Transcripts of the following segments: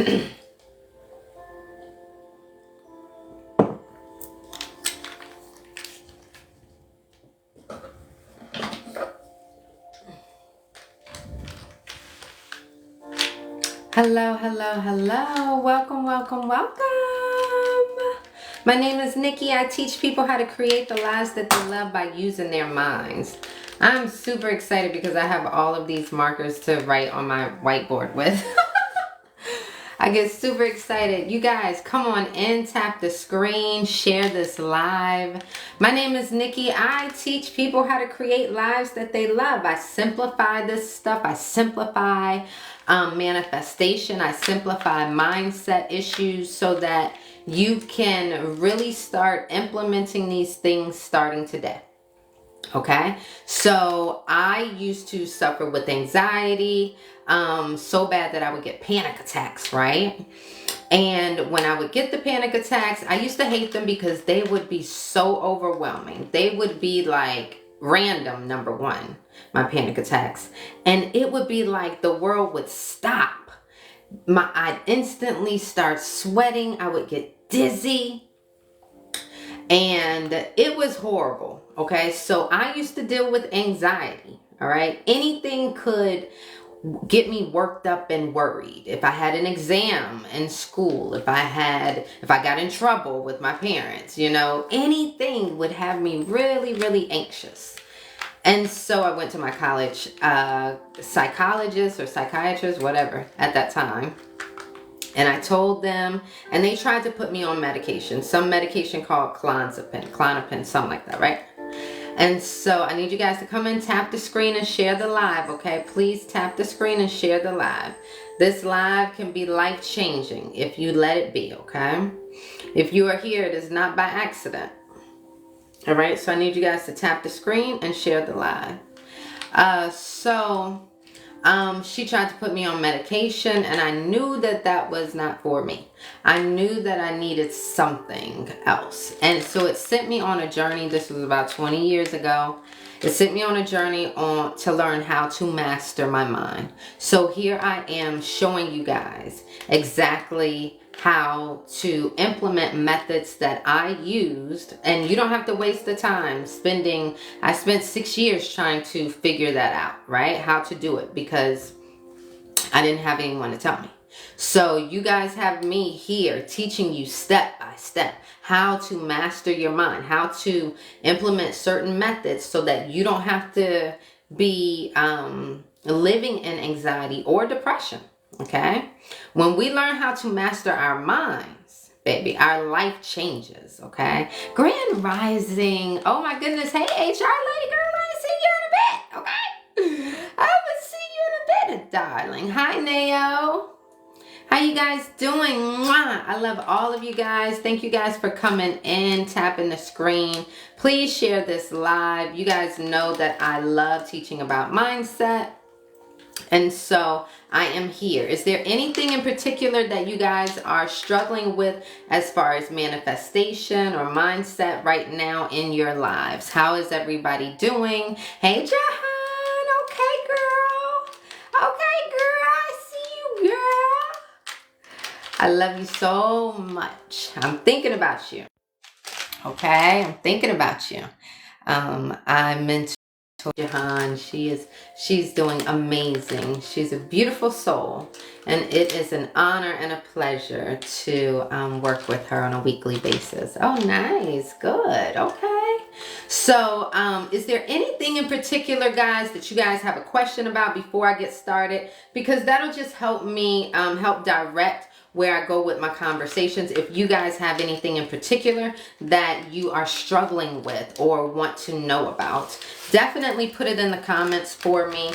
Hello, hello, hello. Welcome, welcome, welcome. My name is Nikki. I teach people how to create the lives that they love by using their minds. I'm super excited because I have all of these markers to write on my whiteboard with. I get super excited. You guys, come on in, tap the screen, share this live. My name is Nikki. I teach people how to create lives that they love. I simplify this stuff. I simplify manifestation. I simplify mindset issues so that you can really start implementing these things starting today. Okay, so I used to suffer with anxiety so bad that I would get panic attacks, right? And when I would get the panic attacks, I used to hate them because they would be so overwhelming. They would be like random, number one, my panic attacks. And it would be like the world would stop. I'd instantly start sweating. I would get dizzy. And it was horrible. Okay, so I used to deal with anxiety. All right, anything could get me worked up and worried. If I had an exam in school, if I got in trouble with my parents, anything would have me really, really anxious. And so I went to my college psychologist or psychiatrist, whatever, at that time. And I told them, and they tried to put me on medication, some medication called Klonopin, something like that, right? And so I need you guys to come and tap the screen and share the live, okay? Please tap the screen and share the live. This live can be life-changing if you let it be, okay? If you are here, it is not by accident. All right, so I need you guys to tap the screen and share the live. She tried to put me on medication, and I knew that that was not for me. I knew that I needed something else. And so it sent me on a journey. This was about 20 years ago. It sent me on a journey to learn how to master my mind. So here I am showing you guys exactly how to implement methods that I used, and you don't have to waste the time I spent 6 years trying to figure that out, right? How to do it, because I didn't have anyone to tell me. So you guys have me here teaching you step by step how to master your mind, how to implement certain methods so that you don't have to be living in anxiety or depression. Okay, when we learn how to master our minds, baby, our life changes. Okay, Grand Rising. Oh my goodness. Hey, HR lady girl, I see you in a bit. Okay, I will see you in a bit, darling. Hi, Nao. How you guys doing? Mwah! I love all of you guys. Thank you guys for coming in, tapping the screen. Please share this live. You guys know that I love teaching about mindset. And so I am here. Is there anything in particular that you guys are struggling with as far as manifestation or mindset right now in your lives? How is everybody doing? Hey, Jahan. Okay, girl. Okay, girl. I see you, girl. I love you so much. I'm thinking about you. Okay, I'm thinking about you. I mentioned Jahan. She's doing amazing. She's a beautiful soul, and it is an honor and a pleasure to work with her on a weekly basis. Oh, nice. Good. Okay. So is there anything in particular, guys, that you guys have a question about before I get started? Because that'll just help me help direct where I go with my conversations. If you guys have anything in particular that you are struggling with or want to know about, definitely put it in the comments for me.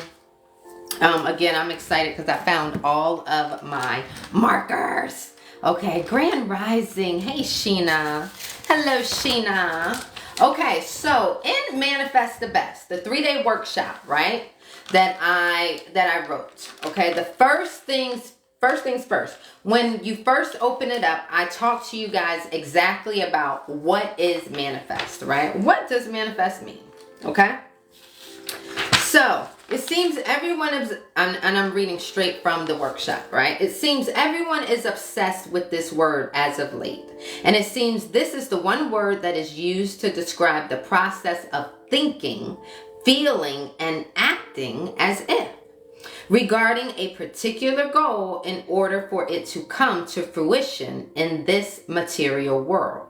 Again, I'm excited because I found all of my markers. Okay, Grand Rising. Hey, Sheena. Hello, Sheena. Okay, so in Manifest the Best, the 3-day workshop, right, that I wrote. Okay, the first things first. When you first open it up, I talk to you guys exactly about what is manifest, right? What does manifest mean? Okay? So it seems everyone is, and I'm reading straight from the workshop, right? It seems everyone is obsessed with this word as of late. And it seems this is the one word that is used to describe the process of thinking, feeling, and acting as if regarding a particular goal in order for it to come to fruition in this material world.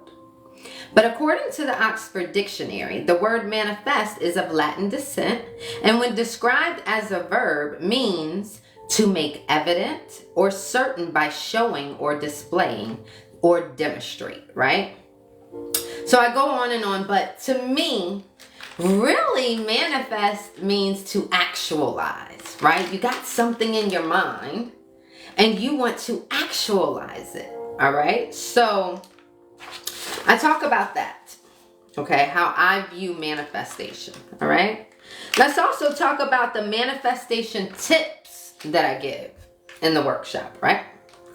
But according to the Oxford Dictionary, the word manifest is of Latin descent, and when described as a verb means to make evident or certain by showing or displaying or demonstrate, right? So I go on and on, but to me, really manifest means to actualize, right? You got something in your mind and you want to actualize it, all right? So I talk about that, okay? How I view manifestation, all right? Let's also talk about the manifestation tips that I give in the workshop, right?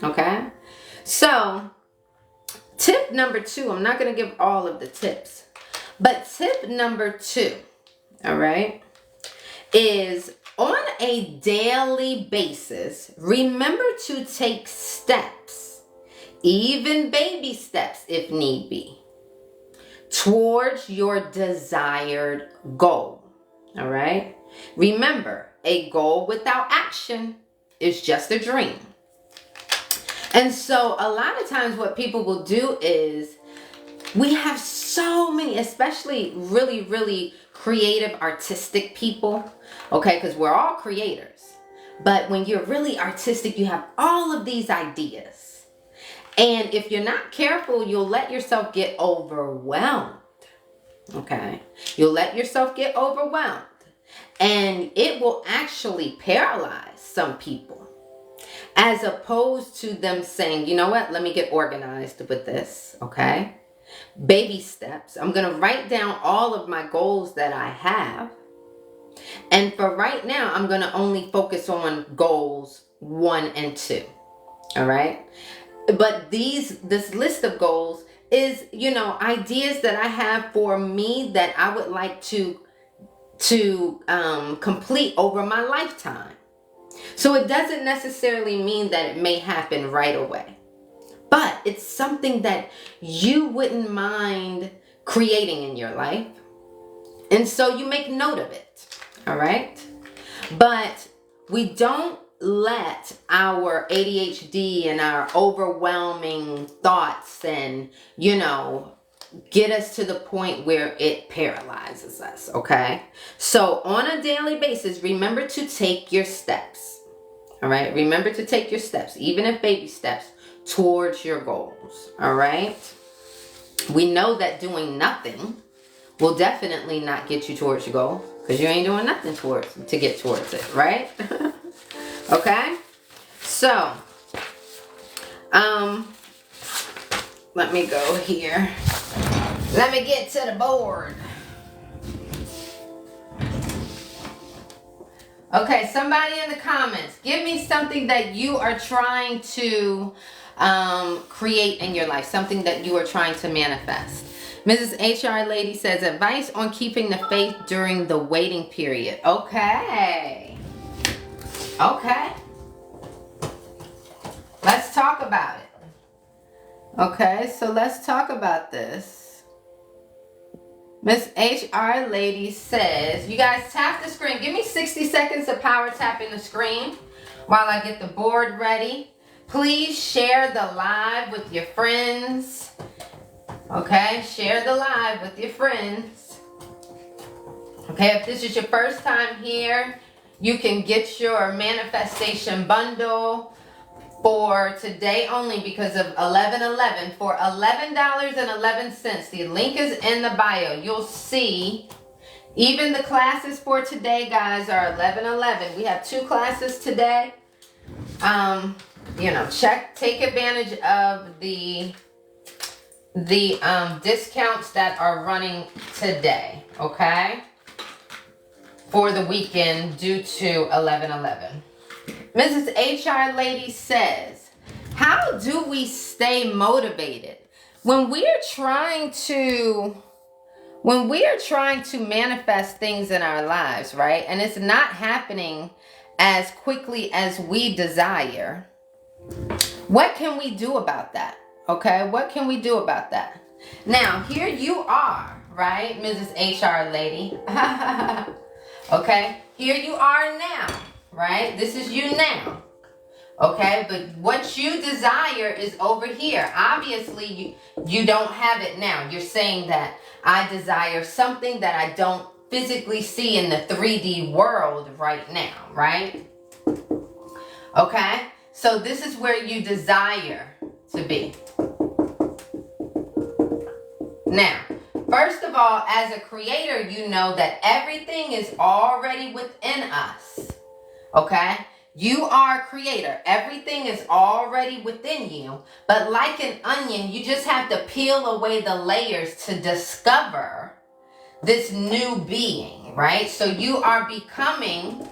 Okay? So, tip number 2, I'm not going to give all of the tips, but tip number 2, all right, is on a daily basis, remember to take steps, even baby steps if need be, towards your desired goal. All right? Remember, a goal without action is just a dream. And so a lot of times what people will do is we have so many, especially really, really creative, artistic people, okay? Because we're all creators. But when you're really artistic, you have all of these ideas. And if you're not careful, you'll let yourself get overwhelmed. Okay? You'll let yourself get overwhelmed. And it will actually paralyze some people. As opposed to them saying, you know what? Let me get organized with this. Okay? Baby steps. I'm going to write down all of my goals that I have. And for right now, I'm going to only focus on goals 1 and 2. All right? But this list of goals is, ideas that I have for me that I would like to complete over my lifetime. So it doesn't necessarily mean that it may happen right away. But it's something that you wouldn't mind creating in your life. And so you make note of it. All right? But we don't let our ADHD and our overwhelming thoughts and, get us to the point where it paralyzes us, okay? So on a daily basis, remember to take your steps. All right? Remember to take your steps, even if baby steps, towards your goals. All right? We know that doing nothing will definitely not get you towards your goal because you ain't doing nothing to get towards it, right? Okay? So, let me go here. Let me get to the board. Okay, somebody in the comments, give me something that you are trying to create in your life, something that you are trying to manifest. Mrs. HR Lady says, advice on keeping the faith during the waiting period. Okay. Okay. Let's talk about it. Okay, so let's talk about this. Miss HR Lady says, you guys tap the screen. Give me 60 seconds of power tapping the screen while I get the board ready. Please share the live with your friends. Okay, share the live with your friends. Okay, if this is your first time here, you can get your manifestation bundle for today only because of 11/11 for $11.11. The link is in the bio. You'll see even the classes for today, guys, are 11/11. We have 2 classes today. Take advantage of the discounts that are running today, okay? For the weekend due to 11/11. Mrs. HR Lady says, how do we stay motivated when we're trying to When we are trying to manifest things in our lives, right, and it's not happening as quickly as we desire, what can we do about that? Okay, what can we do about that? Now, here you are, right, Mrs. HR lady. Okay, here you are now, right? This is you now. Okay, but what you desire is over here. Obviously, you don't have it now. You're saying that I desire something that I don't physically see in the 3D world right now, right? Okay, so this is where you desire to be. Now, first of all, as a creator, you know that everything is already within us. Okay? You are a creator. Everything is already within you. But like an onion, you just have to peel away the layers to discover this new being, right? So you are becoming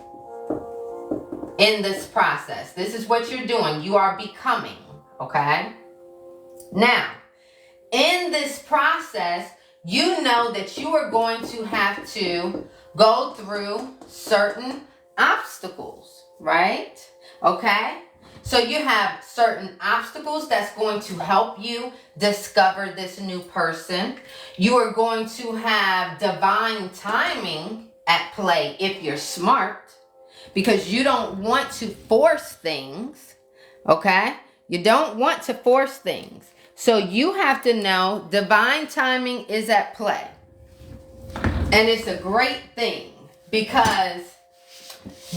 in this process. This is what you're doing. You are becoming, okay? Now, in this process, you know that you are going to have to go through certain obstacles, right? Okay? So you have certain obstacles that's going to help you discover this new person. You are going to have divine timing at play if you're smart, because you don't want to force things, okay? You don't want to force things. So you have to know divine timing is at play. And it's a great thing because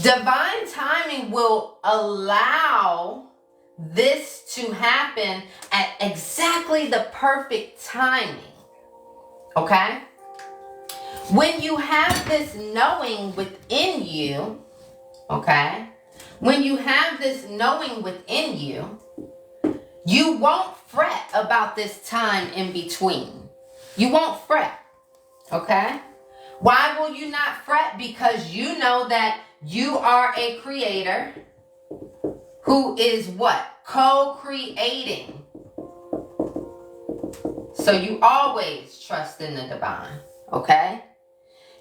divine timing will allow this to happen at exactly the perfect timing. Okay? When you have this knowing within you, okay? When you have this knowing within you, you won't fret about this time in between. You won't fret, okay? Why will you not fret? Because you know that you are a creator who is what? Co-creating. So you always trust in the divine, okay?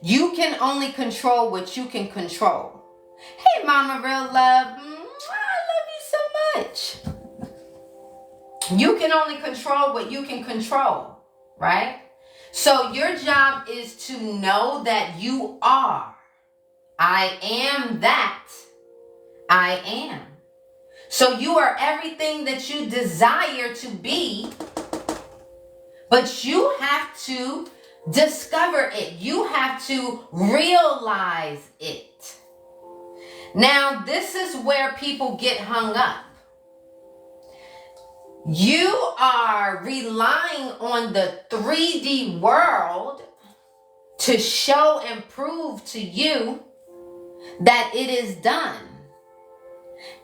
You can only control what you can control. Hey, Mama Real Love. I love you so much. You can only control what you can control, right? So your job is to know that you are. I am that. I am. So you are everything that you desire to be, but you have to discover it. You have to realize it. Now, this is where people get hung up. You are relying on the 3D world to show and prove to you that it is done.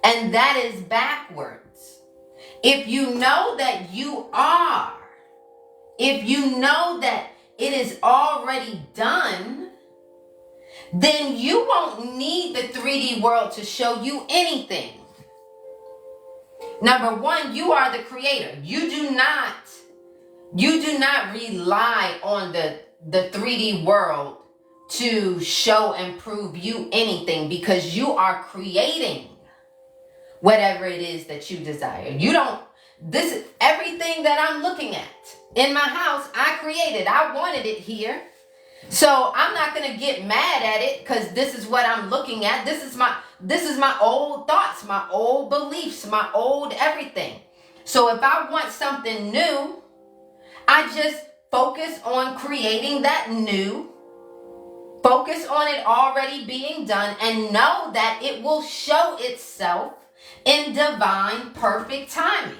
And that is backwards. If you know that you are, if you know that it is already done, then you won't need the 3D world to show you anything. Number one, you are the creator. You do not rely on the 3D world to show and prove you anything, because you are creating whatever it is that you desire. Everything that I'm looking at in my house, I created. I wanted it here. So I'm not going to get mad at it because this is what I'm looking at. This is my old thoughts, my old beliefs, my old everything. So if I want something new, I just focus on creating that new, focus on it already being done, and know that it will show itself in divine perfect timing.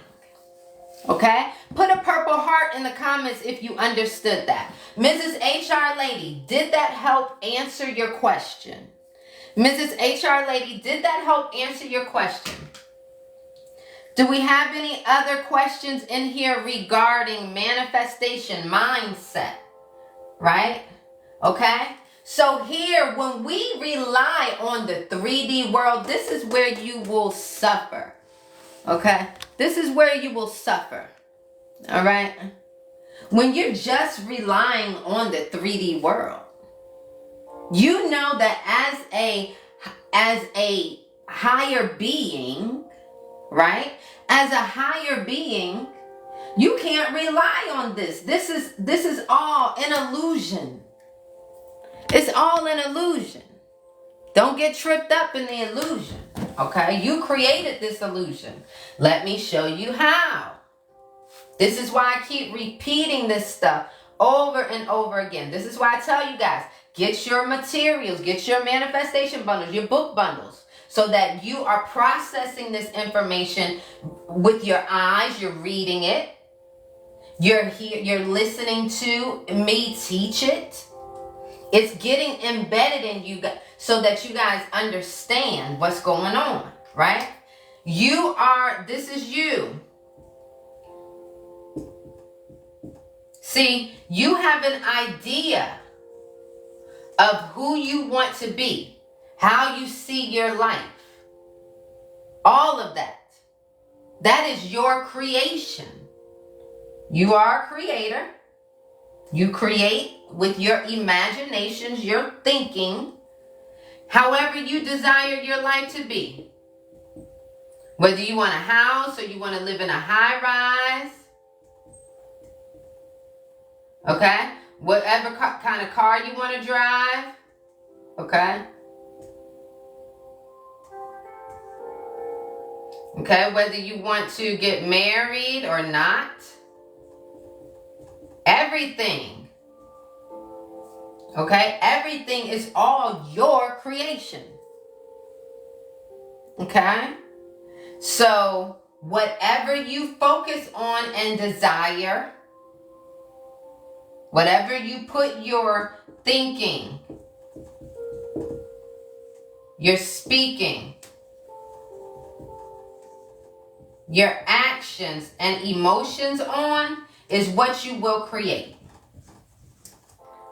Okay? Put a purple heart in the comments if you understood that. Mrs. HR Lady, did that help answer your question? Mrs. HR Lady, did that help answer your question? Do we have any other questions in here regarding manifestation mindset? Right? Okay? So here, when we rely on the 3D world, this is where you will suffer. Okay? This is where you will suffer. All right? when you're just relying on the 3D world. You know that as a higher being, right? As a higher being, you can't rely on this. This is all an illusion. It's all an illusion. Don't get tripped up in the illusion. Okay? You created this illusion. Let me show you how. This is why I keep repeating this stuff over and over again. This is why I tell you guys, get your materials, get your manifestation bundles, your book bundles, so that you are processing this information with your eyes. You're reading it. You're listening to me teach it. It's getting embedded in you so that you guys understand what's going on, right? This is you. See, you have an idea of who you want to be, how you see your life, all of that. That is your creation. You are a creator. You create with your imaginations, your thinking, however you desire your life to be. Whether you want a house or you want to live in a high rise. Okay? Whatever kind of car you want to drive. Okay? Okay? Whether you want to get married or not. Everything. Okay? Everything is all your creation. Okay? So, whatever you focus on and desire, whatever you put your thinking, your speaking, your actions and emotions on is what you will create.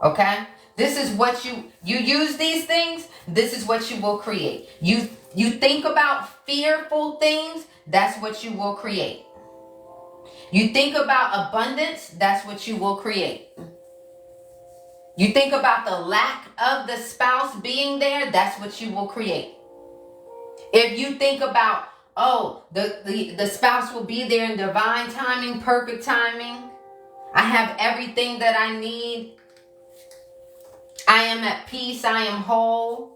Okay? This is what you use these things, this is what you will create. You think about fearful things, that's what you will create. You think about abundance, that's what you will create. You think about the lack of the spouse being there, that's what you will create. If you think about, the spouse will be there in divine timing, perfect timing. I have everything that I need. I am at peace, I am whole.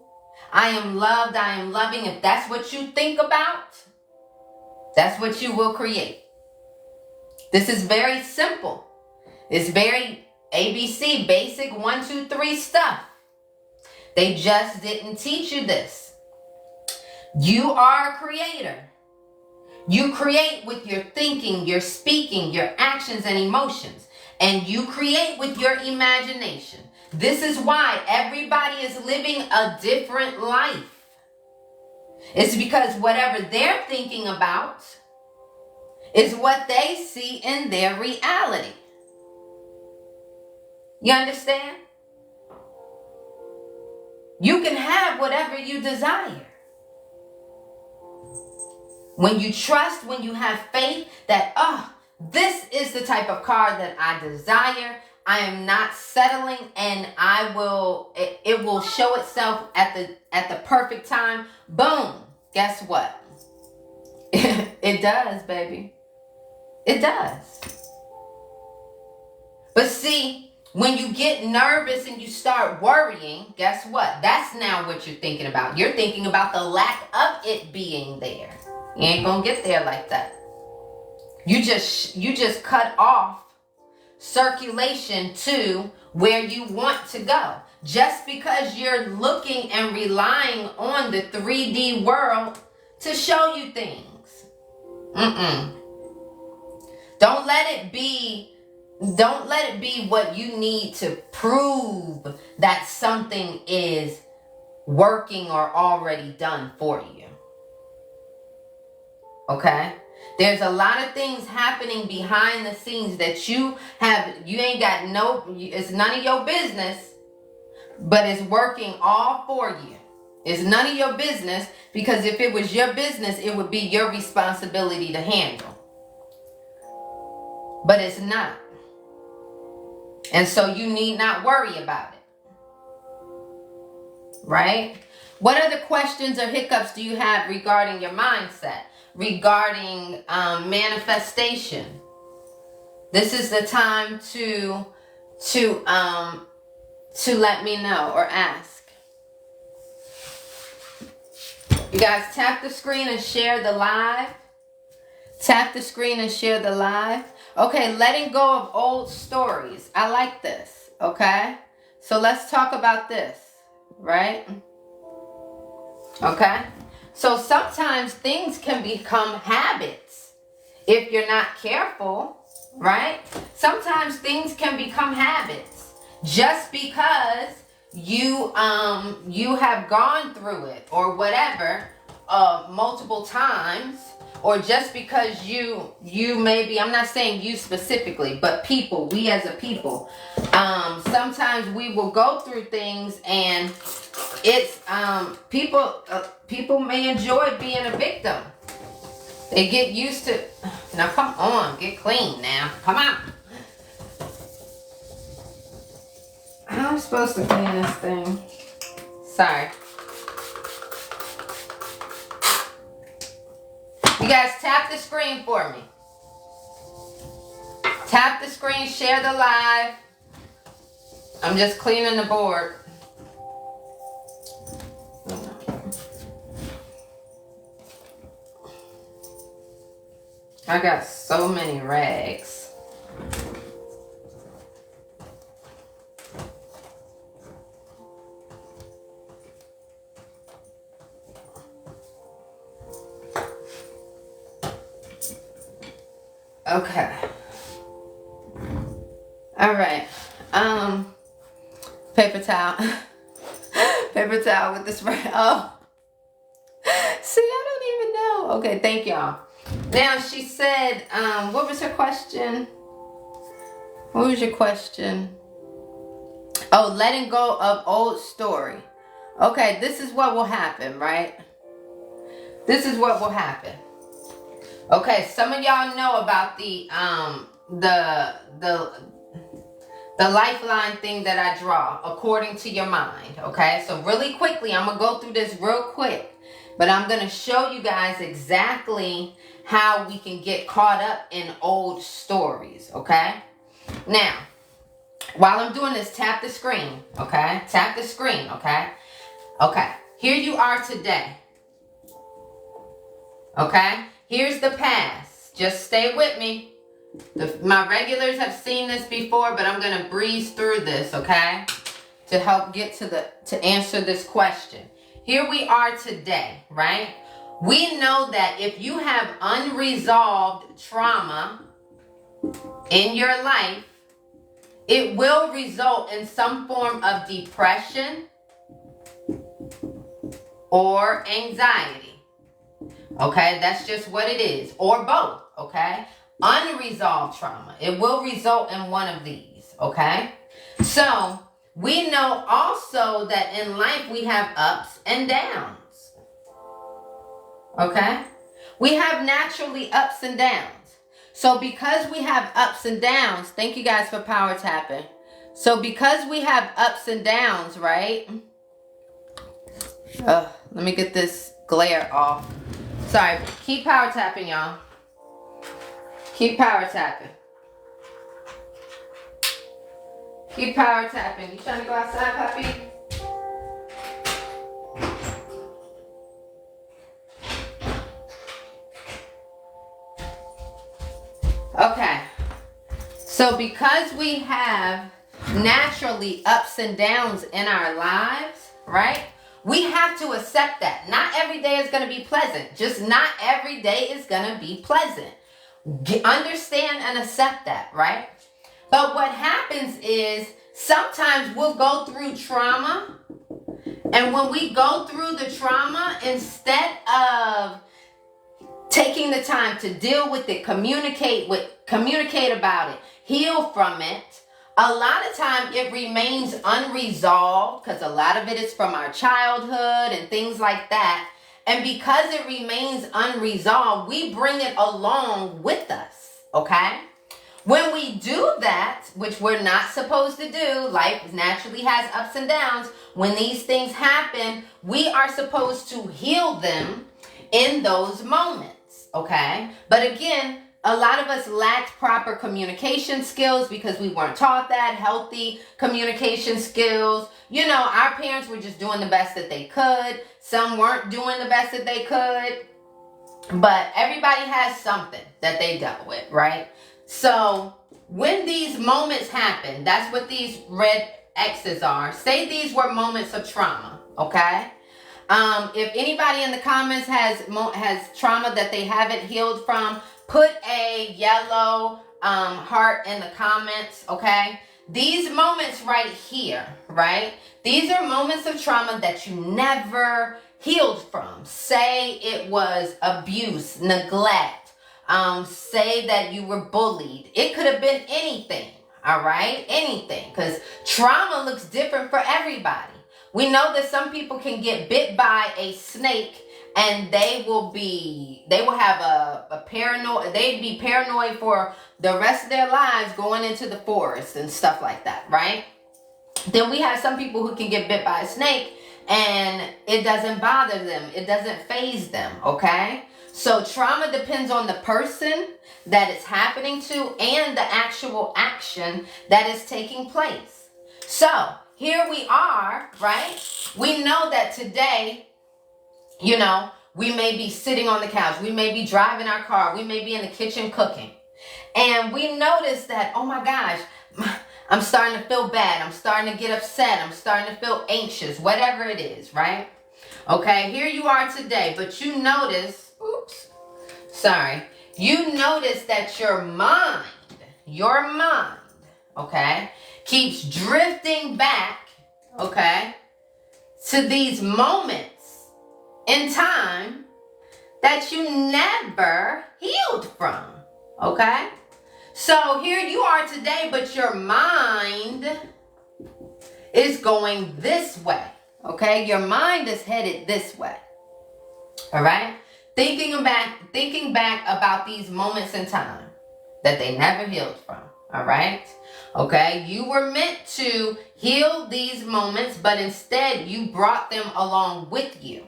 I am loved, I am loving. If that's what you think about, that's what you will create. This is very simple. It's very ABC, basic 1, 2, 3 stuff. They just didn't teach you this. You are a creator. You create with your thinking, your speaking, your actions and emotions. And you create with your imagination. This is why everybody is living a different life. It's because whatever they're thinking about is what they see in their reality. You understand? You can have whatever you desire. When you trust, when you have faith that, this is the type of car that I desire. I am not settling, and it will show itself at the perfect time. Boom. Guess what? It does, baby. It does. But see, when you get nervous and you start worrying, guess what? That's now what you're thinking about. You're thinking about the lack of it being there. You ain't gonna get there like that. You just cut off circulation to where you want to go. Just because you're looking and relying on the 3D world to show you things. Don't let it be what you need to prove that something is working or already done for you. Okay? There's a lot of things happening behind the scenes that you ain't got it's none of your business, but it's working all for you. It's none of your business, because if it was your business, it would be your responsibility to handle. But it's not. And so you need not worry about it. Right? What other questions or hiccups do you have regarding your mindset? Regarding manifestation? This is the time to let me know or ask. You guys tap the screen and share the live. Tap the screen and share the live. Okay, letting go of old stories. I like this. Okay? So let's talk about this. Right? Okay? So sometimes things can become habits if you're not careful. Right? Sometimes things can become habits just because you have gone through it or whatever multiple times, or just because you maybe, I'm not saying you specifically, but people, we as a people, sometimes we will go through things, and it's people may enjoy being a victim. They get used to. Now come on, get clean now. Come on. How am I supposed to clean this thing? Sorry. You guys tap the screen for me. Tap the screen, share the live. I'm just cleaning the board. I got so many rags. Okay. All right. Paper towel. Paper towel with the spray. Oh. See, I don't even know. Okay, thank y'all. Now she said, what was her question? What was your question? Oh, letting go of old story. Okay, this is what will happen, right? This is what will happen. Okay, some of y'all know about the lifeline thing that I draw according to your mind. Okay, so really quickly, I'm gonna go through this real quick, but I'm gonna show you guys exactly how we can get caught up in old stories. Okay, now while I'm doing this, tap the screen. Okay, tap the screen. Okay, here you are today. Okay, here's the past. Just stay with me. My regulars have seen this before, but I'm gonna breeze through this, okay? To help get to answer this question. Here we are today, right? We know that if you have unresolved trauma in your life, it will result in some form of depression or anxiety. Okay, that's just what it is, or both, okay? Unresolved trauma, it will result in one of these, okay? So, we know also that in life we have ups and downs, okay? We have naturally ups and downs. So, because we have ups and downs, thank you guys for power tapping. So, because we have ups and downs, right? Let me get this glare off. Sorry, keep power tapping, y'all. Keep power tapping. Keep power tapping. You trying to go outside, puppy? Okay. So because we have naturally ups and downs in our lives, right? We have to accept that. Not every day is going to be pleasant. Just not every day is going to be pleasant. Understand and accept that, right? But what happens is sometimes we'll go through trauma. And when we go through the trauma, instead of taking the time to deal with it, communicate about it, heal from it, a lot of time it remains unresolved because a lot of it is from our childhood and things like that. And because it remains unresolved, we bring it along with us, okay? When we do that, which we're not supposed to do, life naturally has ups and downs. When these things happen, we are supposed to heal them in those moments, okay? But again, a lot of us lacked proper communication skills because we weren't taught that, healthy communication skills. You know, our parents were just doing the best that they could. Some weren't doing the best that they could. But everybody has something that they dealt with, right? So when these moments happen, that's what these red X's are. Say these were moments of trauma, okay? If anybody in the comments has trauma that they haven't healed from, put a yellow heart in the comments, okay? These moments right here, right? These are moments of trauma that you never healed from. Say it was abuse, neglect. Say that you were bullied. It could have been anything, all right? Anything, because trauma looks different for everybody. We know that some people can get bit by a snake and they will have a paranoid, they'd be paranoid for the rest of their lives going into the forest and stuff like that, right? Then we have some people who can get bit by a snake and it doesn't bother them. It doesn't faze them, okay? So trauma depends on the person that it's happening to and the actual action that is taking place. So here we are, right? We know that today, you know, we may be sitting on the couch. We may be driving our car. We may be in the kitchen cooking. And we notice that, oh my gosh, I'm starting to feel bad. I'm starting to get upset. I'm starting to feel anxious, whatever it is, right? Okay, here you are today, but you notice, you notice that your mind, okay, keeps drifting back, okay, to these moments in time that you never healed from, okay? So here you are today, but your mind is going this way, okay? Your mind is headed this way, all right? Thinking back about these moments in time that they never healed from, all right? Okay, you were meant to heal these moments, but instead you brought them along with you,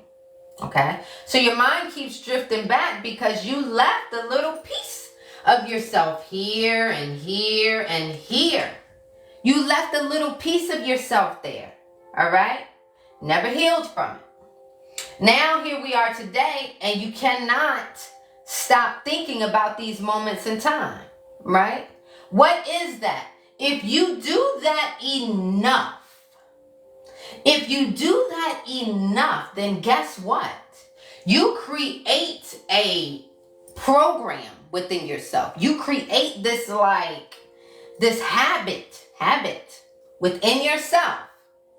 okay? So your mind keeps drifting back because you left a little piece of yourself here and here and here. You left a little piece of yourself there, all right? Never healed from it. Now here we are today, and you cannot stop thinking about these moments in time, right? What is that? If you do that enough, then guess what? You create a program within yourself. You create this habit within yourself,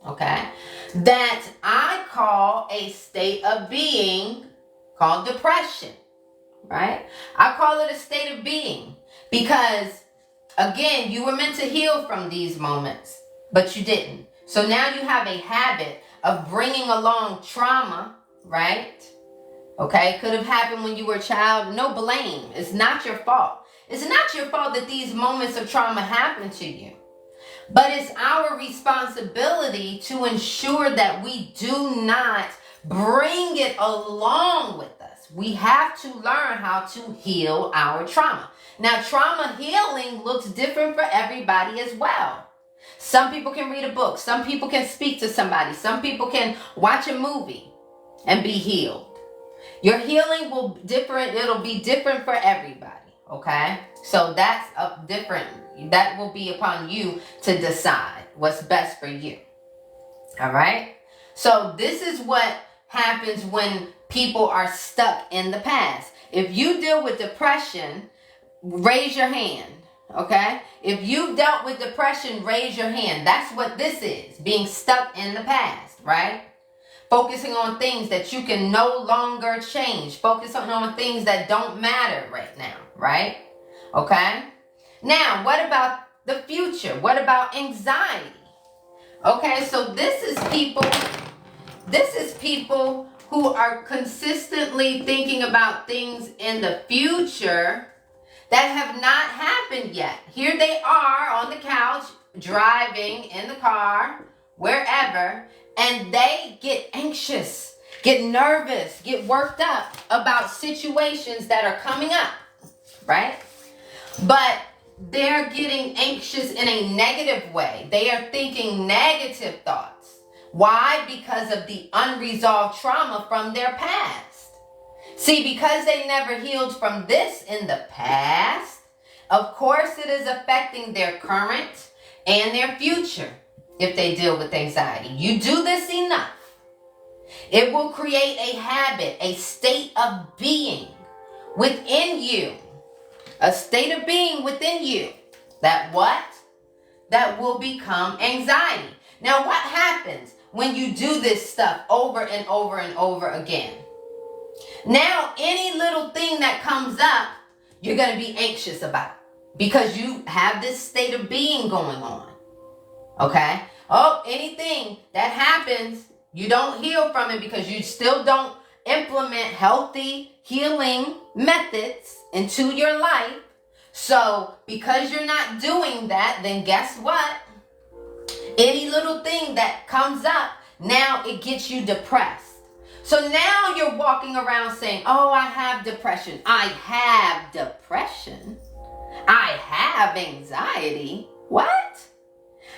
okay, that I call a state of being called depression, right? I call it a state of being because, again, you were meant to heal from these moments, but you didn't. So now you have a habit of bringing along trauma, right? Okay, it could have happened when you were a child. No blame. It's not your fault. It's not your fault that these moments of trauma happen to you. But it's our responsibility to ensure that we do not bring it along with us. We have to learn how to heal our trauma. Now, trauma healing looks different for everybody as well. Some people can read a book. Some people can speak to somebody. Some people can watch a movie and be healed. Your healing will different. It'll be different for everybody. Okay? So that's that will be upon you to decide what's best for you. All right? So this is what happens when people are stuck in the past. If you deal with depression, raise your hand. Okay? If you've dealt with depression, raise your hand. That's what this is, being stuck in the past, right? Focusing on things that you can no longer change. Focusing on things that don't matter right now, right? Okay? Now, what about the future? What about anxiety? Okay, so this is people who are consistently thinking about things in the future that have not happened yet. Here they are on the couch, driving in the car, wherever, and they get anxious, get nervous, get worked up about situations that are coming up, right? But they're getting anxious in a negative way. They are thinking negative thoughts. Why? Because of the unresolved trauma from their past. See, because they never healed from this in the past, of course it is affecting their current and their future if they deal with anxiety. You do this enough, it will create a habit, a state of being within you. A state of being within you. That what? That will become anxiety. Now what happens when you do this stuff over and over and over again? Now any little thing that comes up, you're going to be anxious about. Because you have this state of being going on. Okay? Oh, anything that happens, you don't heal from it because you still don't implement healthy healing methods into your life. So because you're not doing that, then guess what? Any little thing that comes up, now it gets you depressed. So now you're walking around saying, oh, I have depression. I have depression. I have anxiety. What?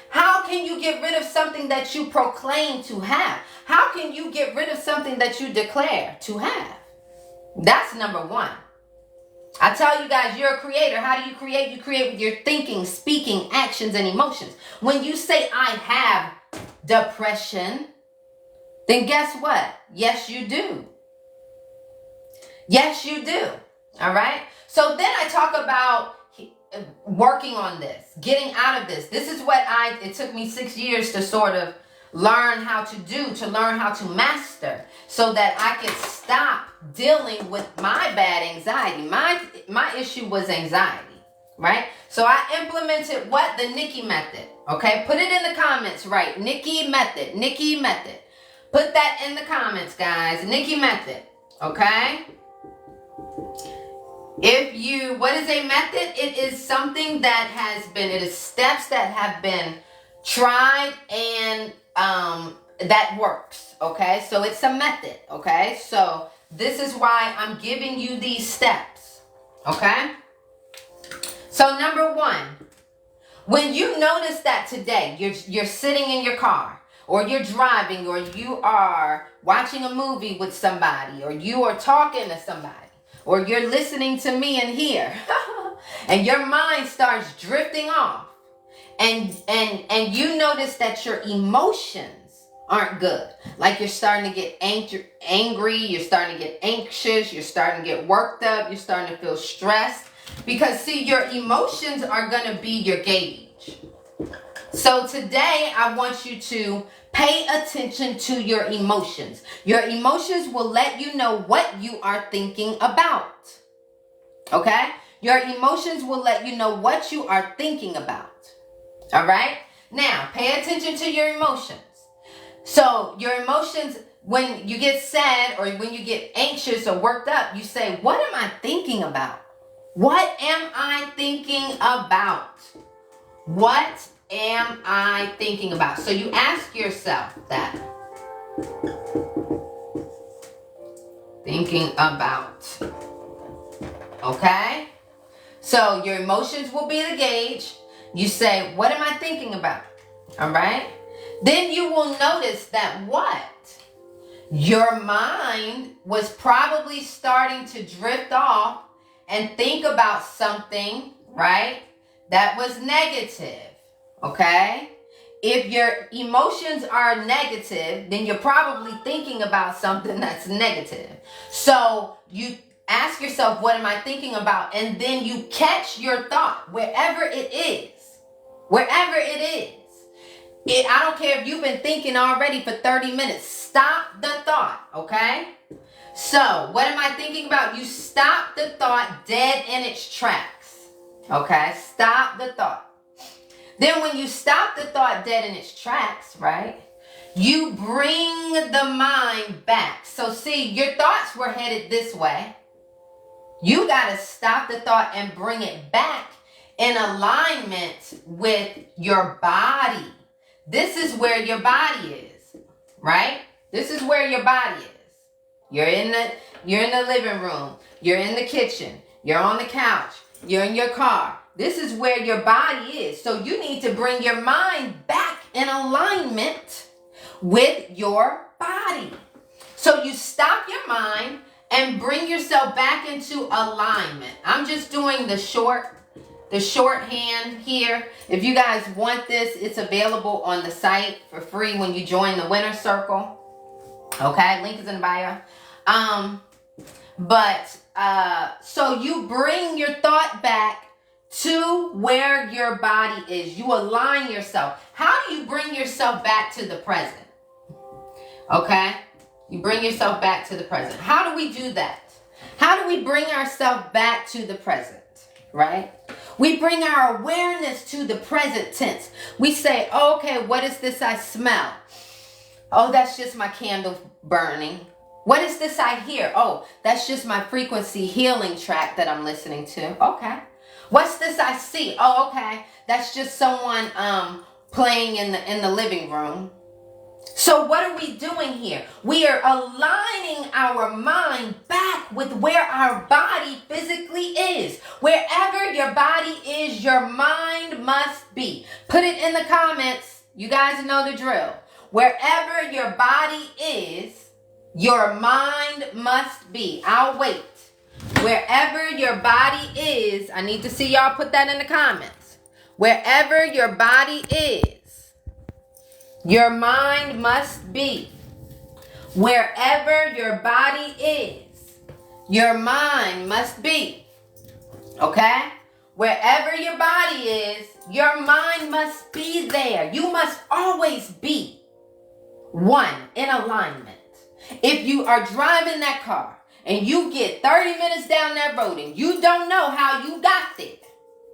How can you get rid of something that you proclaim to have? How can you get rid of something that you declare to have? That's number one. I tell you guys, you're a creator. How do you create? You create with your thinking, speaking, actions, and emotions. When you say, I have depression, then guess what? Yes, you do. Yes, you do. All right? So then I talk about working on this, getting out of this. This is what it took me 6 years to sort of learn how to do, to learn how to master, so that I could stop dealing with my bad anxiety. My issue was anxiety, right? So I implemented what? The Nikki method, okay? Put it in the comments, right? Nikki method. Put that in the comments, guys. Nikki method, okay? What is a method? It is something that it is steps that have been tried and that works, okay? So it's a method, okay? So this is why I'm giving you these steps, okay? So number one, when you notice that today you're sitting in your car, or you're driving, or you are watching a movie with somebody, or you are talking to somebody, or you're listening to me in here, and your mind starts drifting off, and you notice that your emotions aren't good. Like you're starting to get angry, you're starting to get anxious, you're starting to get worked up, you're starting to feel stressed. Because see, your emotions are going to be your gauge. So today I want you to pay attention to your emotions. Your emotions will let you know what you are thinking about. Okay? Your emotions will let you know what you are thinking about. All right? Now, pay attention to your emotions. So your emotions, when you get sad or when you get anxious or worked up, you say, what am I thinking about? What am I thinking about? What am I thinking about? So you ask yourself that. Thinking about. Okay? So your emotions will be the gauge. You say, what am I thinking about? All right? Then you will notice that what? Your mind was probably starting to drift off and think about something, right? That was negative. Okay? If your emotions are negative, then you're probably thinking about something that's negative. So you ask yourself, what am I thinking about? And then you catch your thought wherever it is. Wherever it is. I don't care if you've been thinking already for 30 minutes. Stop the thought, okay? So, what am I thinking about? You stop the thought dead in its tracks. Okay? Stop the thought. Then when you stop the thought dead in its tracks, right? You bring the mind back. So see, your thoughts were headed this way. You got to stop the thought and bring it back in alignment with your body. This is where your body is, right? This is where your body is. You're in the living room. You're in the kitchen. You're on the couch. You're in your car. This is where your body is. So you need to bring your mind back in alignment with your body. So you stop your mind and bring yourself back into alignment. I'm just doing the shorthand here. If you guys want this, it's available on the site for free when you join the Winner Circle. Okay, link is in the bio. So you bring your thought back to where your body is. You align yourself. How do you bring yourself back to the present? Okay, you bring yourself back to the present. How do we do that? How do we bring ourselves back to the present? Right? We bring our awareness to the present tense. We say, oh, okay, what is this I smell? Oh, that's just my candle burning. What is this I hear? Oh, that's just my frequency healing track that I'm listening to. Okay. What's this I see? Oh, okay. That's just someone playing in the living room. So what are we doing here? We are aligning our mind back with where our body physically is. Wherever your body is, your mind must be. Put it in the comments. You guys know the drill. Wherever your body is, your mind must be. I'll wait. Wherever your body is, I need to see y'all put that in the comments. Wherever your body is, your mind must be. Wherever your body is, your mind must be. Okay? Wherever your body is, your mind must be there. You must always be one in alignment. If you are driving that car and you get 30 minutes down that road and you don't know how you got there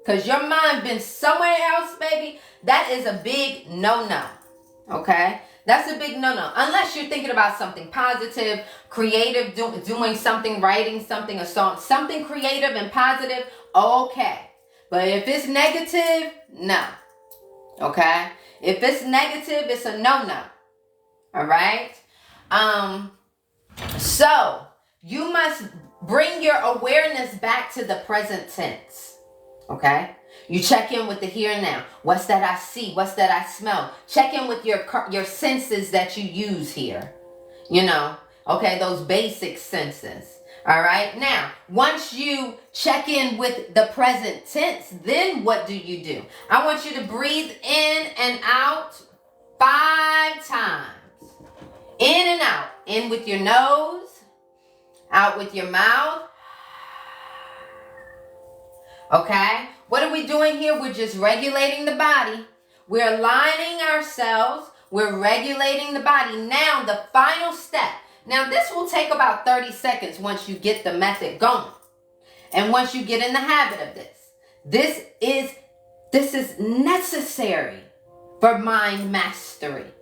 because your mind been somewhere else, baby, that is a big no-no. Okay? That's a big no-no. Unless you're thinking about something positive, creative, doing something, writing something, a song, something creative and positive, okay. But if it's negative, no. Okay? If it's negative, it's a no-no. All right? So you must bring your awareness back to the present tense. Okay? You check in with the here and now. What's that I see? What's that I smell? Check in with your senses that you use here. You know, okay, those basic senses. All right? Now, once you check in with the present tense, then what do? I want you to breathe in and out 5 times. In and out. In with your nose. Out with your mouth. Okay? What are we doing here? We're just regulating the body. We're aligning ourselves. We're regulating the body. Now, the final step. Now, this will take about 30 seconds once you get the method going. And once you get in the habit of this. This is necessary for mind mastery.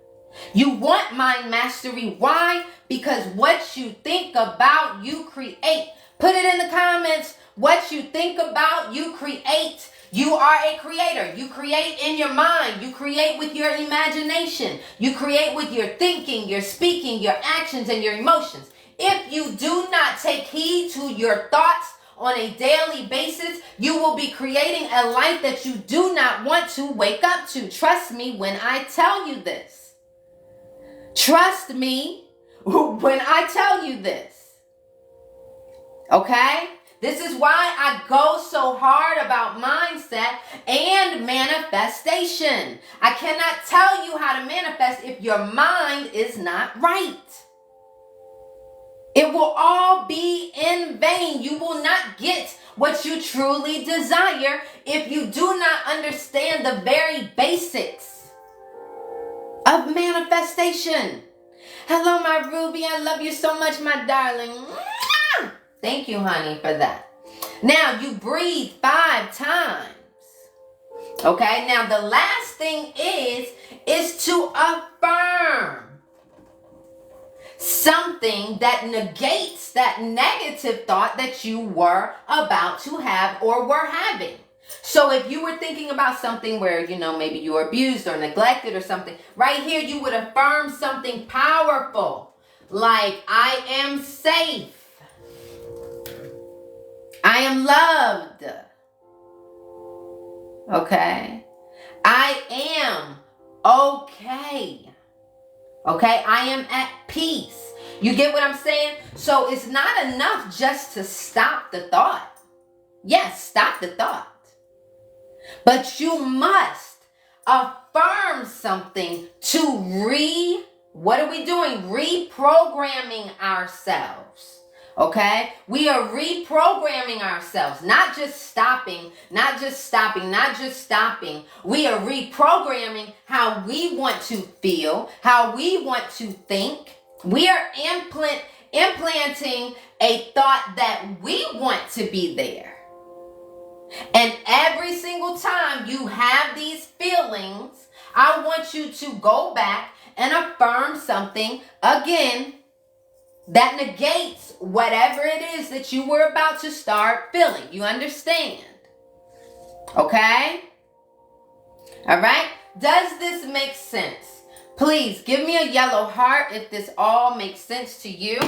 You want mind mastery. Why? Because what you think about, you create. Put it in the comments. What you think about, you create. You are a creator. You create in your mind. You create with your imagination. You create with your thinking, your speaking, your actions, and your emotions. If you do not take heed to your thoughts on a daily basis, you will be creating a life that you do not want to wake up to. Trust me when I tell you this. Trust me when I tell you this. Okay? This is why I go so hard about mindset and manifestation. I cannot tell you how to manifest if your mind is not right. It will all be in vain. You will not get what you truly desire if you do not understand the very basics of manifestation. Hello, my Ruby. I love you so much, my darling. Thank you, honey, for that. Now, you breathe 5 times. Okay? Now, the last thing is to affirm. something that negates that negative thought that you were about to have or were having. So if you were thinking about something where, maybe you were abused or neglected or something, right here you would affirm something powerful. Like, I am safe. I am loved. Okay? I am okay. Okay? I am at peace. You get what I'm saying? So it's not enough just to stop the thought. Yes, stop the thought. But you must affirm something to what are we doing? Reprogramming ourselves. Okay? We are reprogramming ourselves, not just stopping. We are reprogramming how we want to feel, how we want to think. We are implanting a thought that we want to be there. And every single time you have these feelings, I want you to go back and affirm something again that negates whatever it is that you were about to start feeling. You understand? Okay? All right? Does this make sense? Please give me a yellow heart if this all makes sense to you.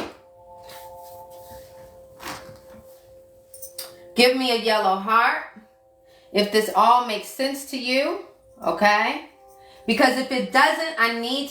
Give me a yellow heart if this all makes sense to you. Okay? Because if it doesn't, I need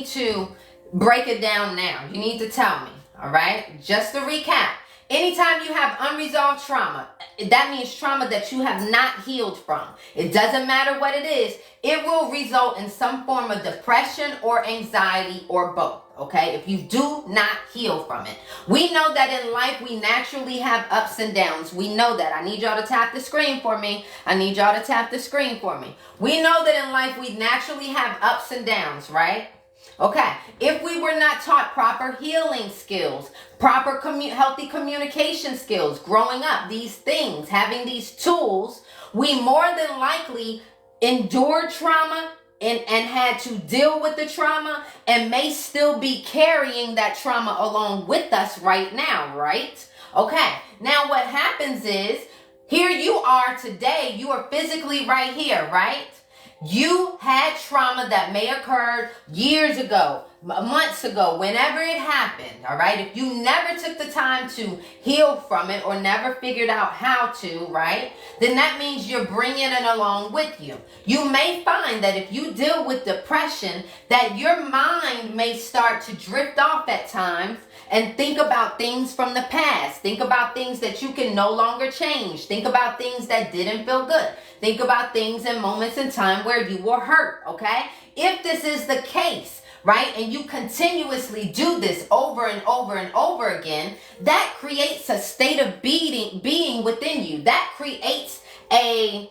to break it down now. You need to tell me. All right? Just to recap. Anytime you have unresolved trauma, that means trauma that you have not healed from. It doesn't matter what it is. It will result in some form of depression or anxiety or both. Okay? If you do not heal from it. We know that in life we naturally have ups and downs. We know that. I need y'all to tap the screen for me. We know that in life we naturally have ups and downs, right? Okay, if we were not taught proper healing skills, proper healthy communication skills, growing up, these things, having these tools, we more than likely endured trauma and had to deal with the trauma and may still be carrying that trauma along with us right now, right? Okay, now what happens is, here you are today, you are physically right here, right? You had trauma that may have occurred years ago, months ago, whenever it happened, all right? If you never took the time to heal from it or never figured out how to, right? Then that means you're bringing it along with you. You may find that if you deal with depression, that your mind may start to drift off at times and think about things from the past. Think about things that you can no longer change. Think about things that didn't feel good. Think about things and moments in time where you were hurt, okay? If this is the case, right, and you continuously do this over and over and over again, that creates a state of being within you. That creates a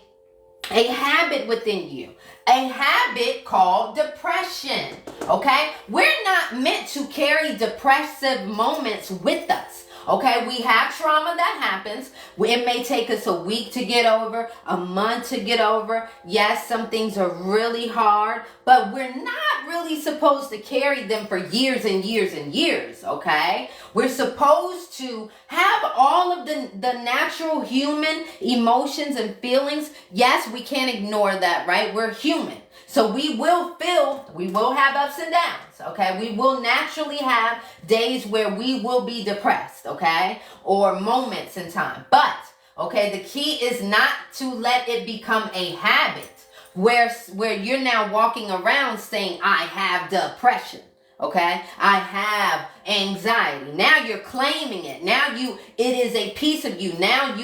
habit within you. A habit called depression, okay? We're not meant to carry depressive moments with us. Okay, we have trauma that happens. It may take us a week to get over, a month to get over. Yes, some things are really hard, but we're not really supposed to carry them for years and years and years, okay? We're supposed to have all of the natural human emotions and feelings. Yes, we can't ignore that, right? We're human. So we will have ups and downs, okay? We will naturally have days where we will be depressed, okay? Or moments in time. But, okay, the key is not to let it become a habit where you're now walking around saying, I have depression, okay? I have anxiety. Now you're claiming it. Now it is a piece of you. Now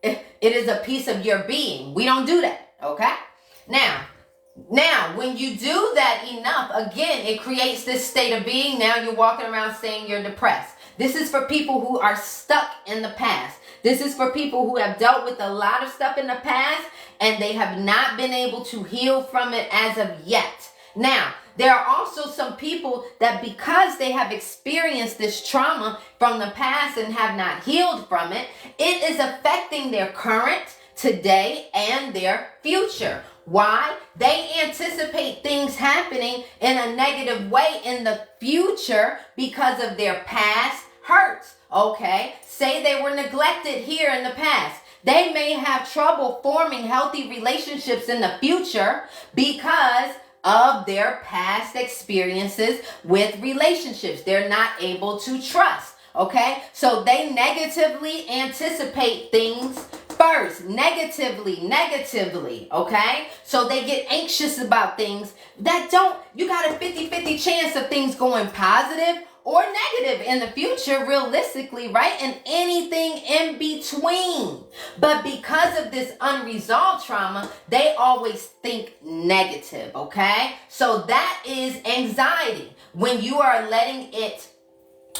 it is a piece of your being. We don't do that, okay? Now, when you do that enough, again, it creates this state of being. Now you're walking around saying you're depressed. This is for people who are stuck in the past. This is for people who have dealt with a lot of stuff in the past and they have not been able to heal from it as of yet. Now, there are also some people that because they have experienced this trauma from the past and have not healed from it, it is affecting their current, today, and their future. Why? They anticipate things happening in a negative way in the future because of their past hurts. Okay? Say they were neglected here in the past. They may have trouble forming healthy relationships in the future because of their past experiences with relationships. They're not able to trust. Okay? So they negatively anticipate things first. Negatively. Okay? So they get anxious about things that you got a 50-50 chance of things going positive or negative in the future, realistically, right? And anything in between. But because of this unresolved trauma, they always think negative, okay? So that is anxiety. When you are letting it,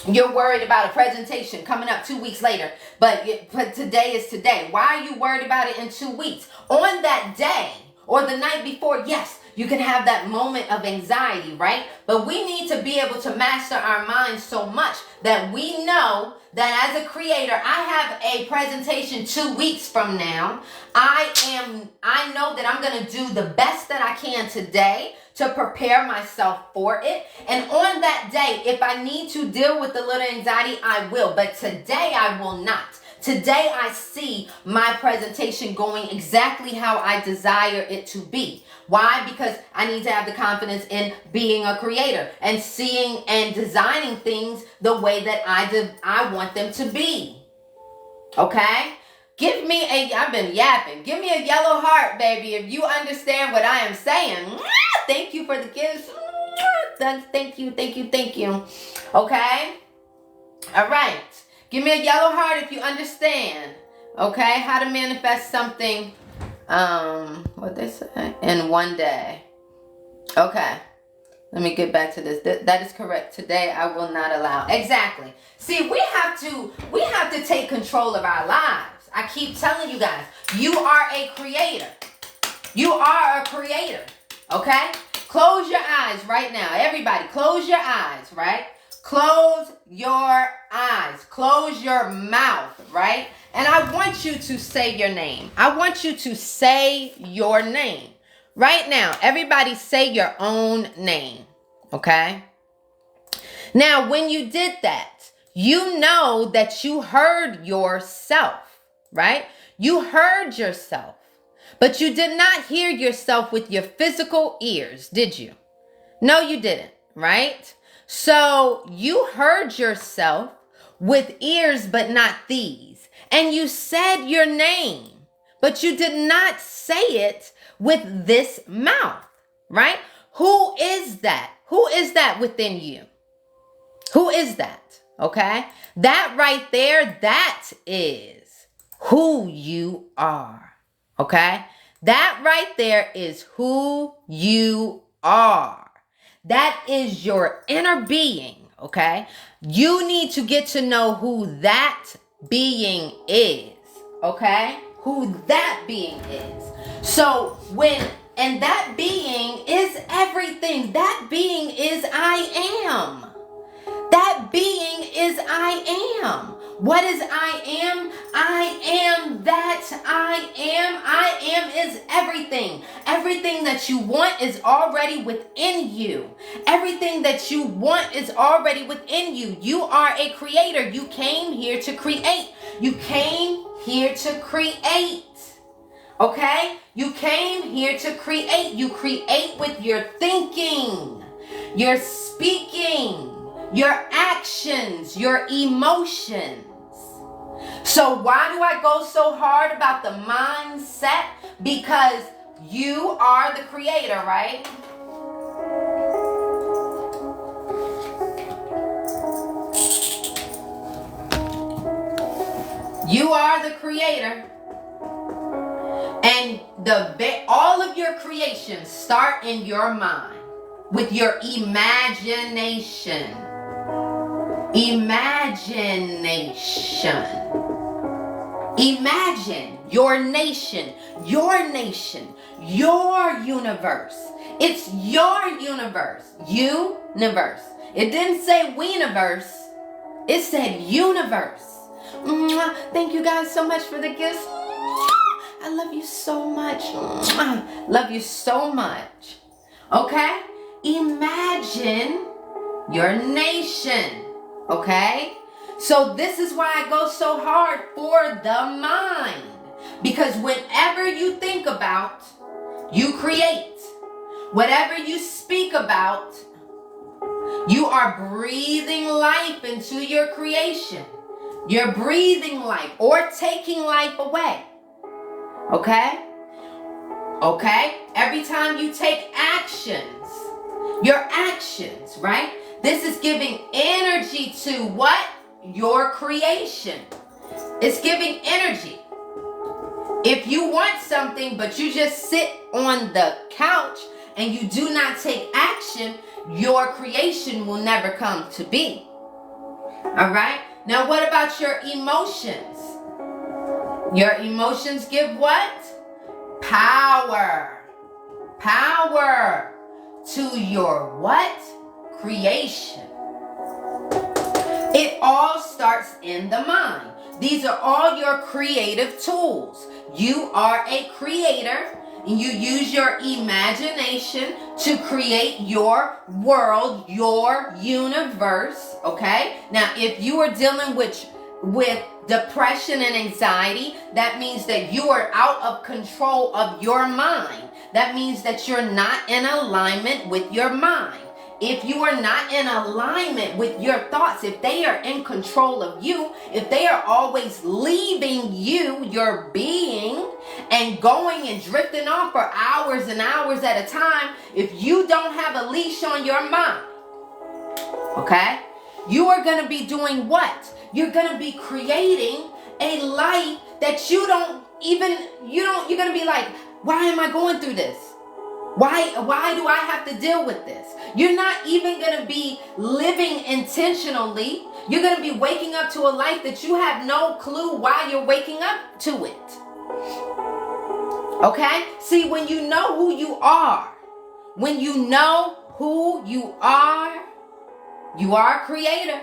you're worried about a presentation coming up 2 weeks later, but today is today. Why are you worried about it in 2 weeks? On that day or the night before, yes, you can have that moment of anxiety, right? But we need to be able to master our minds so much that we know that as a creator, I have a presentation 2 weeks from now. I know that I'm going to do the best that I can today to prepare myself for it. And on that day, if I need to deal with a little anxiety, I will. But today I will not. Today I see my presentation going exactly how I desire it to be. Why? Because I need to have the confidence in being a creator and seeing and designing things the way that I want them to be. Okay? I've been yapping. Give me a yellow heart, baby, if you understand what I am saying. Thank you for the gifts. Thank you. Okay? All right. Give me a yellow heart if you understand. Okay? How to manifest something, what they say? In one day. Okay. Let me get back to this. That is correct. Today I will not allow. Exactly. See, we have to take control of our lives. I keep telling you guys, you are a creator. You are a creator. Okay? Close your eyes right now. Everybody, close your eyes, right? Close your eyes. Close your mouth, right? And I want you to say your name. I want you to say your name. Right now, everybody say your own name, okay? Now, when you did that, you know that you heard yourself, right? You heard yourself, but you did not hear yourself with your physical ears, did you? No, you didn't, right? So you heard yourself with ears, but not these. And you said your name, but you did not say it with this mouth, right? Who is that? Who is that within you? Who is that? Okay? That right there, that is who you are. Okay? That right there is who you are. That is your inner being. Okay? You need to get to know who that being is. Okay? Who that being is. So and that being is everything. That being is I am. That being is I am. What is I am? I am that I am. I am is everything. Everything that you want is already within you. Everything that you want is already within you. You are a creator. You came here to create. You came here to create. Okay? You came here to create. You create with your thinking, your speaking, your actions, your emotions. So why do I go so hard about the mindset? Because you are the creator, right? You are the creator. And all of your creations start in your mind with your imagination. Imagination. Imagine your nation, your universe. It's your universe. Universe. It didn't say we-niverse. It said universe. Thank you guys so much for the gifts. I I love you so much. Love you so much. Okay? Imagine your nation. Okay? So this is why I go so hard for the mind. Because whenever you think about, you create. Whatever you speak about, you are breathing life into your creation. You're breathing life or taking life away. Okay? Okay? Every time you take actions, your actions, right? This is giving energy to what? Your creation. It's giving energy. If you want something, but you just sit on the couch and you do not take action, your creation will never come to be. All right? Now, what about your emotions? Your emotions give what? Power. Power to your what? Creation. It all starts in the mind. These are all your creative tools. You are a creator. You use your imagination to create your world, your universe, okay? Now, if you are dealing with depression and anxiety, that means that you are out of control of your mind. That means that you're not in alignment with your mind. If you are not in alignment with your thoughts, if they are in control of you, if they are always leaving you, your being, and going and drifting off for hours and hours at a time, if you don't have a leash on your mind, okay, you are going to be doing what? You're going to be creating a life that you're going to be like, why am I going through this? Why do I have to deal with this? You're not even going to be living intentionally. You're going to be waking up to a life that you have no clue why you're waking up to it. Okay? See, when you know who you are, you are a creator.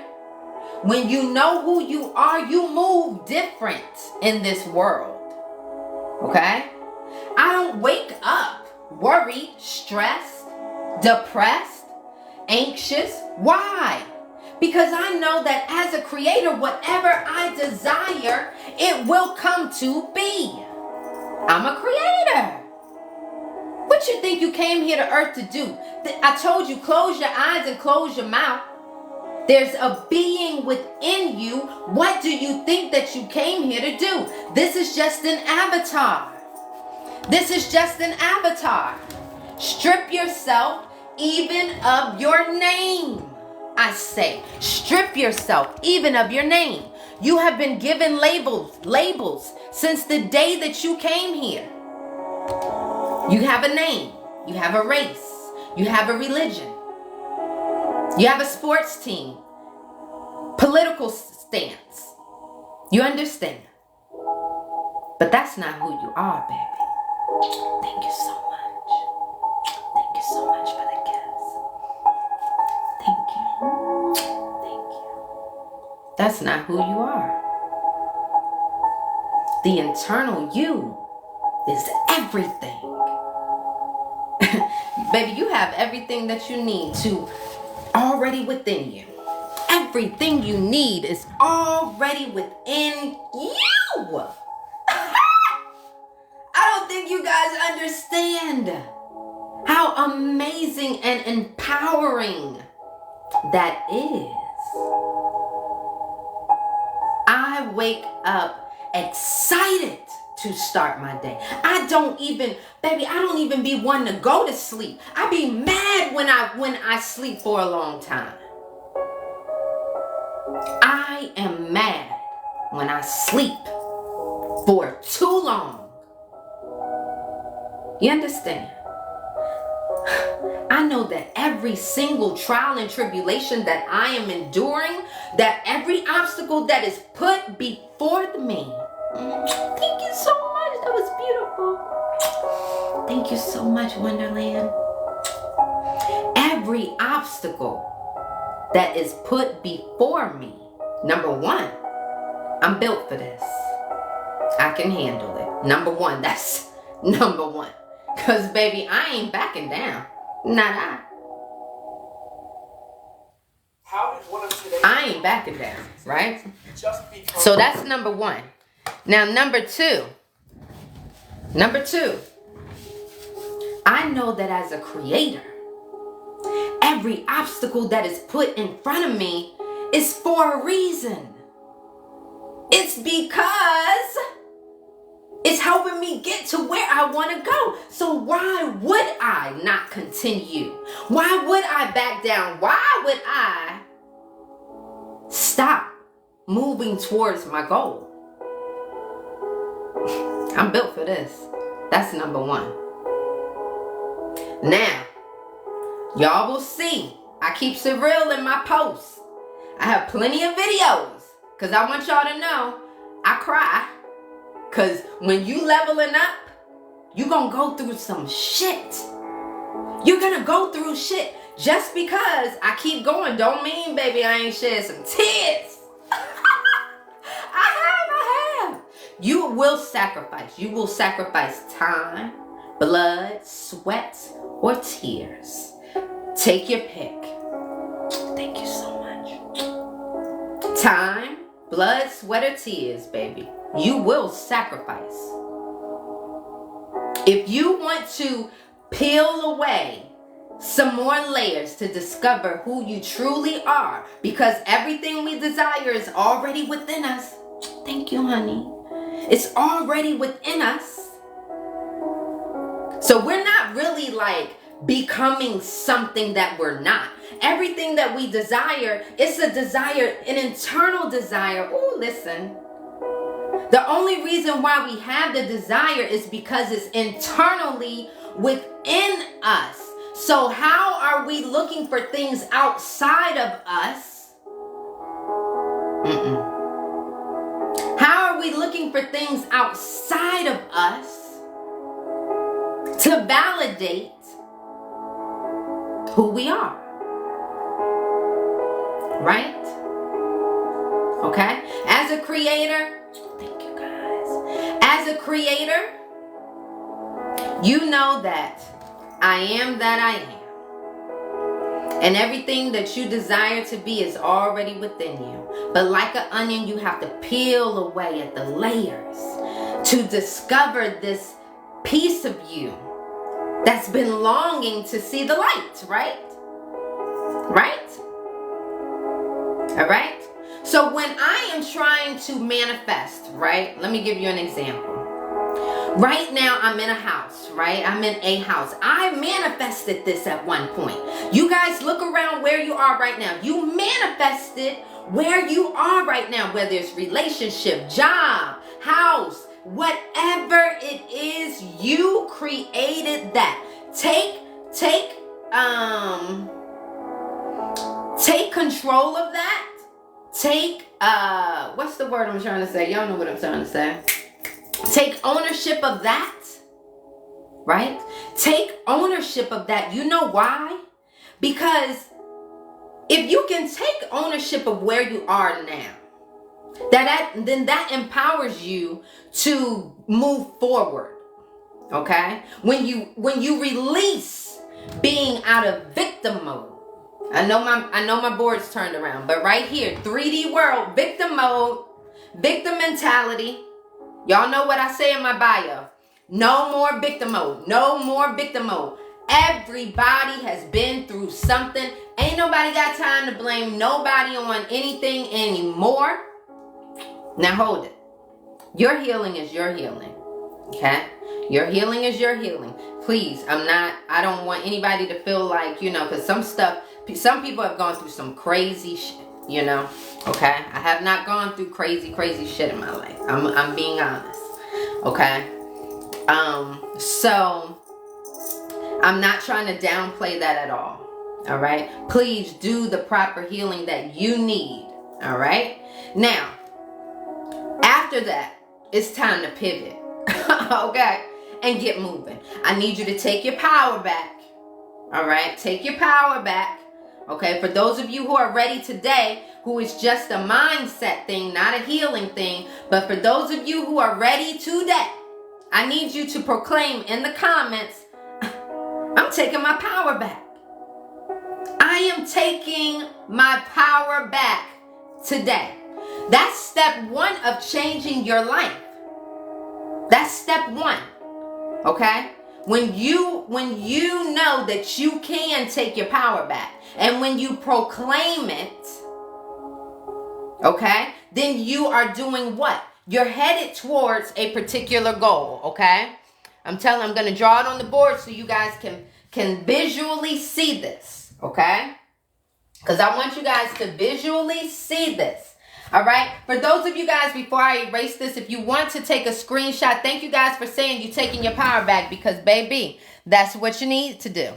When you know who you are, you move different in this world. Okay? I don't wake up worried, stressed, depressed, anxious. Why? Because I know that as a creator, whatever I desire, it will come to be. I'm a creator. What you think you came here to earth to do? I told you, close your eyes and close your mouth. There's a being within you. What do you think that you came here to do? This is just an avatar. This is just an avatar. Strip yourself even of your name. I say, strip yourself even of your name. You have been given labels since the day that you came here. You have a name. You have a race. You have a religion. You have a sports team. Political stance. You understand? But that's not who you are, baby. Thank you so much. Thank you so much for the kiss. Thank you. Thank you. That's not who you are. The internal you is everything. Baby, you have everything that you need to already within you. Everything you need is already within you. I don't think you guys understand how amazing and empowering that is. I wake up excited to start my day. I don't even be one to go to sleep. I be mad when I sleep for a long time. I am mad when I sleep for too long. You understand? I know that every single trial and tribulation that I am enduring, that every obstacle that is put before me. Thank you so much. That was beautiful. Thank you so much, Wonderland. Every obstacle that is put before me. Number one, I'm built for this. I can handle it. Number one, that's number one. Because, baby, I ain't backing down. Not I. I ain't backing down, right? So that's number one. Now, number two. I know that as a creator, every obstacle that is put in front of me is for a reason. It's because it's helping me get to where I want to go. So why would I not continue? Why would I back down? Why would I stop moving towards my goal? I'm built for this. That's number one. Now, y'all will see. I keep it real in my posts. I have plenty of videos because I want y'all to know I cry. Because when you leveling up, you're going to go through some shit. You're going to go through shit. Just because I keep going don't mean, baby, I ain't shed some tears. I have. You will sacrifice. You will sacrifice time, blood, sweat, or tears. Take your pick. Thank you so much. Time, blood, sweat, or tears, baby. You will sacrifice. If you want to peel away some more layers to discover who you truly are, because everything we desire is already within us. Thank you, honey. It's already within us. So we're not really like becoming something that we're not. Everything that we desire, it's a desire, an internal desire. Oh, listen. The only reason why we have the desire is because it's internally within us. So how are we looking for things outside of us? How are we looking for things outside of us to validate who we are? Right? Okay? As a creator, thank you guys. As a creator, you know that I am that I am. And everything that you desire to be is already within you. But like an onion, you have to peel away at the layers to discover this piece of you that's been longing to see the light, right? Right? All right? So when I am trying to manifest, right? Let me give you an example. Right now, I'm in a house, right? I'm in a house. I manifested this at one point. You guys look around where you are right now. You manifested where you are right now, whether it's relationship, job, house, whatever it is, you created that. Take control of that. Take, what's the word I'm trying to say? Y'all know what I'm trying to say. Take ownership of that, right? Take ownership of that. You know why? Because if you can take ownership of where you are now, then that empowers you to move forward. Okay? When you release being out of victim mode. I know my board's turned around, but right here, 3D world, victim mode, victim mentality. Y'all know what I say in my bio. No more victim mode. No more victim mode. Everybody has been through something. Ain't nobody got time to blame nobody on anything anymore. Now hold it. Your healing is your healing. Okay? Your healing is your healing. Please, I don't want anybody to feel like, because some people have gone through some crazy shit. Okay, I have not gone through crazy shit in my life. I'm being honest. Okay, so I'm not trying to downplay that at all. All right, please do the proper healing that you need. All right, now after that, it's time to pivot. Okay, and get moving. I need you to take your power back. All right, take your power back. Okay, for those of you who are ready today, who is just a mindset thing, not a healing thing. But for those of you who are ready today, I need you to proclaim in the comments, I'm taking my power back. I am taking my power back today. That's step one of changing your life. That's step one. Okay? When you know that you can take your power back, and when you proclaim it, okay, then you are doing what? You're headed towards a particular goal, okay? I'm going to draw it on the board so you guys can visually see this, okay? Because I want you guys to visually see this. All right. For those of you guys, before I erase this, if you want to take a screenshot, thank you guys for saying you're taking your power back, because baby, that's what you need to do.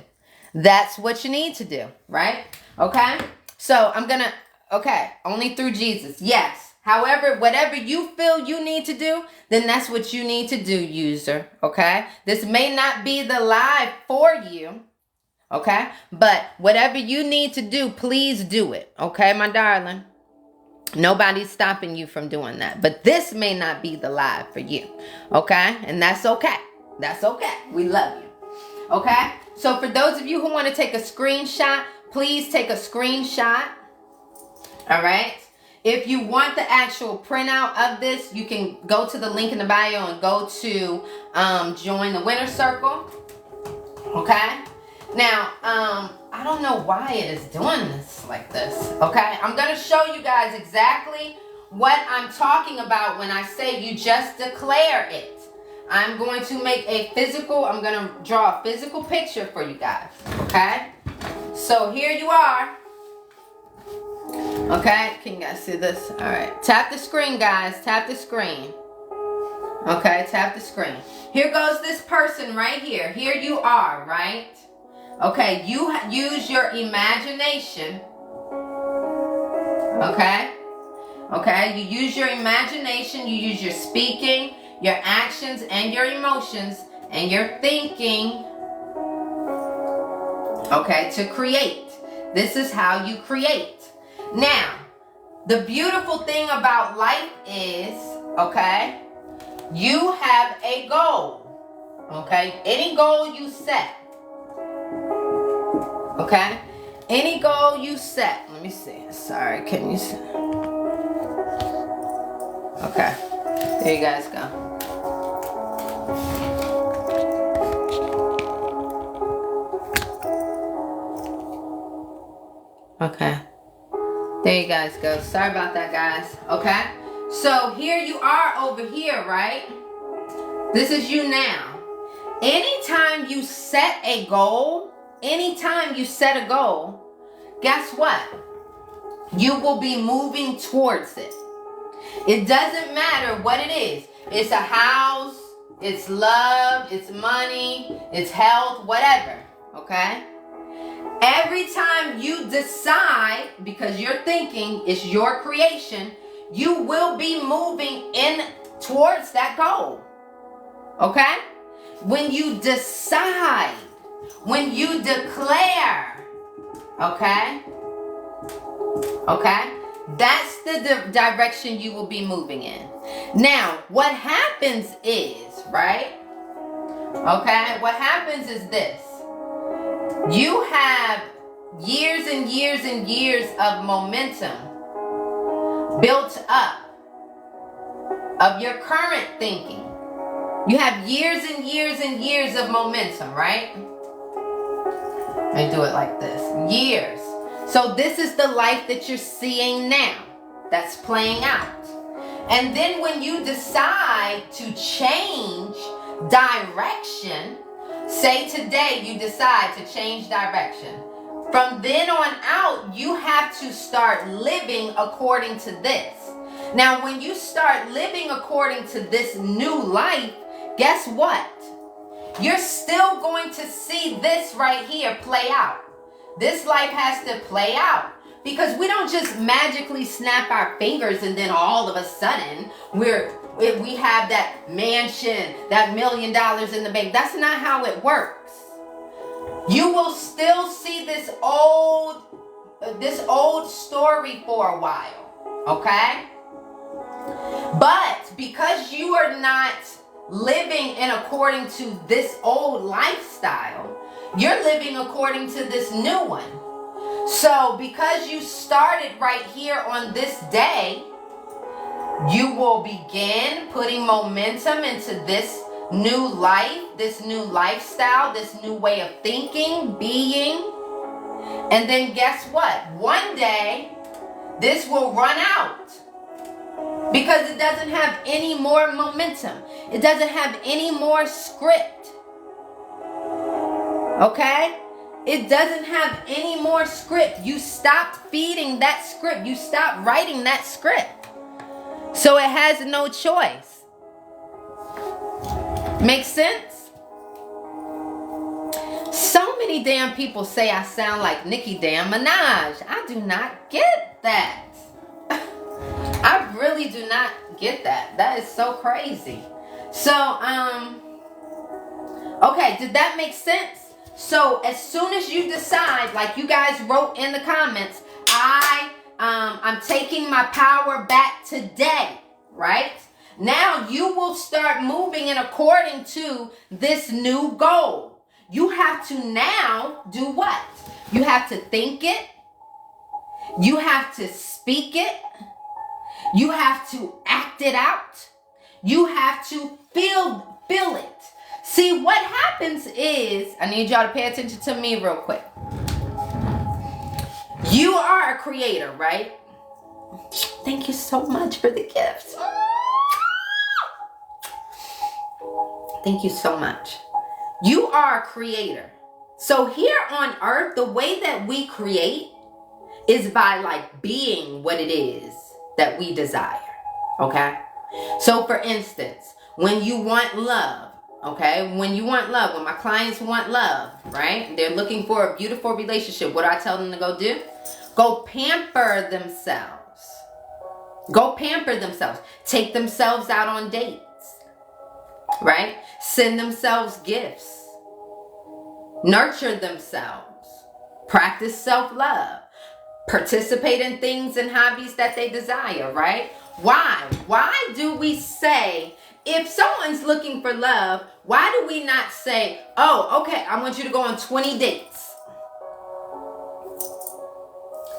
That's what you need to do. Right. Okay. So I'm going to, okay, only through Jesus. Yes. However, whatever you feel you need to do, then that's what you need to do, user. Okay. This may not be the live for you. Okay. But whatever you need to do, please do it. Okay, my darling. Nobody's stopping you from doing that. But this may not be the live for you. Okay? And that's okay. That's okay. We love you. Okay? So for those of you who want to take a screenshot, please take a screenshot. All right? If you want the actual printout of this, you can go to the link in the bio and go to join the winner circle. Okay? Now, I don't know why it is doing this like this, okay? I'm going to show you guys exactly what I'm talking about when I say you just declare it. I'm going to make I'm going to draw a physical picture for you guys, okay? So here you are. Okay, can you guys see this? All right, tap the screen, guys. Tap the screen. Okay, tap the screen. Here goes this person right here. Here you are, right? Okay, you use your imagination. Okay? Okay, you use your imagination, you use your speaking, your actions, and your emotions, and your thinking, okay, to create. This is how you create. Now, the beautiful thing about life is, okay, you have a goal. Okay? Any goal you set. Okay? Any goal you set. Let me see. Sorry, can you see? Okay. There you guys go. Okay. There you guys go. Sorry about that, guys. Okay? So here you are over here, right? This is you now. Anytime you set a goal, guess what? You will be moving towards it. It doesn't matter what it is. It's a house, it's love, it's money, it's health, whatever. Okay? Every time you decide, because you're thinking, it's your creation, you will be moving in towards that goal. Okay? When you decide, when you declare, okay? Okay? That's the direction you will be moving in. Now, what happens is, right? Okay? What happens is this. You have years and years and years of momentum built up of your current thinking. You have years and years and years of momentum, right? And do it like this. Years. So this is the life that you're seeing now. That's playing out. And then when you decide to change direction, say today you decide to change direction. From then on out, you have to start living according to this. Now, when you start living according to this new life, guess what? You're still going to see this right here play out. This life has to play out. Because we don't just magically snap our fingers and then all of a sudden we have that mansion, that $1 million in the bank. That's not how it works. You will still see this old story for a while, okay? But because you are not living in according to this old lifestyle, you're living according to this new one. So because you started right here on this day, you will begin putting momentum into this new life, this new lifestyle, this new way of thinking, being. And then guess what? One day, this will run out because it doesn't have any more momentum. It doesn't have any more script. Okay? It doesn't have any more script. You stopped feeding that script. You stopped writing that script. So it has no choice. Make sense? So many damn people say I sound like Nicki damn Minaj. I do not get that. I really do not get that. That is so crazy. So, okay, did that make sense? So as soon as you decide, like you guys wrote in the comments, I'm taking my power back today, right? Now you will start moving in according to this new goal. You have to now do what? You have to think it. You have to speak it. You have to act it out. You have to feel it. See, what happens is, I need y'all to pay attention to me real quick. You are a creator, right? Thank you so much for the gifts. Thank you so much. You are a creator. So here on earth, the way that we create is by like being what it is that we desire. Okay? So for instance, when you want love, okay? When you want love, when my clients want love, right? They're looking for a beautiful relationship. What do I tell them to go do? Go pamper themselves. Go pamper themselves. Take themselves out on dates, right? Send themselves gifts. Nurture themselves. Practice self-love. Participate in things and hobbies that they desire, right? Why? Why do we say, if someone's looking for love, why do we not say, oh, okay, I want you to go on 20 dates?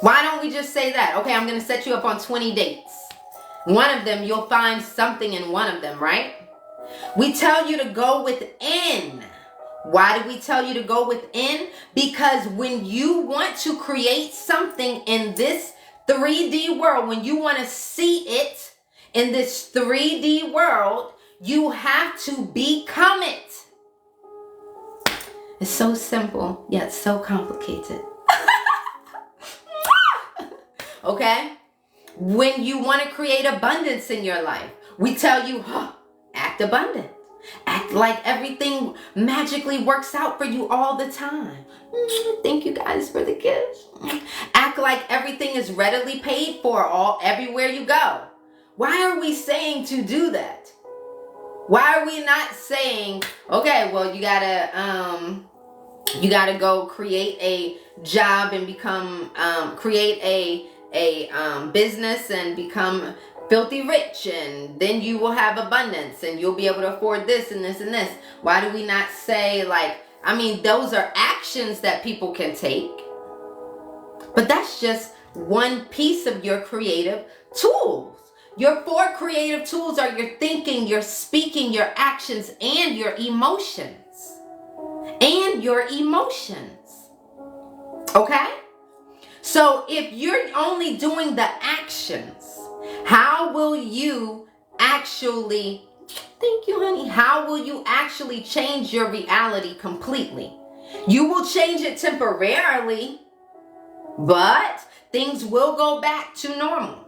Why don't we just say that? Okay, I'm going to set you up on 20 dates. One of them, you'll find something in one of them, right? We tell you to go within. Why do we tell you to go within? Because when you want to create something in this 3D world, when you want to see it in this 3D world, you have to become it. It's so simple, yet so complicated. Okay? When you want to create abundance in your life, we tell you, act abundant. Act like everything magically works out for you all the time. Thank you guys for the gifts. Act like everything is readily paid for everywhere you go. Why are we saying to do that? Why are we not saying, okay, well, you gotta go create a job and become, create a business and become filthy rich, and then you will have abundance and you'll be able to afford this and this and this. Why do we not say, like, I mean, those are actions that people can take, but that's just one piece of your creative tools. Your 4 creative tools are your thinking, your speaking, your actions, and your emotions. And your emotions. Okay? So if you're only doing the actions, how will you actually, thank you, honey, how will you actually change your reality completely? You will change it temporarily, but things will go back to normal.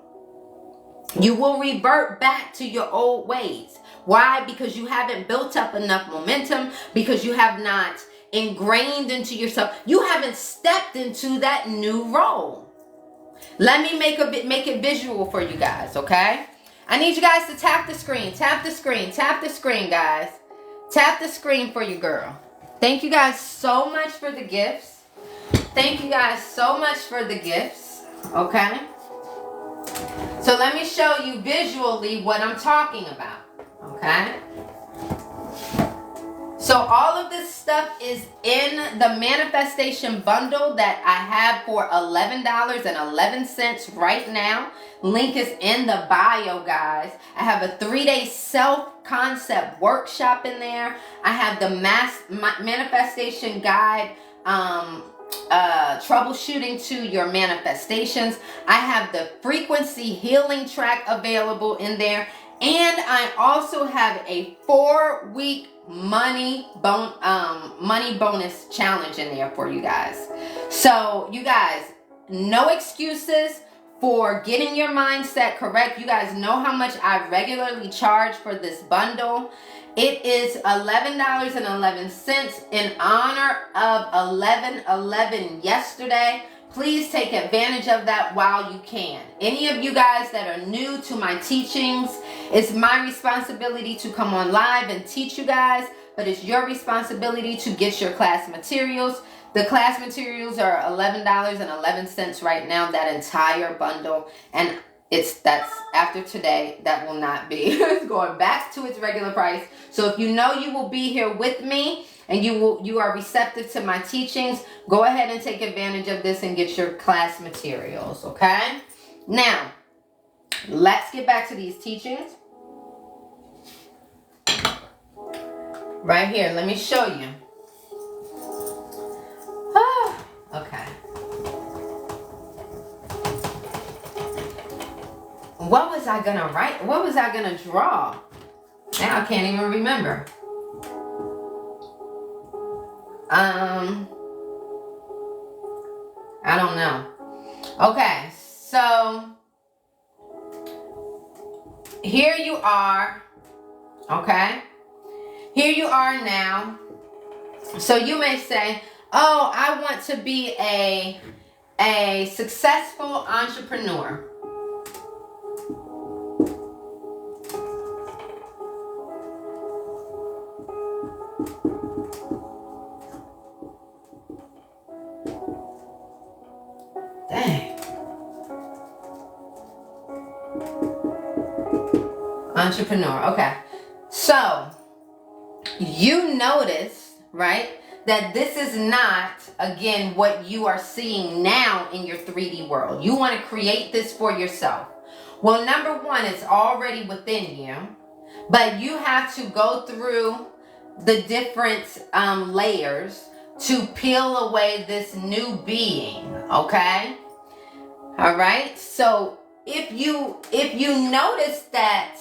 You will revert back to your old ways. Why? Because you haven't built up enough momentum, because you have not ingrained into yourself. You haven't stepped into that new role. Let me make it visual for you guys, okay? I need you guys to tap the screen, tap the screen, tap the screen, guys. Tap the screen for you, girl. Thank you guys so much for the gifts. Thank you guys so much for the gifts. Okay. So let me show you visually what I'm talking about. Okay. So all of this stuff is in the manifestation bundle that I have for $11.11 right now. Link is in the bio, guys. I have a 3-day self-concept workshop in there. I have the manifestation guide, troubleshooting to your manifestations. I have the frequency healing track available in there. And I also have a 4-week money bonus challenge in there for you guys. So you guys, no excuses for getting your mindset correct. You guys know how much I regularly charge for this bundle. It is $11.11 in honor of 11/11 yesterday. Please take advantage of that while you can. Any of you guys that are new to my teachings, it's my responsibility to come on live and teach you guys, but it's your responsibility to get your class materials. The class materials are $11.11 right now, that entire bundle, and that's after today, that will not be. It's going back to its regular price. So if you know you will be here with me and you are receptive to my teachings, go ahead and take advantage of this and get your class materials, okay? Now, let's get back to these teachings. Right here, let me show you. Okay. What was I gonna write? What was I gonna draw? Now I can't even remember. I don't know. Okay, so here you are. Okay, here you are now. So you may say, oh, I want to be a successful entrepreneur. Dang. Entrepreneur. Okay. So you notice, right, that this is not, again, what you are seeing now in your 3D world. You want to create this for yourself. Well, number one, it's already within you, but you have to go through the different layers to peel away this new being, okay? All right. So if you notice that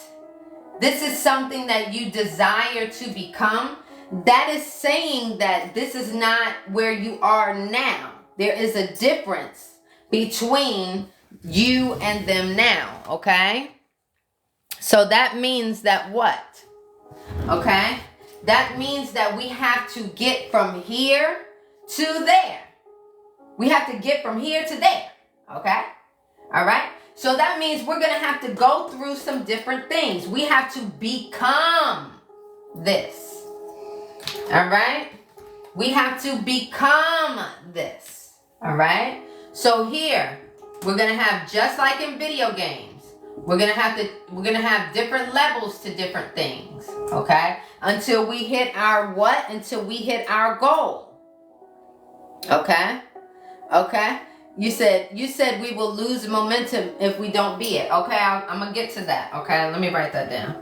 this is something that you desire to become, that is saying that this is not where you are now. There is a difference between you and them now, okay? So that means that what? Okay? That means that we have to get from here to there. We have to get from here to there, okay? All right? So that means we're going to have to go through some different things. We have to become this. All right? We have to become this. All right? So here, we're going to have, just like in video games, we're going to have different levels to different things. Okay? Until we hit our what? Until we hit our goal. Okay? Okay? You said we will lose momentum if we don't be it. Okay, I'm going to get to that. Okay, let me write that down.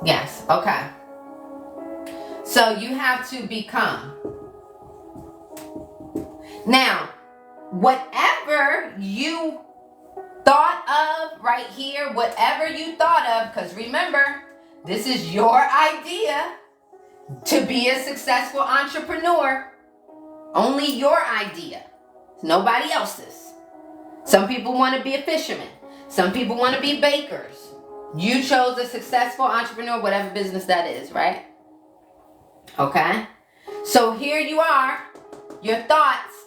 Yes, okay. So you have to become. Now, whatever you thought of right here, whatever you thought of, because remember, this is your idea to be a successful entrepreneur. Only your idea. Nobody else's. Some people want to be a fisherman. Some people want to be bakers. You chose a successful entrepreneur, whatever business that is, right? Okay? So here you are. Your thoughts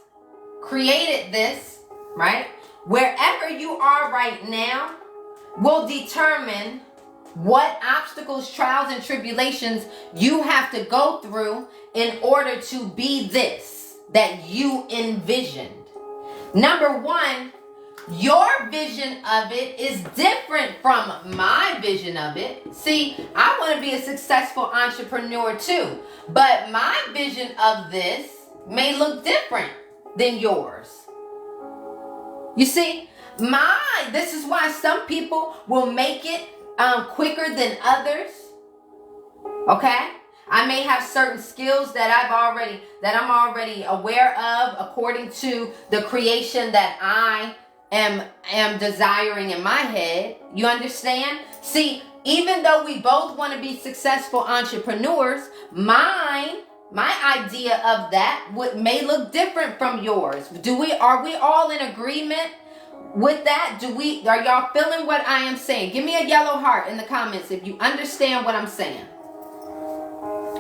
created this, right? Wherever you are right now will determine what obstacles, trials, and tribulations you have to go through in order to be this that you envisioned. Number one, your vision of it is different from my vision of it. See, I want to be a successful entrepreneur too, but my vision of this may look different than yours. You see, this is why some people will make it quicker than others. Okay? I may have certain skills that I'm already aware of according to the creation that I am desiring in my head. You understand? See, even though we both want to be successful entrepreneurs, my idea of that may look different from yours. Are we all in agreement with that? Are y'all feeling what I am saying? Give me a yellow heart in the comments if you understand what I'm saying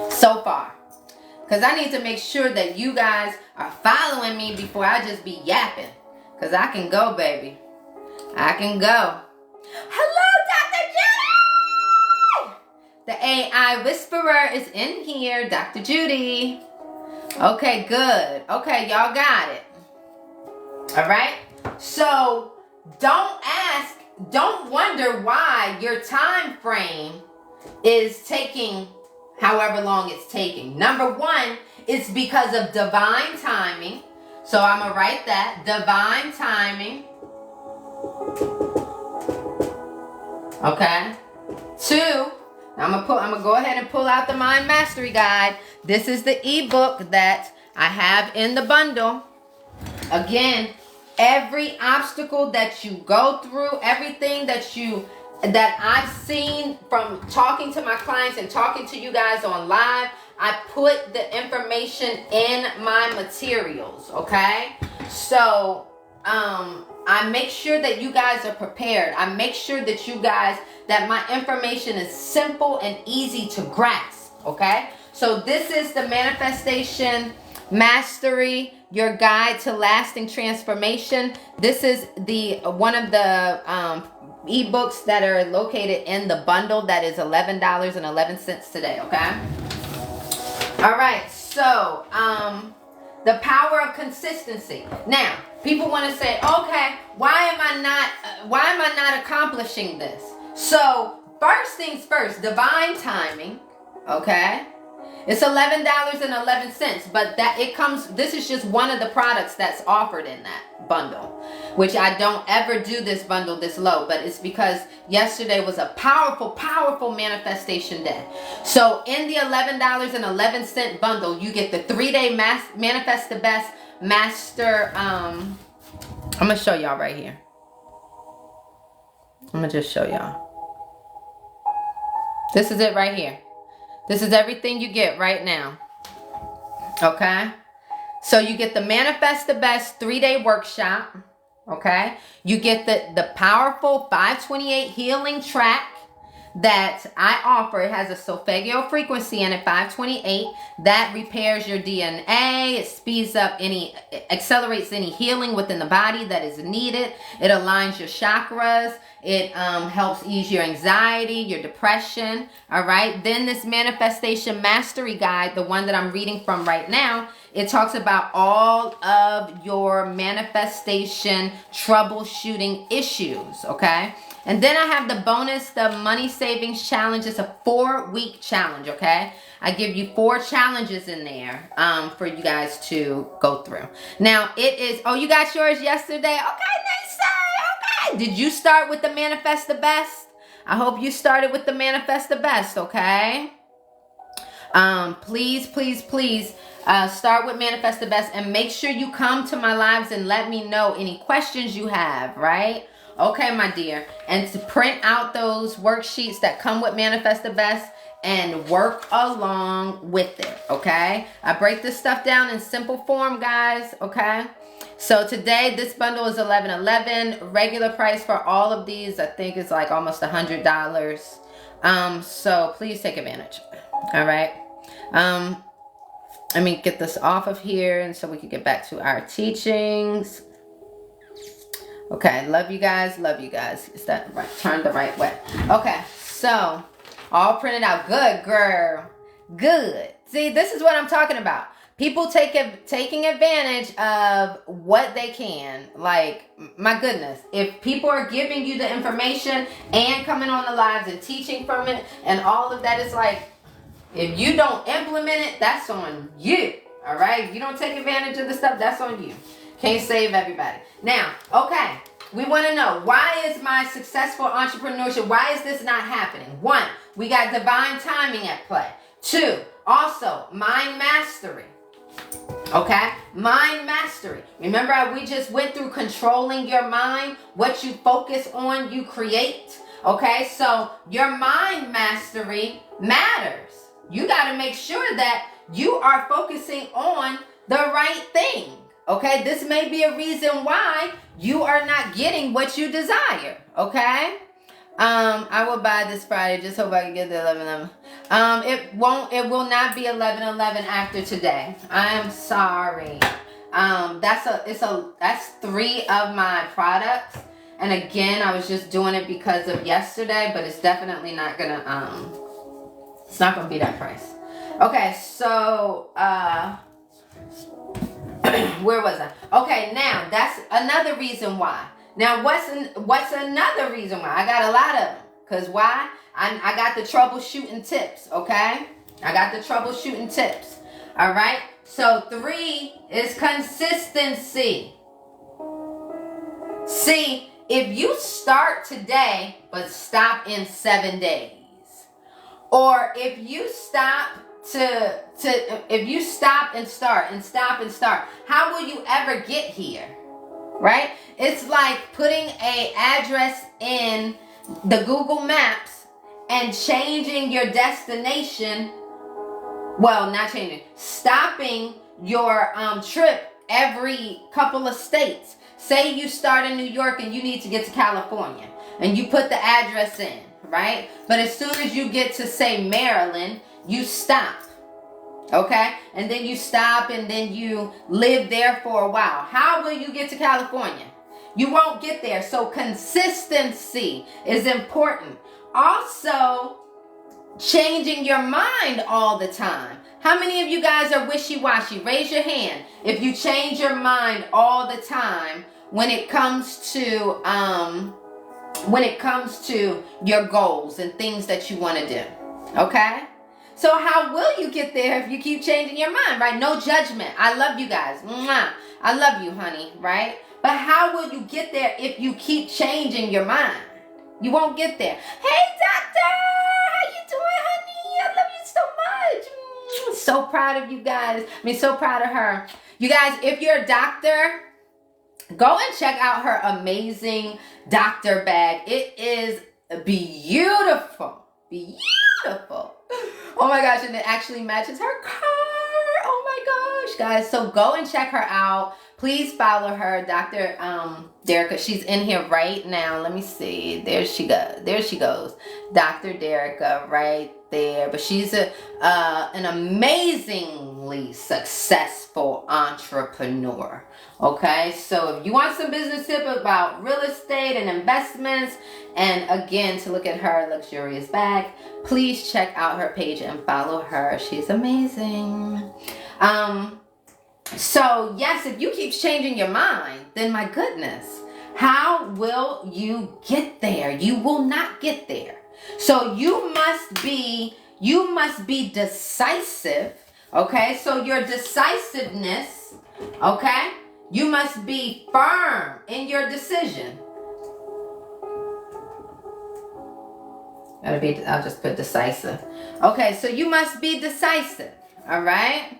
so far. Because I need to make sure that you guys are following me before I just be yapping. Because I can go, baby. I can go. Hello, Dr. Judy! The AI Whisperer is in here, Dr. Judy. Okay, good. Okay, y'all got it. All right? So, don't wonder why your time frame is taking however long it's taking. Number one, it's because of divine timing. So I'm going to write that. Divine timing. Okay. 2, I'm going to go ahead and pull out the Mind Mastery Guide. This is the ebook that I have in the bundle. Again, every obstacle that you go through, everything that I've seen from talking to my clients and talking to you guys on live, I put the information in my materials, okay? So, I make sure that you guys are prepared. I make sure that my information is simple and easy to grasp, okay? So this is the Manifestation Mastery, your guide to lasting transformation. This is one of the ebooks that are located in the bundle that is $11.11 today, okay? All right, so the power of consistency. Now, people want to say, okay, why am I not accomplishing this? So, first things first, divine timing, okay? It's $11.11, but this is just one of the products that's offered in that bundle, which I don't ever do this bundle this low, but it's because yesterday was a powerful, powerful manifestation day. So in the $11.11 bundle, you get the 3-day Manifest the Best Master. I'm going to show y'all right here. I'm going to just show y'all. This is it right here. This is everything you get right now. Okay? So you get the Manifest the Best 3-day workshop. Okay? You get the powerful 528 healing track that I offer. It has a solfeggio frequency in it, 528. That repairs your DNA. It speeds up accelerates any healing within the body that is needed. It aligns your chakras. It helps ease your anxiety, your depression. All right. Then this Manifestation Mastery Guide, the one that I'm reading from right now, it talks about all of your manifestation troubleshooting issues. Okay. And then I have the bonus, the Money Savings Challenge. It's a 4-week challenge, okay? I give you 4 challenges in there for you guys to go through. Now, it is, oh, you got yours yesterday? Okay, nice, sir. Okay. Did you start with the Manifest the Best? I hope you started with the Manifest the Best, okay? Please, please, please start with Manifest the Best and make sure you come to my lives and let me know any questions you have, right? Okay, my dear. And to print out those worksheets that come with Manifest the Best and work along with it, okay? I break this stuff down in simple form, guys, okay? So today, this bundle is $11.11. Regular price for all of these, I think, is like almost $100. So please take advantage. All right? Let me get this off of here and so we can get back to our teachings. Okay, love you guys, love you guys. Is that right? Turn the right way. Okay, So, all printed out. Good, girl. Good. See, this is what I'm talking about. People taking advantage of what they can. Like, my goodness. If people are giving you the information and coming on the lives and teaching from it and all of that, it's like, if you don't implement it, that's on you. All right? If you don't take advantage of the stuff, that's on you. Can't save everybody. Now, okay. We want to know, why is my successful entrepreneurship, why is this not happening? 1, we got divine timing at play. 2, also, mind mastery. Okay? Mind mastery. Remember, we just went through controlling your mind. What you focus on, you create. Okay? So, your mind mastery matters. You got to make sure that you are focusing on the right thing. Okay? This may be a reason why you are not getting what you desire. Okay? I will buy this Friday. Just hope I can get the 11/11. It will not be 11/11 after today. I am sorry. That's 3 of my products. And again, I was just doing it because of yesterday, but it's definitely not gonna, it's not gonna be that price. Okay, so, where was I? Okay, now that's another reason why. Now, what's another reason why? I got a lot of them. Because why? I got the troubleshooting tips, okay? I got the troubleshooting tips. All right? So 3 is consistency. See, if you start today but stop in 7 days, or if you stop if you stop and start and stop and start, how will you ever get here? Right? It's like putting a address in the Google Maps and changing your destination. Well, not changing, stopping your trip every couple of states. Say you start in New York and you need to get to California, and you put the address in, right? But as soon as you get to, say, Maryland, you stop. Okay? And then you stop and then you live there for a while. How will you get to California? You won't get there. So consistency is important. Also, changing your mind all the time. How many of you guys are wishy-washy? Raise your hand if you change your mind all the time when it comes to your goals and things that you want to do. Okay? So how will you get there if you keep changing your mind, right? No judgment. I love you guys. Mwah. I love you, honey, right? But how will you get there if you keep changing your mind? You won't get there. Hey, doctor, how you doing, honey? I love you so much. So proud of you guys. So proud of her. You guys, if you're a doctor, go and check out her amazing doctor bag. It is beautiful. Beautiful. Oh my gosh, and it actually matches her car. Oh my gosh, guys. So go and check her out. Please follow her, Dr. Derica. She's in here right now. Let me see. There she goes. There she goes. Dr. Derica right there. But she's an amazingly successful entrepreneur. Okay, so if you want some business tip about real estate and investments, and again, to look at her luxurious bag, please check out her page and follow her. She's amazing. So yes, if you keep changing your mind, then my goodness, how will you get there? You will not get there. So you must be decisive. Okay, so your decisiveness, okay, you must be firm in your decision. I'll just put decisive. Okay, so you must be decisive. All right.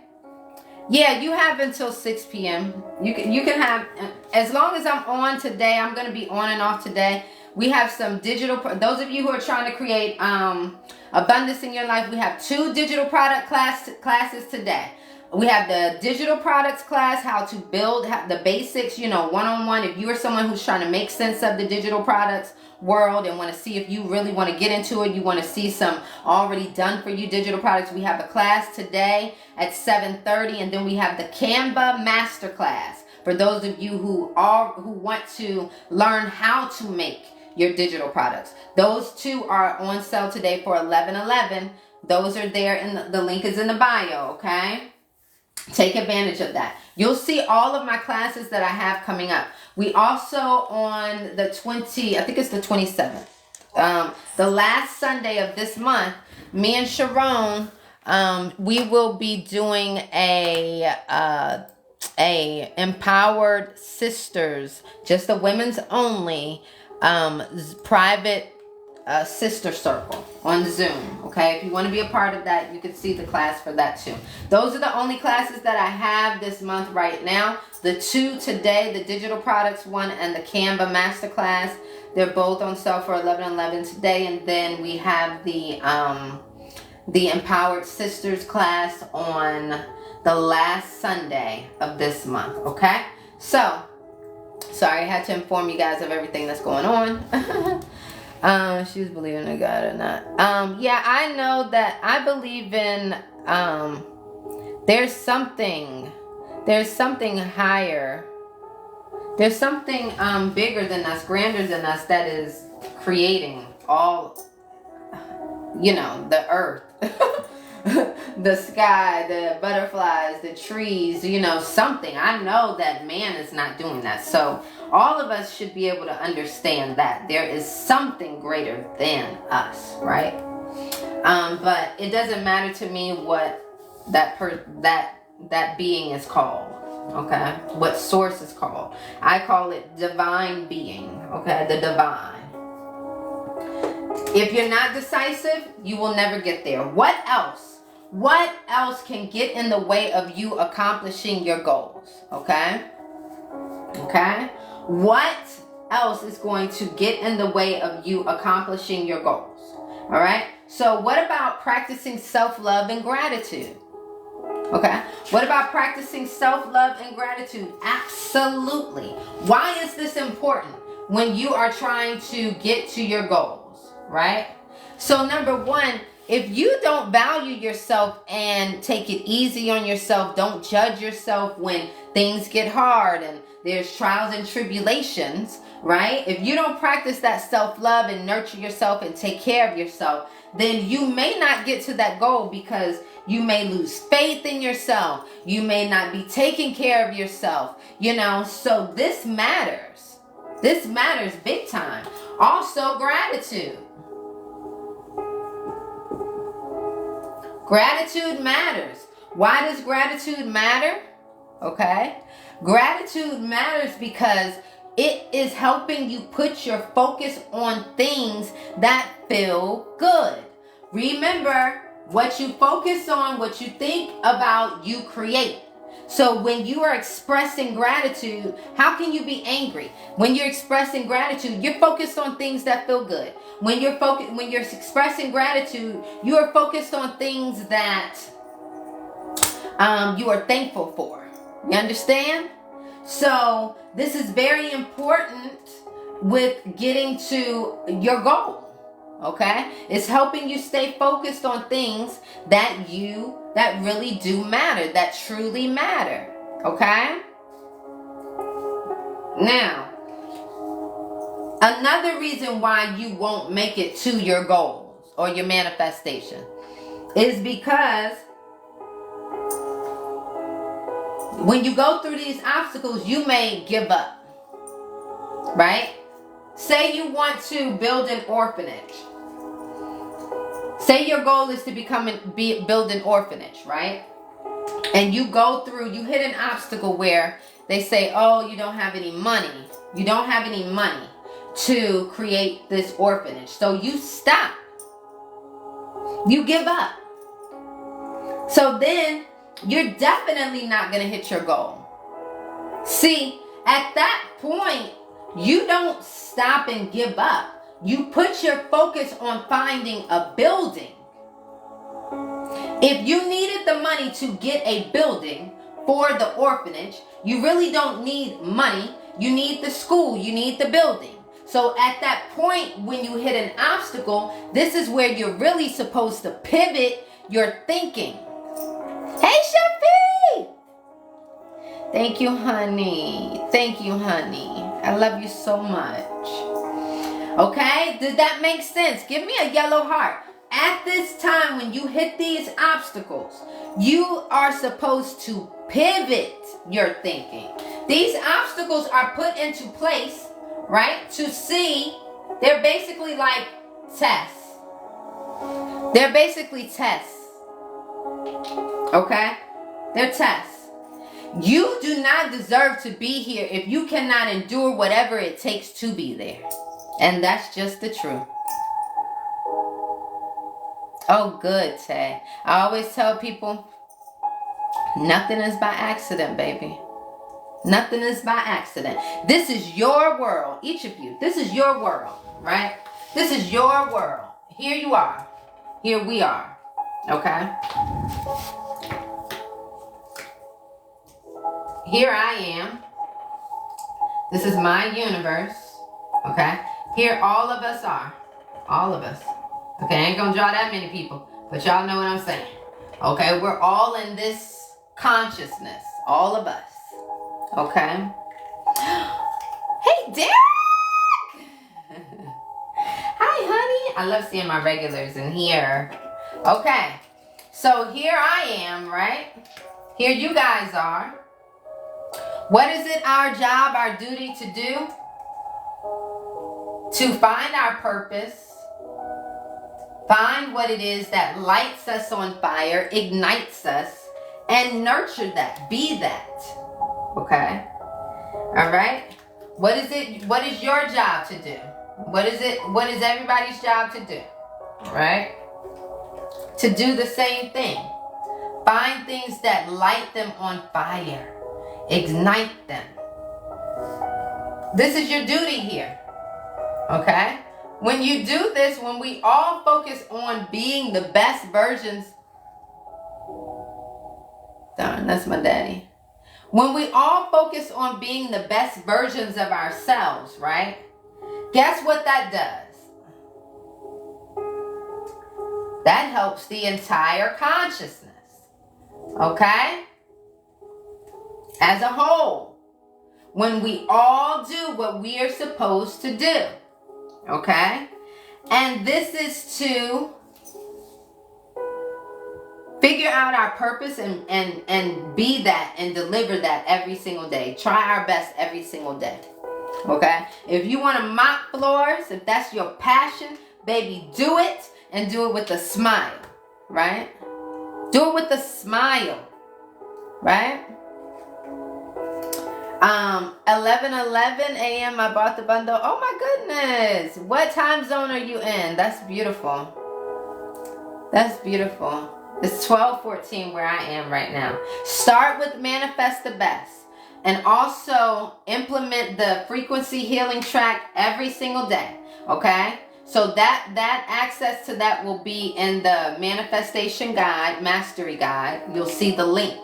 Yeah, you have until 6 p.m. You can have, as long as I'm on today, I'm going to be on and off today. We have some digital, those of you who are trying to create abundance in your life, we have 2 digital product classes today. We have the digital products class, how to build the basics, one-on-one. If you are someone who's trying to make sense of the digital products world and want to see if you really want to get into it, you want to see some already done for you digital products, we have a class today at 7:30, and then we have the Canva Masterclass for those of you who want to learn how to make your digital products. Those two are on sale today for $11.11. Those are there, and the link is in the bio, okay? Take advantage of that. You'll see all of my classes that I have coming up. We also on the 27th, the last Sunday of this month, me and Sharon, we will be doing a Empowered Sisters, just a women's only, private sister circle on Zoom. Okay, if you want to be a part of that, you can see the class for that too. Those are the only classes that I have this month right now. The two today, the digital products one and the Canva masterclass, they're both on sale for $11.11 today. And then we have the Empowered Sisters class on the last Sunday of this month. Okay, so sorry, I had to inform you guys of everything that's going on. She was believing in God or not. Yeah, I know that I believe in, there's something higher. There's something, bigger than us, grander than us, that is creating all, the earth, the sky, the butterflies, the trees, something. I know that man is not doing that. So all of us should be able to understand that there is something greater than us, right? But it doesn't matter to me what that being is called, okay? What source is called. I call it divine being, okay? The divine. If you're not decisive, you will never get there. What else can get in the way of you accomplishing your goals? Okay? What else is going to get in the way of you accomplishing your goals? All right? So what about practicing self-love and gratitude? Okay? What about practicing self-love and gratitude? Absolutely. Why is this important when you are trying to get to your goals? Right? So number one, if you don't value yourself and take it easy on yourself, don't judge yourself when things get hard and there's trials and tribulations, right? If you don't practice that self-love and nurture yourself and take care of yourself, then you may not get to that goal because you may lose faith in yourself. You may not be taking care of yourself, so this matters. This matters big time. Also, gratitude. Gratitude matters. Why does gratitude matter? Okay. Gratitude matters because it is helping you put your focus on things that feel good. Remember, what you focus on, what you think about, you create. So when you are expressing gratitude, how can you be angry? When you're expressing gratitude, you're focused on things that feel good. When you're expressing gratitude, you are focused on things that you are thankful for. You understand? So this is very important with getting to your goal. Okay? It's helping you stay focused on things that really do matter, that truly matter. Okay? Now, another reason why you won't make it to your goals or your manifestation is because when you go through these obstacles, you may give up. Right? Say you want to build an orphanage. Say your goal is to build an orphanage, right? And you hit an obstacle where they say, oh, you don't have any money. You don't have any money to create this orphanage. So you stop. You give up. So then you're definitely not going to hit your goal. See, at that point, you don't stop and give up. You put your focus on finding a building. If you needed the money to get a building for the orphanage, you really don't need money. You need the school. You need the building. So at that point, when you hit an obstacle, this is where you're really supposed to pivot your thinking. Hey, Shafi! Thank you, honey. Thank you, honey. I love you so much. Okay, did that make sense? Give me a yellow heart. At this time, when you hit these obstacles, you are supposed to pivot your thinking. These obstacles are put into place, right, to see. They're basically like tests. They're basically tests. Okay? They're tests. You do not deserve to be here if you cannot endure whatever it takes to be there. And that's just the truth. Oh, good, Tay. I always tell people, nothing is by accident, baby. Nothing is by accident. This is your world. Each of you. This is your world, right? This is your world. Here you are. Here we are. Okay? Here I am. This is my universe. Okay? Here all of us are. All of us. Okay, I ain't gonna draw that many people, but y'all know what I'm saying. Okay, we're all in this consciousness. All of us. Okay? Hey, Derek! Hi, honey. I love seeing my regulars in here. Okay, so here I am, right? Here you guys are. What is it our job, our duty to do? To find our purpose. Find what it is that lights us on fire, ignites us, and nurture that. Be that. Okay? All right? What is it? What is your job to do? What is it? What is everybody's job to do? Right? To do the same thing. Find things that light them on fire. Ignite them. This is your duty here. Okay? When you do this, when we all focus on being the best versions. Darn, that's my daddy. When we all focus on being the best versions of ourselves, right? Guess what that does? That helps the entire consciousness. Okay? As a whole. When we all do what we are supposed to do. Okay? And this is to figure out our purpose and be that and deliver that every single day. Try our best every single day. Okay? If you want to mop floors, if that's your passion, baby, do it, and do it with a smile. Right? Do it with a smile. Right? 11:11 a.m. I bought the bundle. Oh my goodness. What time zone are you in? That's beautiful. That's beautiful. It's 12:14 where I am right now. Start with Manifest the Best. And also implement the frequency healing track every single day. Okay? So that access to that will be in the manifestation guide, mastery guide. You'll see the link.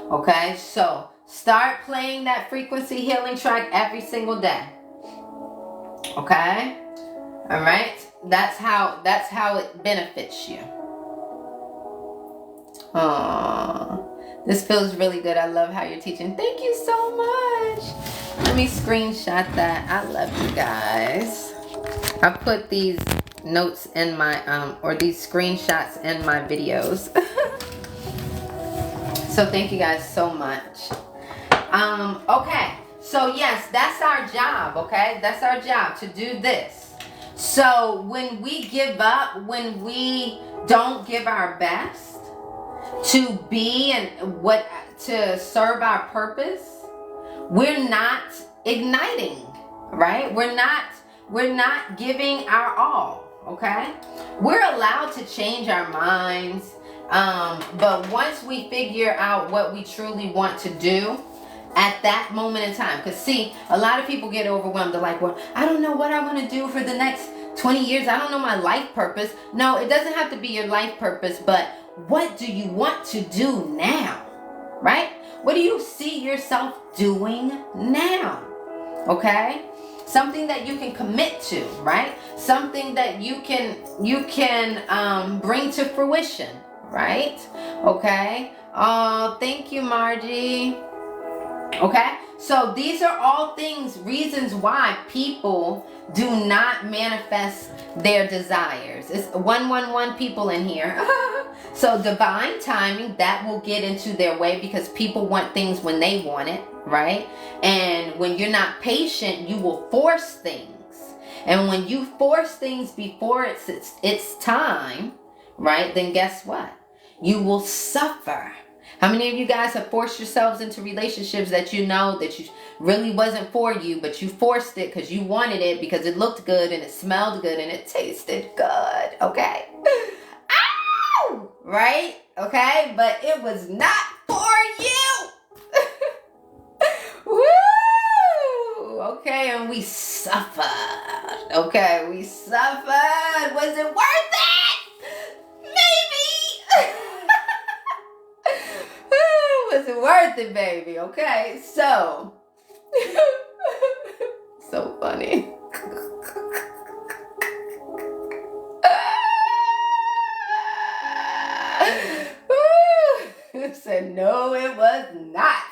Okay? So start playing that frequency healing track every single day. Okay? All right? That's how it benefits you. Oh, this feels really good. I love how you're teaching. Thank you so much. Let me screenshot that. I love you guys. I put these notes in my or these screenshots in my videos. So thank you guys so much. Okay, so yes, that's our job, okay? That's our job to do this. So when we give up, when we don't give our best to be and to serve our purpose, we're not igniting, right? We're not giving our all, okay? We're allowed to change our minds, but once we figure out what we truly want to do, at that moment in time. Because see, a lot of people get overwhelmed. They're like, well, I don't know what I want to do for the next 20 years. I don't know my life purpose. No, it doesn't have to be your life purpose, but what do you want to do now? Right? What do you see yourself doing now? Okay? Something that you can commit to, right? Something that you can bring to fruition, right? Okay? Oh, thank you, Margie. Okay? So these are all things, reasons why people do not manifest their desires. It's 111 people in here. So divine timing, that will get into their way because people want things when they want it, right? And when you're not patient, you will force things. And when you force things before it's time, right? Then guess what? You will suffer. How many of you guys have forced yourselves into relationships that you know that you really wasn't for you, but you forced it because you wanted it because it looked good and it smelled good and it tasted good, okay? Ow! Right? Okay? But it was not for you. Woo! Okay, and we suffered. Okay, we suffered. Was it worth it? Maybe. Was it worth it, baby? Okay, so so funny. Said no, it was not.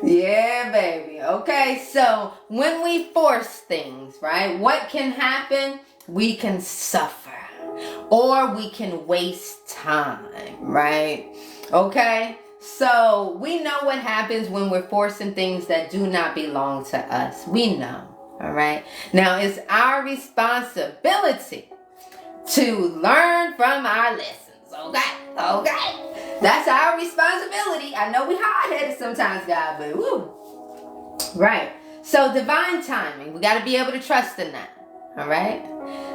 Yeah, baby. Okay, so when we force things, right, what can happen? We can suffer or we can waste time, right? Okay, so we know what happens when we're forcing things that do not belong to us. We know, all right? Now, it's our responsibility to learn from our lessons, okay? Okay? That's our responsibility. I know we hard-headed sometimes, guys, but woo. Right. So divine timing. We got to be able to trust in that. All right.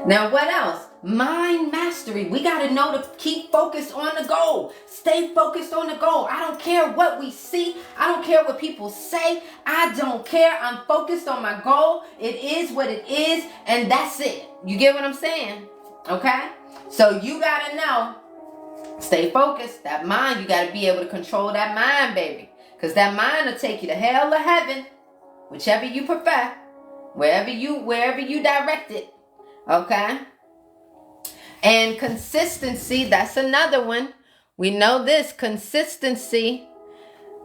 Now, what else? Mind mastery. We got to know to keep focused on the goal. Stay focused on the goal. I don't care what we see. I don't care what people say. I don't care. I'm focused on my goal. It is what it is, and that's it. You get what I'm saying? Okay? So you got to know. Stay focused. That mind, you got to be able to control that mind, baby. Because that mind will take you to hell or heaven, whichever you prefer, wherever you direct it. Okay? And consistency, that's another one. We know this, consistency.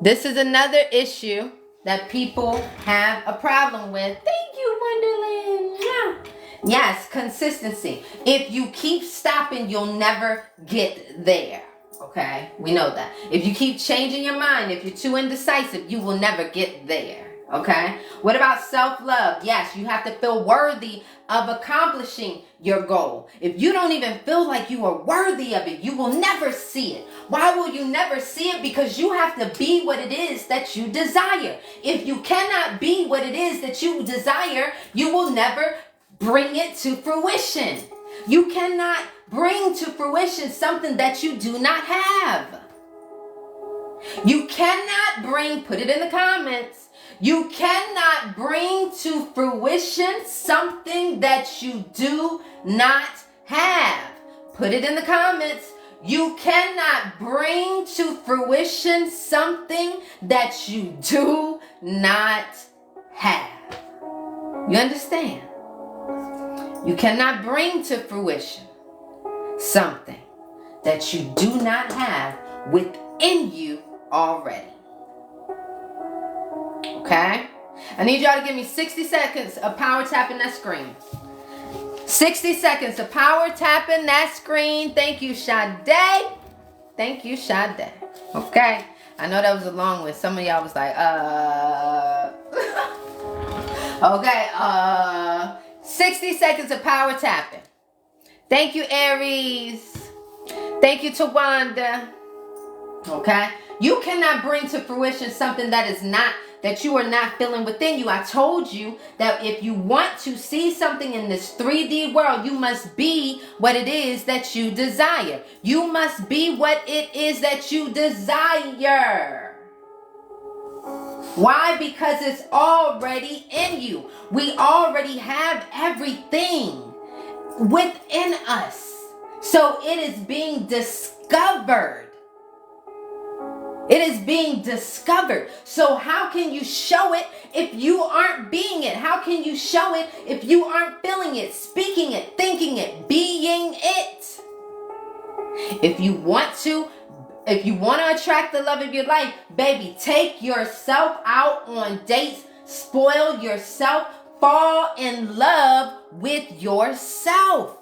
This is another issue that people have a problem with. Thank you, Wonderland. Yeah. Yes, consistency. If you keep stopping, you'll never get there. Okay? We know that. If you keep changing your mind, if you're too indecisive, you will never get there. Okay? What about self-love? Yes, you have to feel worthy of accomplishing your goal. If you don't even feel like you are worthy of it, you will never see it. Why will you never see it? Because you have to be what it is that you desire. If you cannot be what it is that you desire, you will never bring it to fruition. You cannot bring to fruition something that you do not have. You cannot bring, put it in the comments, you cannot bring to fruition something that you do not have. Put it in the comments. You cannot bring to fruition something that you do not have. You understand? You cannot bring to fruition something that you do not have within you already. Okay? I need y'all to give me 60 seconds of power tapping that screen. 60 seconds of power tapping that screen. Thank you, Sade. Thank you, Sade. Okay? I know that was a long one. Some of y'all was like, Okay, 60 seconds of power tapping. Thank you, Aries. Thank you, Tawanda. Okay? You cannot bring to fruition something that you are not feeling within you. I told you that if you want to see something in this 3D world, you must be what it is that you desire. You must be what it is that you desire. Why? Because it's already in you. We already have everything within us. So it is being discovered. It is being discovered. So how can you show it if you aren't being it? How can you show it if you aren't feeling it, speaking it, thinking it, being it? If you want to if you want to attract the love of your life, baby, take yourself out on dates, spoil yourself, fall in love with yourself.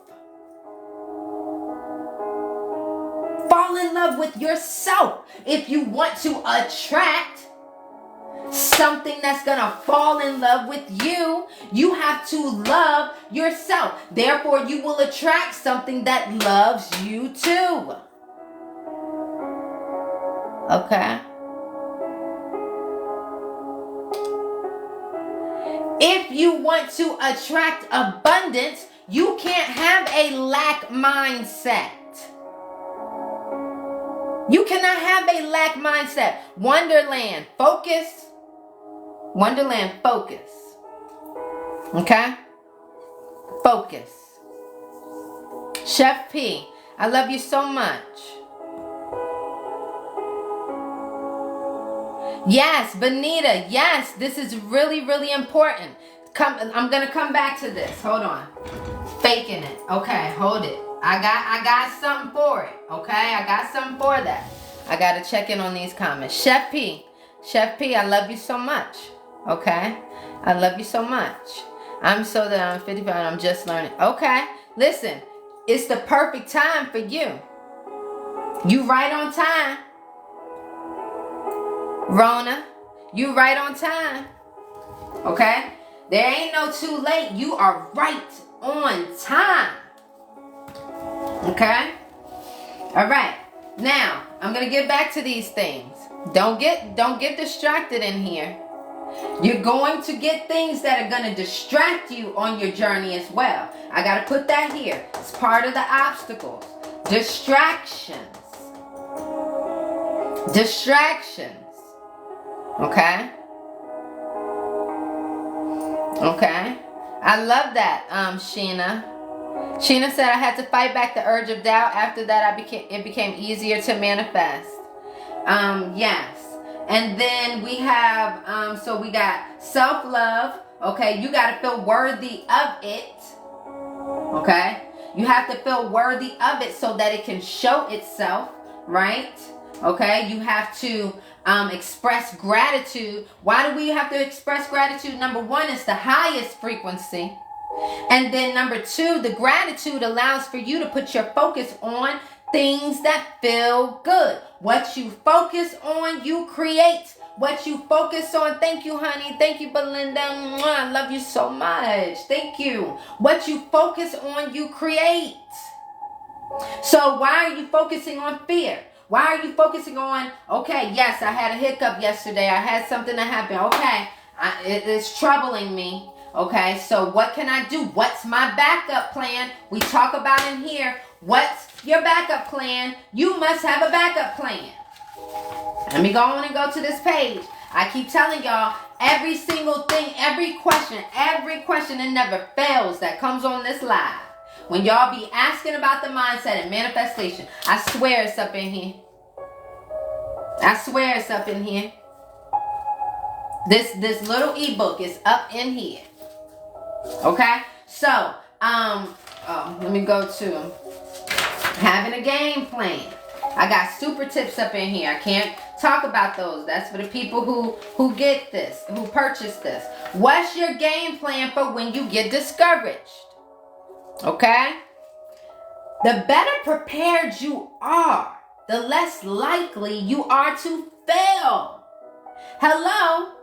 Fall in love with yourself. If you want to attract something that's gonna fall in love with you, you have to love yourself. Therefore, you will attract something that loves you too. Okay? If you want to attract abundance, you can't have a lack mindset. You cannot have a lack mindset. Wonderland, focus. Wonderland, focus. Okay? Focus. Chef P, I love you so much. Yes, Benita, yes, this is really, really important. I'm going to come back to this. Hold on. Faking it. Okay, hold it. I got something for it. Okay, I got something for that. I got to check in on these comments. Chef P, I love you so much. Okay, I love you so much. I'm so that I'm 55 and I'm just learning. Okay, listen, it's the perfect time for you. You right on time. Rona, you right on time. Okay, there ain't no too late. You are right on time. Okay? All right. Now, I'm going to get back to these things. Don't get distracted in here. You're going to get things that are going to distract you on your journey as well. I got to put that here. It's part of the obstacles. Distractions. Distractions. Okay? Okay? I love that, Sheena. Sheena said, I had to fight back the urge of doubt. After that, it became easier to manifest. Yes. And then we have, so we got self-love. Okay, you got to feel worthy of it. Okay? You have to feel worthy of it so that it can show itself, right? Okay, you have to express gratitude. Why do we have to express gratitude? Number one, it's the highest frequency. And then number two, the gratitude allows for you to put your focus on things that feel good. What you focus on, you create. What you focus on, thank you, honey. Thank you, Belinda. I love you so much. Thank you. What you focus on, you create. So why are you focusing on fear? Why are you focusing on, okay, yes, I had a hiccup yesterday. I had something that happened. Okay, it's troubling me. Okay, so what can I do? What's my backup plan? We talk about in here. What's your backup plan? You must have a backup plan. Let me go on and go to this page. I keep telling y'all, every single thing, every question, it never fails that comes on this live. When y'all be asking about the mindset and manifestation, I swear it's up in here. I swear it's up in here. This little ebook is up in here. Okay? So, let me go to having a game plan. I got super tips up in here. I can't talk about those. That's for the people who get this, who purchase this. What's your game plan for when you get discouraged? Okay? The better prepared you are, the less likely you are to fail. Hello?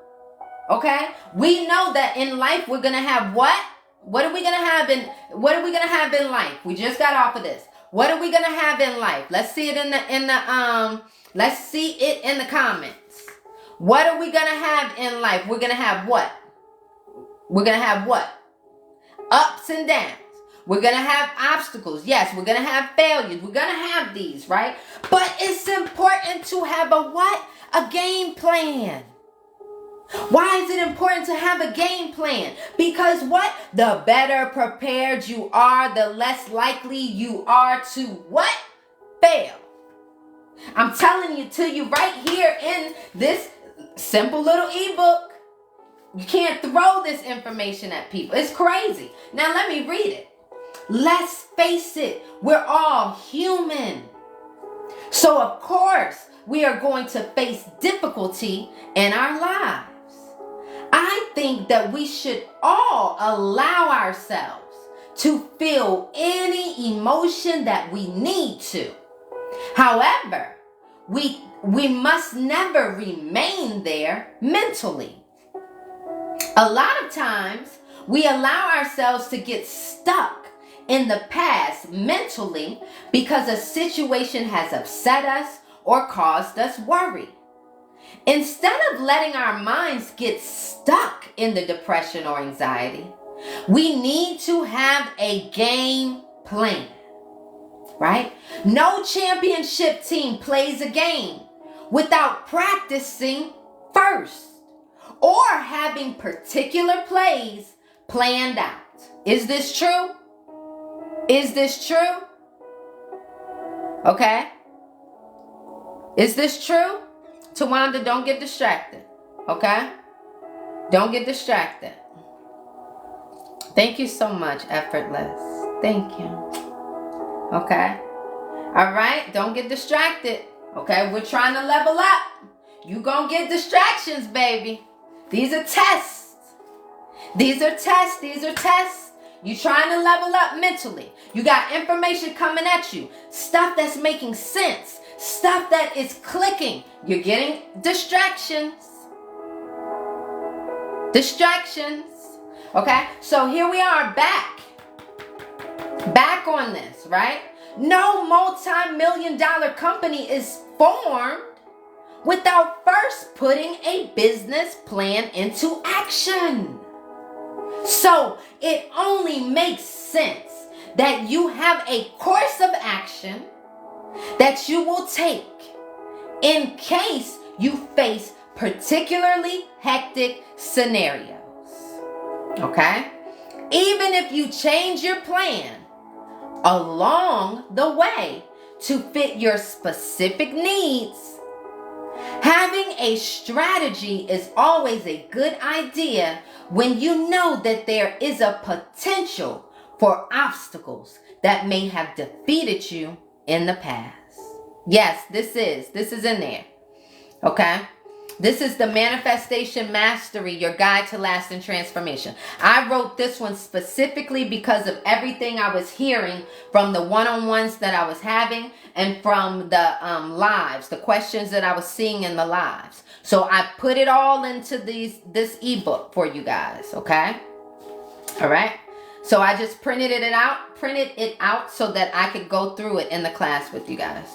Okay? We know that in life we're going to have what? What are we going to have in life? We just got off of this. What are we going to have in life? Let's see it let's see it in the comments. What are we going to have in life? We're going to have what? We're going to have what? Ups and downs. We're going to have obstacles. Yes, we're going to have failures. We're going to have these, right? But it's important to have a what? A game plan. Why is it important to have a game plan? Because what? The better prepared you are, the less likely you are to what? Fail. I'm telling you to you right here in this simple little ebook. You can't throw this information at people. It's crazy. Now let me read it. Let's face it. We're all human. So of course, we are going to face difficulty in our lives. I think that we should all allow ourselves to feel any emotion that we need to. However, we must never remain there mentally. A lot of times, we allow ourselves to get stuck in the past mentally because a situation has upset us or caused us worry. Instead of letting our minds get stuck in the depression or anxiety, we need to have a game plan, right? No championship team plays a game without practicing first or having particular plays planned out. Is this true? Is this true? Okay. Is this true? Tawanda, don't get distracted. Okay? Don't get distracted. Thank you so much, Effortless. Thank you. Okay? All right? Don't get distracted. Okay? We're trying to level up. You gonna get distractions, baby. These are tests. These are tests. These are tests. You trying to level up mentally. You got information coming at you. Stuff that's making sense. Stuff that is clicking. You're getting distractions. Distractions. Okay? So here we are back. Back on this, right? No multi-million-dollar company is formed without first putting a business plan into action. So it only makes sense that you have a course of action that you will take in case you face particularly hectic scenarios. Okay? Even if you change your plan along the way to fit your specific needs, having a strategy is always a good idea when you know that there is a potential for obstacles that may have defeated you in the past. Yes, this is in there. Okay? This is the Manifestation Mastery, your guide to lasting transformation. I wrote this one specifically because of everything I was hearing from the one-on-ones that I was having and from the lives, the questions that I was seeing in the lives. So I put it all into this ebook for you guys, okay? All right? So I just printed it out so that I could go through it in the class with you guys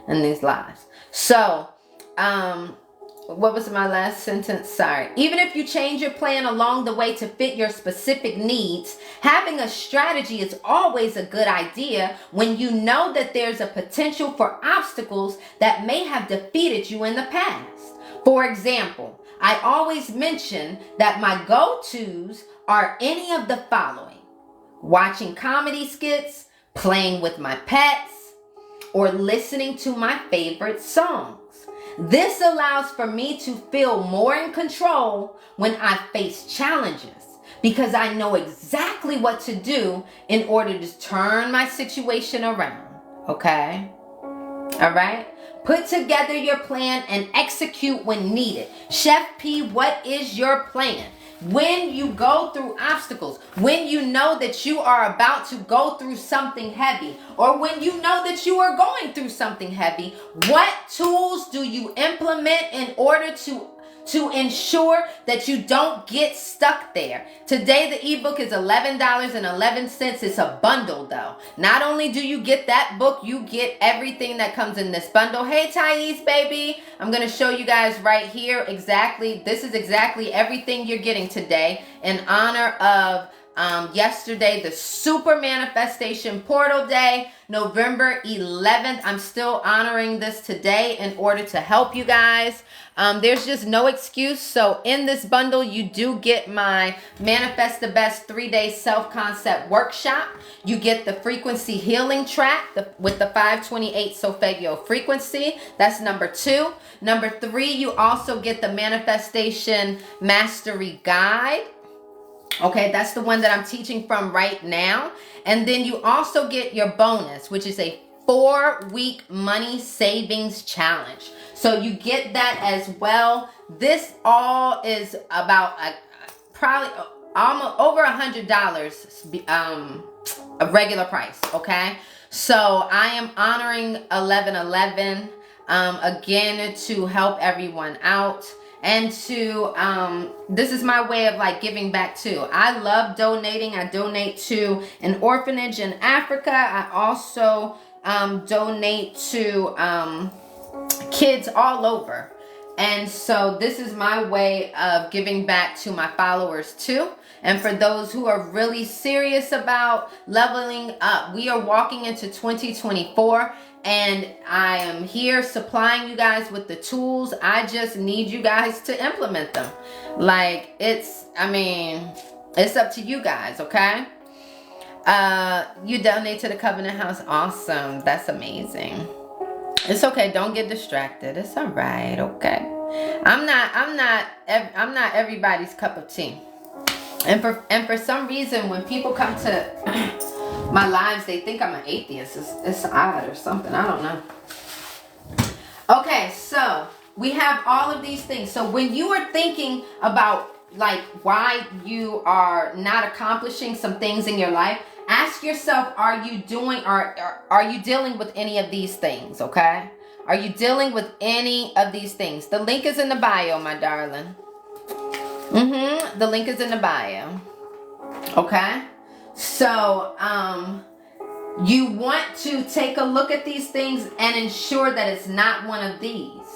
in these lives. So, what was my last sentence? Sorry. Even if you change your plan along the way to fit your specific needs, having a strategy is always a good idea when you know that there's a potential for obstacles that may have defeated you in the past. For example, I always mention that my go-tos are any of the following: watching comedy skits, playing with my pets, or listening to my favorite songs. This allows for me to feel more in control when I face challenges because I know exactly what to do in order to turn my situation around. Okay? All right? Put together your plan and execute when needed. Chef P, what is your plan? When you go through obstacles, when you know that you are about to go through something heavy, or when you know that you are going through something heavy, what tools do you implement in order to ensure that you don't get stuck there? Today, the ebook is $11.11. It's a bundle, though. Not only do you get that book, you get everything that comes in this bundle. Hey, Thais, baby. I'm going to show you guys right here exactly. This is exactly everything you're getting today in honor of yesterday, the Super Manifestation Portal Day, November 11th. I'm still honoring this today in order to help you guys. There's just no excuse. So in this bundle, you do get my Manifest the Best 3-day self-concept workshop. You get the frequency healing track with the 528 Solfeggio frequency. That's number 2. Number 3, you also get the Manifestation Mastery Guide. Okay, that's the one that I'm teaching from right now. And then you also get your bonus, which is a 4-week money savings challenge. So you get that as well. This all is about probably almost over $100 a regular price. Okay, so I am honoring 11/11 again to help everyone out, and to this is my way of like giving back too. I love donating. I donate to an orphanage in Africa. I also donate to kids all over. And so this is my way of giving back to my followers too. And for those who are really serious about leveling up, we are walking into 2024, and I am here supplying you guys with the tools. I just need you guys to implement them. Like, it's up to you guys, okay? You donate to the Covenant House. Awesome. That's amazing. It's okay. Don't get distracted. It's all right. Okay. I'm not everybody's cup of tea. And for some reason, when people come to my lives, they think I'm an atheist. It's odd or something. I don't know. Okay, so we have all of these things. So when you are thinking about like why you are not accomplishing some things in your life, ask yourself, are you doing or are you dealing with any of these things? Okay, are you dealing with any of these things? The link is in the bio, my darling. The link is in the bio. Okay, so you want to take a look at these things and ensure that it's not one of these.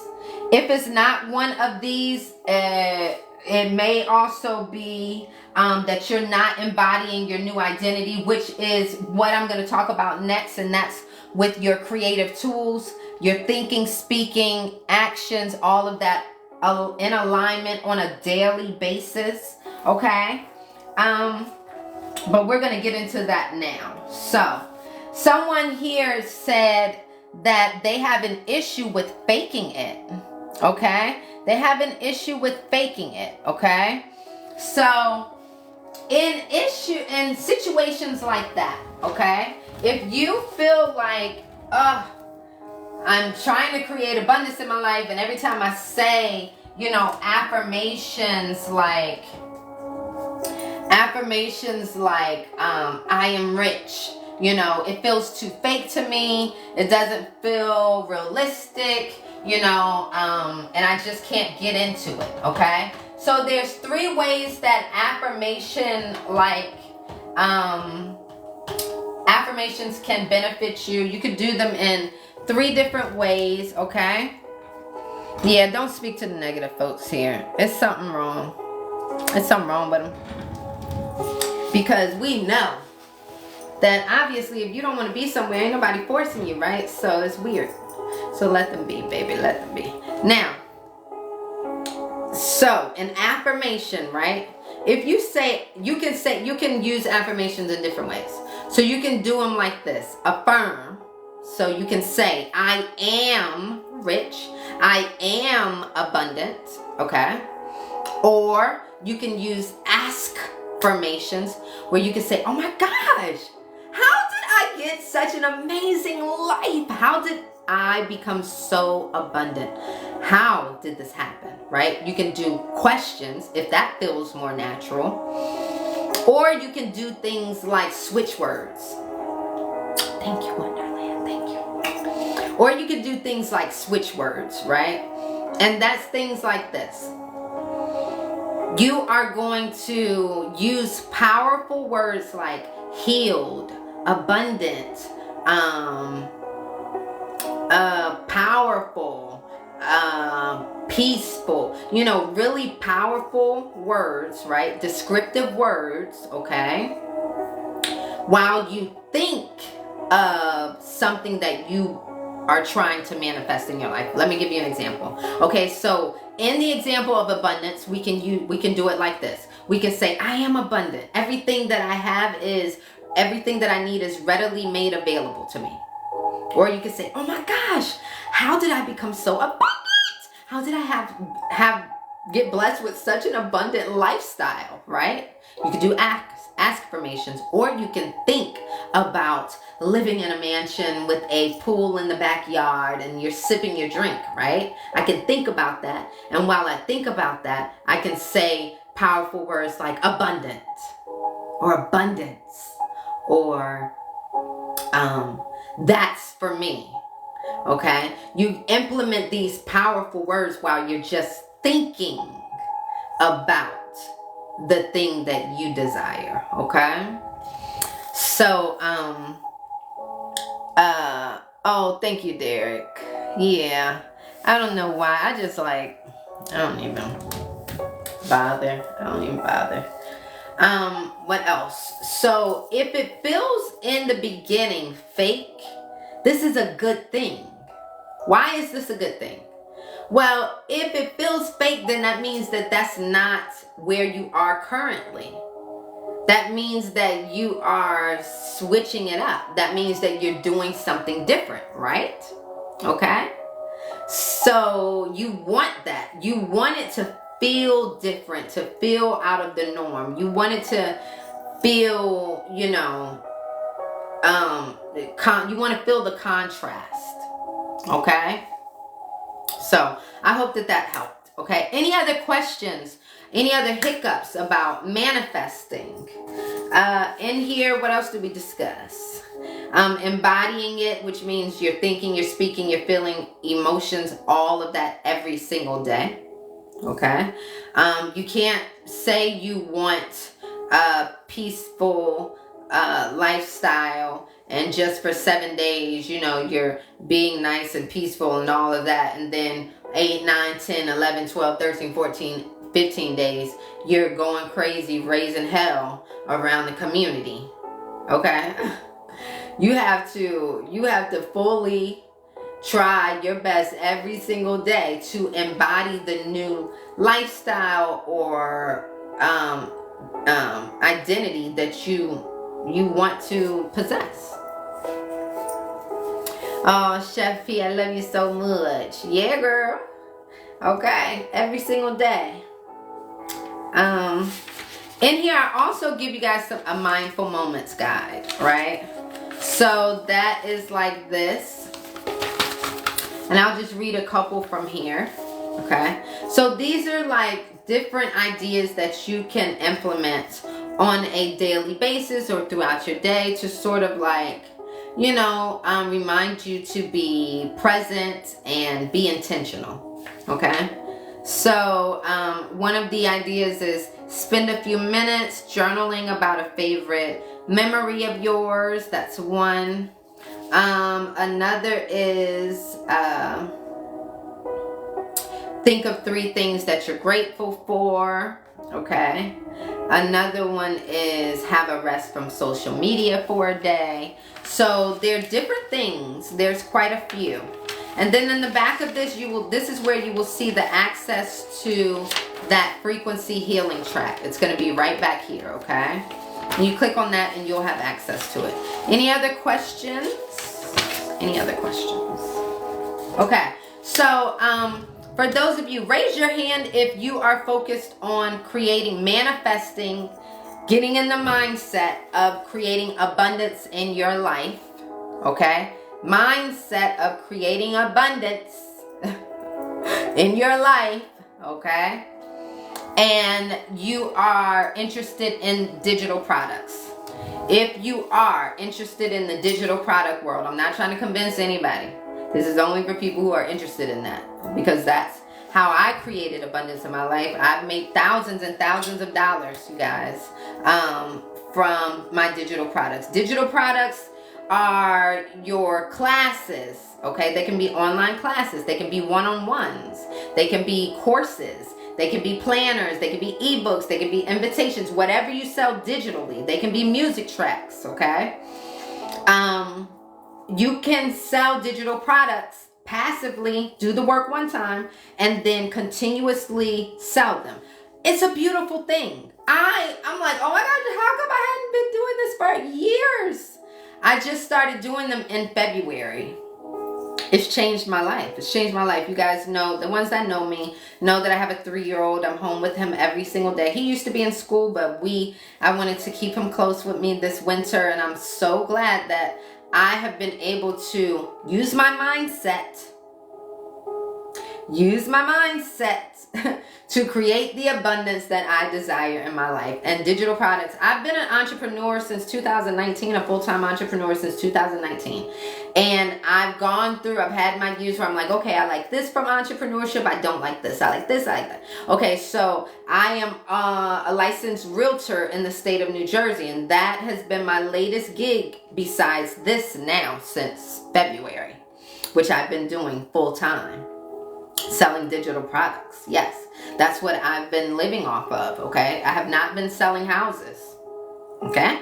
If it's not one of these, it may also be that you're not embodying your new identity, which is what I'm going to talk about next. And that's with your creative tools, your thinking, speaking, actions, all of that in alignment on a daily basis. Okay. But we're going to get into that now. So someone here said that they have an issue with faking it. Okay. They have an issue with faking it. Okay. So in situations like that, okay, if you feel like, I'm trying to create abundance in my life, and every time I say, affirmations like I am rich, it feels too fake to me. It doesn't feel realistic, and I just can't get into it. Okay. So there's 3 ways that affirmations can benefit you. You could do them in 3 different ways. Okay. Yeah. Don't speak to the negative folks here. It's something wrong. It's something wrong with them. Because we know that obviously if you don't want to be somewhere, ain't nobody forcing you, right? So it's weird. So let them be, baby. Let them be. Now, so an affirmation, right? If you say, you can use affirmations in different ways. So you can do them like this. Affirm. So you can say, I am rich. I am abundant. Okay. Or you can use ask affirmations where you can say, oh my gosh, how did I get such an amazing life? How did I become so abundant? How did this happen? Right? You can do questions if that feels more natural. Or you can do things like switch words. Thank you, Wonderland. Thank you. Or you can do things like switch words, right? And that's things like this. You are going to use powerful words like healed, abundant, powerful, peaceful, really powerful words, right? Descriptive words, okay? While you think of something that you are trying to manifest in your life. Let me give you an example. Okay, so in the example of abundance, we can do it like this. We can say, I am abundant. Everything that I have is, everything that I need is readily made available to me. Or you can say, oh my gosh, how did I become so abundant? How did I get blessed with such an abundant lifestyle, right? You could do affirmations, or you can think about living in a mansion with a pool in the backyard and you're sipping your drink, right? I can think about that. And while I think about that, I can say powerful words like abundant or abundance or that's for me. Okay? You implement these powerful words while you're just thinking about the thing that you desire. Okay? So, oh, thank you, Derek. Yeah. I don't know why. I don't even bother. What else? So if it feels in the beginning fake, this is a good thing. Why is this a good thing? Well, if it feels fake, then that means that that's not where you are currently. That means that you are switching it up. That means that you're doing something different, right? Okay? So you want that. You want it to feel different, to feel out of the norm. You want it to feel, you want to feel the contrast. Okay? So I hope that helped. Okay? Any other questions? Any other hiccups about manifesting? In here, what else did we discuss? Embodying it, which means you're thinking, you're speaking, you're feeling emotions, all of that every single day. Okay? You can't say you want a peaceful lifestyle and just for 7 days, you're being nice and peaceful and all of that, and then 8, 9, 10, 11, 12, 13, 14, 15 days, you're going crazy, raising hell around the community. Okay? You have to fully try your best every single day to embody the new lifestyle or identity that you want to possess. Oh, Chef P, I love you so much. Yeah, girl. Okay, every single day. In here, I also give you guys a mindful moments guide, right? So that is like this. And I'll just read a couple from here. Okay. So these are like different ideas that you can implement on a daily basis or throughout your day to sort of like, remind you to be present and be intentional. Okay. So one of the ideas is spend a few minutes journaling about a favorite memory of yours. That's one. Another is think of 3 things that you're grateful for. Okay. Another one is have a rest from social media for a day. So there are different things. There's quite a few. And then in the back of this, this is where you will see the access to that frequency healing track. It's going to be right back here, okay? And you click on that and you'll have access to it. Any other questions? Any other questions? Okay. So, for those of you, raise your hand if you are focused on manifesting, getting in the mindset of creating abundance in your life. Okay? Mindset of creating abundance in your life. Okay? And you are interested in digital products. If you are interested in the digital product world, I'm not trying to convince anybody. This is only for people who are interested in that, because that's how I created abundance in my life. I've made thousands and thousands of dollars, you guys, from my digital products. Digital products are your classes, okay? They can be online classes. They can be one-on-ones. They can be courses. They can be planners. They can be ebooks. They can be invitations. Whatever you sell digitally. They can be music tracks, okay? You can sell digital products passively, do the work one time, and then continuously sell them. It's a beautiful thing. I'm like, oh my God, how come I hadn't been doing this for years? I just started doing them in February. It's changed my life. It's changed my life. You guys know, the ones that know me know that I have a 3-year-old. I'm home with him every single day. He used to be in school, but I wanted to keep him close with me this winter, and I'm so glad that I have been able to use my mindset to create the abundance that I desire in my life. And digital products, I've been an entrepreneur since 2019, a full-time entrepreneur since 2019. And I've had my years where I'm like, okay, I like this from entrepreneurship. I don't like this. I like this. I like that. Okay, so I am a licensed realtor in the state of New Jersey. And that has been my latest gig besides this now since February, which I've been doing full-time. Selling digital products. Yes, that's what I've been living off of. Okay, I have not been selling houses. Okay,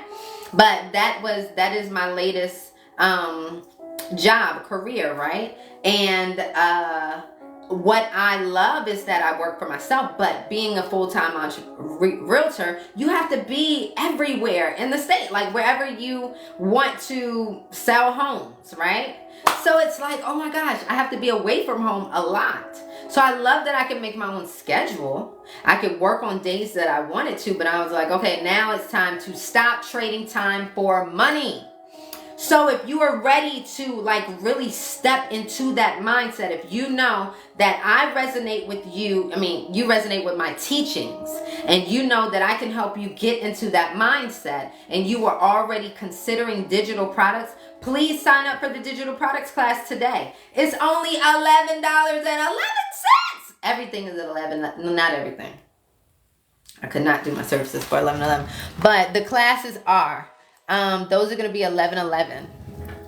but that is my latest job, career, right? And what I love is that I work for myself, but being a full-time realtor, you have to be everywhere in the state, like wherever you want to sell homes, right? So it's like, oh my gosh, I have to be away from home a lot. So I love that I can make my own schedule. I could work on days that I wanted to, but I was like, okay, now it's time to stop trading time for money. So if you are ready to like really step into that mindset, if you know that I resonate with you, you resonate with my teachings, and you know that I can help you get into that mindset, and you are already considering digital products, please sign up for the digital products class today. It's only $11.11. Everything is at 11, not everything. I could not do my services for $11.11, but the classes are. Those are going to be $11.11.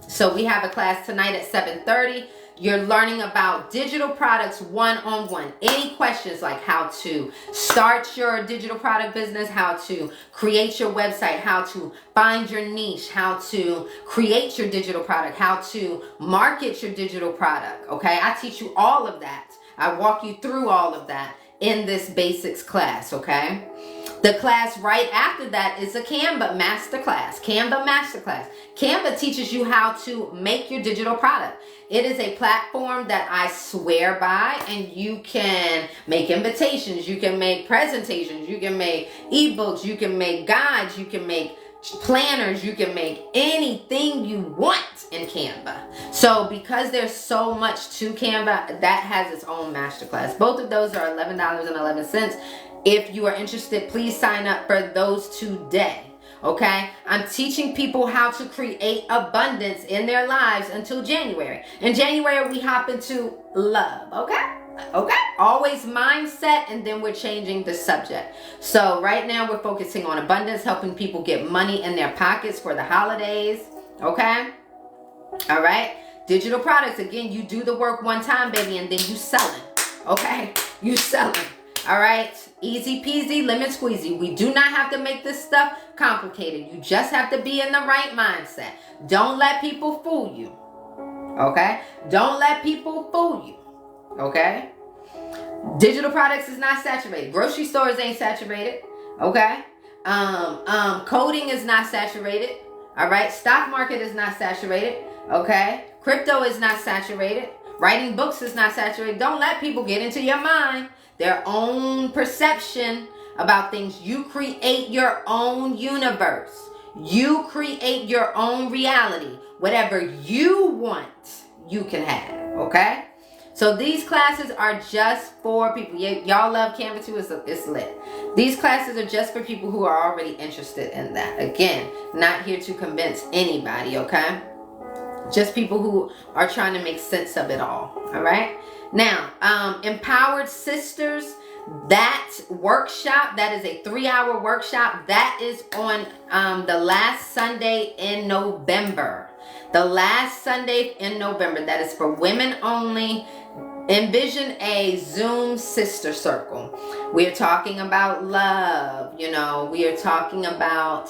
So we have a class tonight at 7:30. You're learning about digital products one-on-one. Any questions like how to start your digital product business, how to create your website, how to find your niche, how to create your digital product, how to market your digital product. Okay, I teach you all of that. I walk you through all of that in this basics class, okay? The class right after that is a Canva masterclass. Canva teaches you how to make your digital product. It is a platform that I swear by, and you can make invitations, you can make presentations, you can make ebooks, you can make guides, you can make planners, you can make anything you want in Canva. So because there's so much to Canva, that has its own masterclass. Both of those are $11.11. If you are interested, please sign up for those today. Okay, I'm teaching people how to create abundance in their lives until January. In January, we hop into love. Okay, always mindset, and then we're changing the subject. So right now we're focusing on abundance, helping people get money in their pockets for the holidays. Okay, all right. Digital products, again, you do the work one time, baby, and then you selling. Okay, you selling. All right, easy peasy, lemon squeezy. We do not have to make this stuff complicated. You just have to be in the right mindset. Don't let people fool you. Okay, don't let people fool you. Okay, digital products is not saturated. Grocery stores ain't saturated. Okay, coding is not saturated. All right, stock market is not saturated. Okay, crypto is not saturated. Writing books is not saturated. Don't let people get into your mind, their own perception about things. You create your own universe. You create your own reality. Whatever you want, you can have. Okay? So these classes are just for people. Y'all love Canva too. It's lit. These classes are just for people who are already interested in that. Again, not here to convince anybody, okay? Just people who are trying to make sense of it all. All right? Now, Empowered Sisters, that workshop, that is a 3-hour workshop. That is on the last Sunday in November. The last Sunday in November. That is for women only. Envision a Zoom sister circle. We are talking about love. We are talking about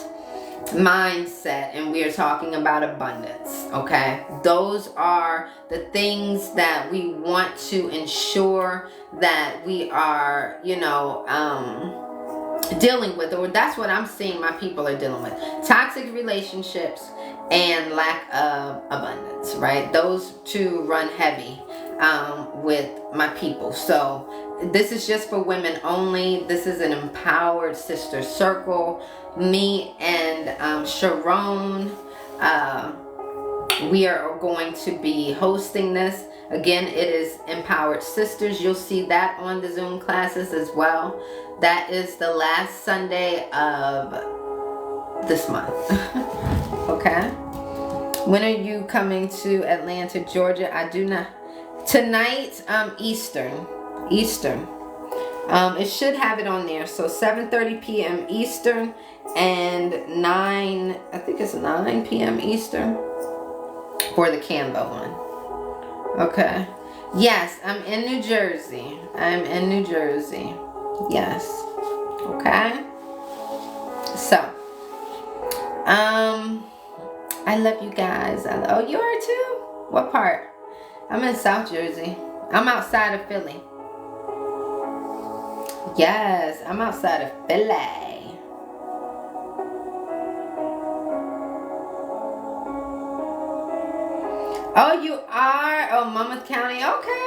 mindset, and we are talking about abundance. Okay, those are the things that we want to ensure that we are dealing with, or that's what I'm seeing my people are dealing with. Toxic relationships and lack of abundance, right? Those two run heavy with my people. So this is just for women only. This is an empowered sister circle. Me and Sharon, we are going to be hosting this. Again, it is Empowered Sisters. You'll see that on the Zoom classes as well. That is the last Sunday of this month. Okay. When are you coming to Atlanta, Georgia? I do not. Tonight, Eastern. It should have it on there. So 7:30 p.m. Eastern and 9, I think it's 9 p.m. Eastern for the Canva one. Okay. Yes, I'm in New Jersey. Yes. Okay. So, I love you guys. Oh, you are too? What part? I'm in South Jersey. I'm outside of Philly. Yes, I'm outside of Philly. Oh, you are? Oh, Monmouth County. Okay.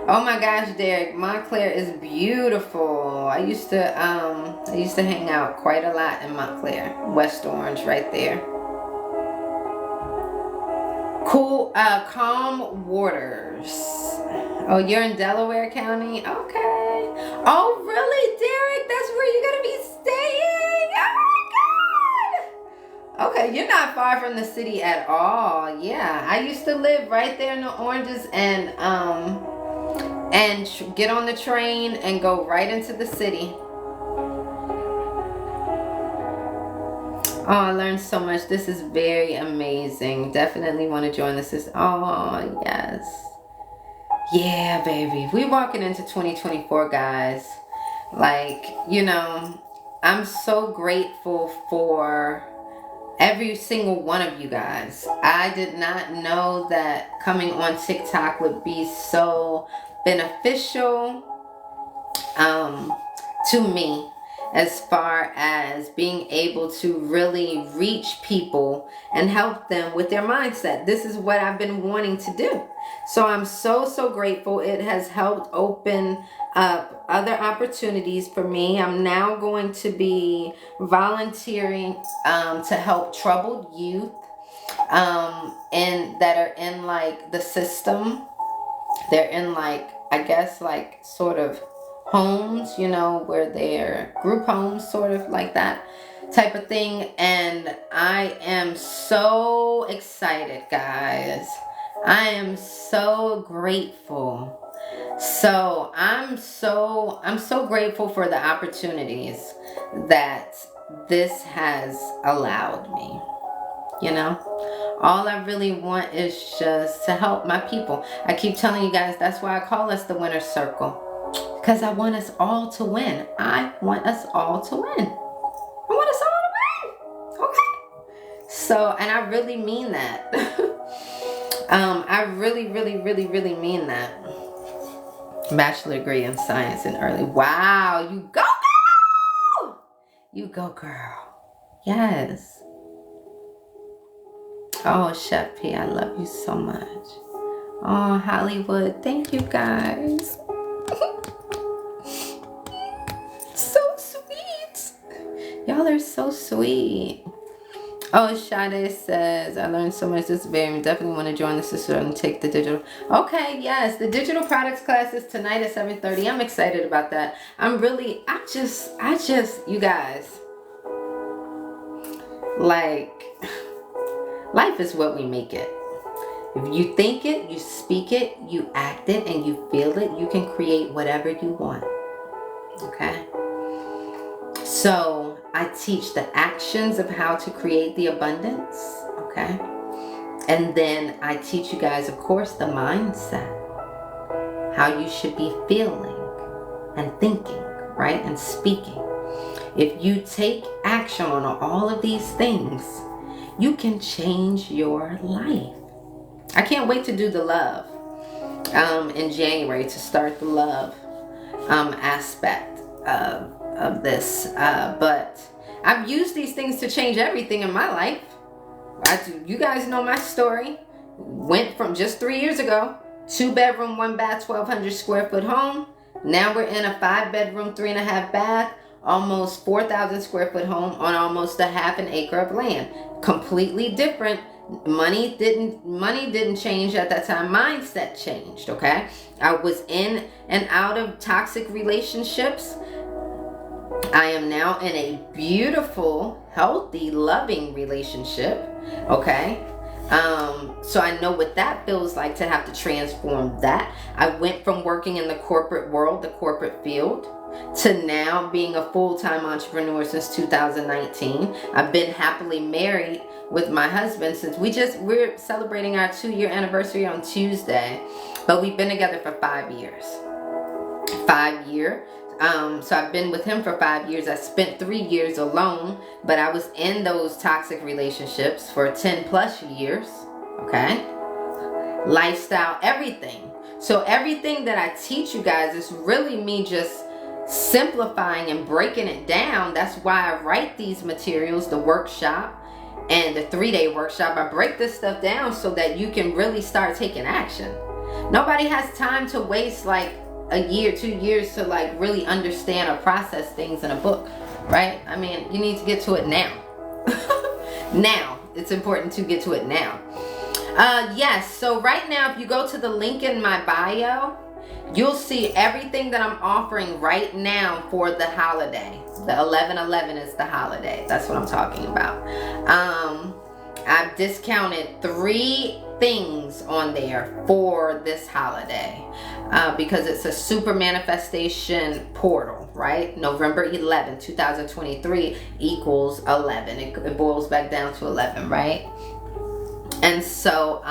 Oh my gosh, Derek, Montclair is beautiful. I used to hang out quite a lot in Montclair. West Orange right there. Cool, Calm Waters. Oh, you're in Delaware County? Okay. Oh, really, Derek? That's where you're gonna be staying? Oh my God. Okay, you're not far from the city at all. Yeah, I used to live right there in the Oranges and get on the train and go right into the city. Oh, I learned so much. This is very amazing. Definitely want to join this. Oh, yes. Yeah, baby. We walking into 2024, guys. Like, you know, I'm so grateful for every single one of you guys. I did not know that coming on TikTok would be so beneficial to me, as far as being able to really reach people and help them with their mindset. This is what I've been wanting to do. So I'm so grateful. It has helped open up other opportunities for me. I'm now going to be volunteering to help troubled youth and that are in like the system. They're in like, I guess, like sort of homes, you know, where they're group homes, sort of like that type of thing. And I am so excited, guys. I am so grateful. So I'm so grateful for the opportunities that this has allowed me. You know, all I really want is just to help my people. I keep telling you guys, that's why I call us the Winner's Circle. Because I want us all to win. I want us all to win. I want us all to win. Okay. So, and I really mean that. I really mean that. Bachelor degree in science and early. Wow. You go, girl. You go, girl. Yes. Oh, Chef P, I love you so much. Oh, Hollywood. Thank you, guys. So sweet. Y'all are so sweet. Oh, Sade says, I learned so much this very definitely want to join the sister and take the digital. Okay, yes, the digital products class is tonight at 7:30. I'm excited about that. I just, you guys, like, life is what we make it. If you think it, you speak it, you act it, and you feel it, you can create whatever you want. Okay? So I teach the actions of how to create the abundance. Okay? And then I teach you guys, of course, the mindset. How you should be feeling and thinking, right? And speaking. If you take action on all of these things, you can change your life. I can't wait to do the love in January, to start the love aspect of this. But I've used these things to change everything in my life. You guys know my story. Went from just 3 years ago, 2-bedroom, 1-bath, 1,200 square foot home. Now we're in a 5-bedroom, 3.5 bath, almost 4,000 square foot home on almost a half an acre of land. Completely different. Money didn't change at that time. Mindset changed, okay? I was in and out of toxic relationships. I am now in a beautiful, healthy, loving relationship, okay? So I know what that feels like to have to transform that. I went from working in the corporate world, the corporate field, to now being a full-time entrepreneur since 2019. I've been happily married with my husband since we're celebrating our 2-year anniversary on Tuesday, but we've been together for 5 years. 5 years. So I've been with him for 5 years. I spent 3 years alone, but I was in those toxic relationships for 10 plus years. Okay. Lifestyle, everything. So everything that I teach you guys is really me just simplifying and breaking it down. That's why I write these materials, the workshop and the 3-day workshop. I break this stuff down so that you can really start taking action. Nobody has time to waste like a year, 2 years to like really understand or process things in a book, right? I mean, you need to get to it now. Now, it's important to get to it now. Yes, so right now, if you go to the link in my bio, you'll see everything that I'm offering right now for the holiday. The 11/11 is the holiday. That's what I'm talking about. I've discounted 3 things on there for this holiday because it's a super manifestation portal, right? November 11, 2023 equals 11. It boils back down to 11, right? And so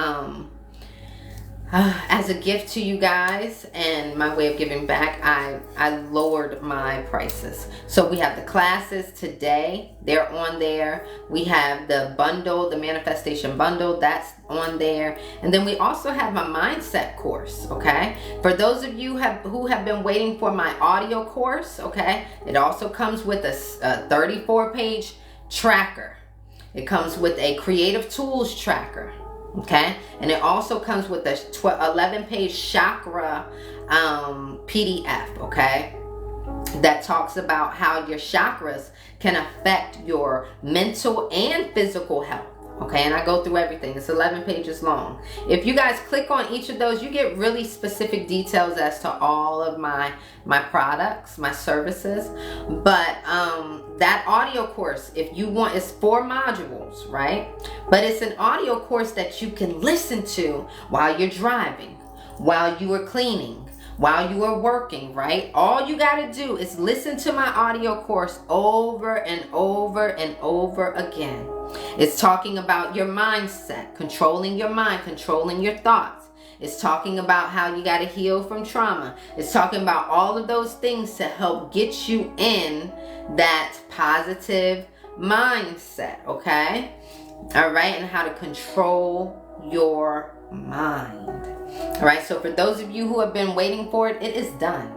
as a gift to you guys and my way of giving back, I lowered my prices. So we have the classes today, they're on there. We have the bundle, the manifestation bundle, that's on there. And then we also have my mindset course, okay? For those of you who have been waiting for my audio course, okay? It also comes with a 34-page tracker. It comes with a creative tools tracker. Okay, and it also comes with a 11-page chakra PDF, okay, that talks about how your chakras can affect your mental and physical health. Okay, and I go through everything. It's 11 pages long. If you guys click on each of those, you get really specific details as to all of my products, my services. But that audio course, if you want, it's 4 modules, right? But it's an audio course that you can listen to while you're driving, while you are cleaning, while you are working, right? All you got to do is listen to my audio course over and over and over again. It's talking about your mindset, controlling your mind, controlling your thoughts. It's talking about how you got to heal from trauma. It's talking about all of those things to help get you in that positive mindset, okay? All right, and how to control your mind. All right, so for those of you who have been waiting for it, it is done.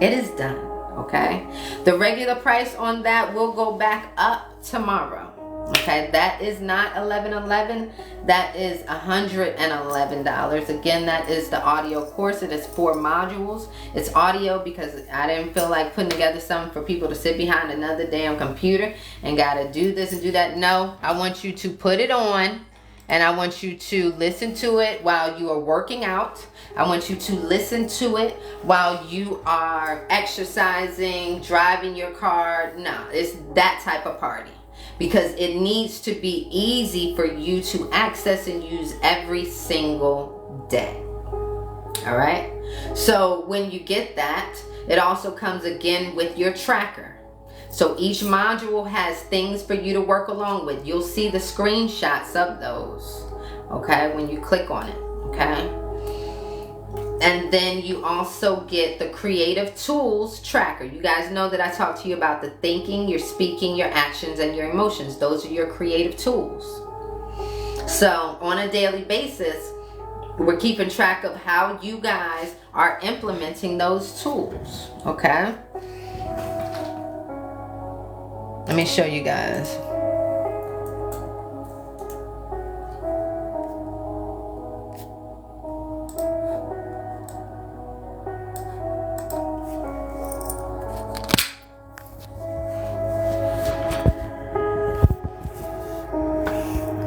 It is done, okay? The regular price on that will go back up tomorrow. Okay, that is not $11.11. That is $111. Again, that is the audio course. It is 4 modules. It's audio because I didn't feel like putting together something for people to sit behind another damn computer and gotta do this and do that. No, I want you to put it on and I want you to listen to it while you are working out. I want you to listen to it while you are exercising, driving your car. No, it's that type of party. Because it needs to be easy for you to access and use every single day. All right. So when you get that, it also comes again with your tracker. So each module has things for you to work along with. You'll see the screenshots of those. Okay. When you click on it. Okay. And then you also get the creative tools tracker. You guys know that I talked to you about the thinking, your speaking, your actions, and your emotions. Those are your creative tools. So on a daily basis, we're keeping track of how you guys are implementing those tools. Okay? Let me show you guys.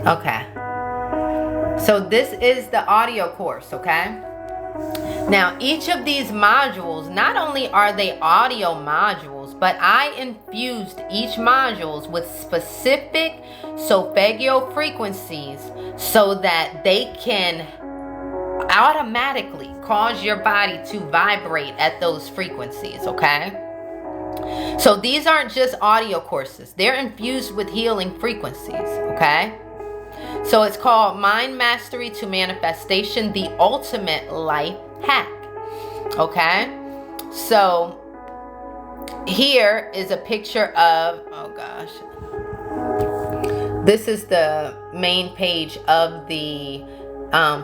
Okay. So this is the audio course, okay? Now, each of these modules, not only are they audio modules, but I infused each modules with specific solfeggio frequencies so that they can automatically cause your body to vibrate at those frequencies, okay? So these aren't just audio courses. They're infused with healing frequencies, okay? So it's called Mind Mastery to Manifestation, the Ultimate Life Hack. Okay? So here is a picture of, oh gosh. This is the main page of the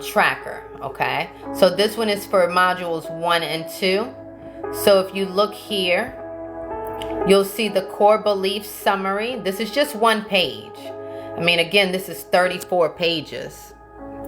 tracker. Okay? So this one is for modules 1 and 2. So if you look here, you'll see the core belief summary. This is just one page. I mean, again, this is 34 pages.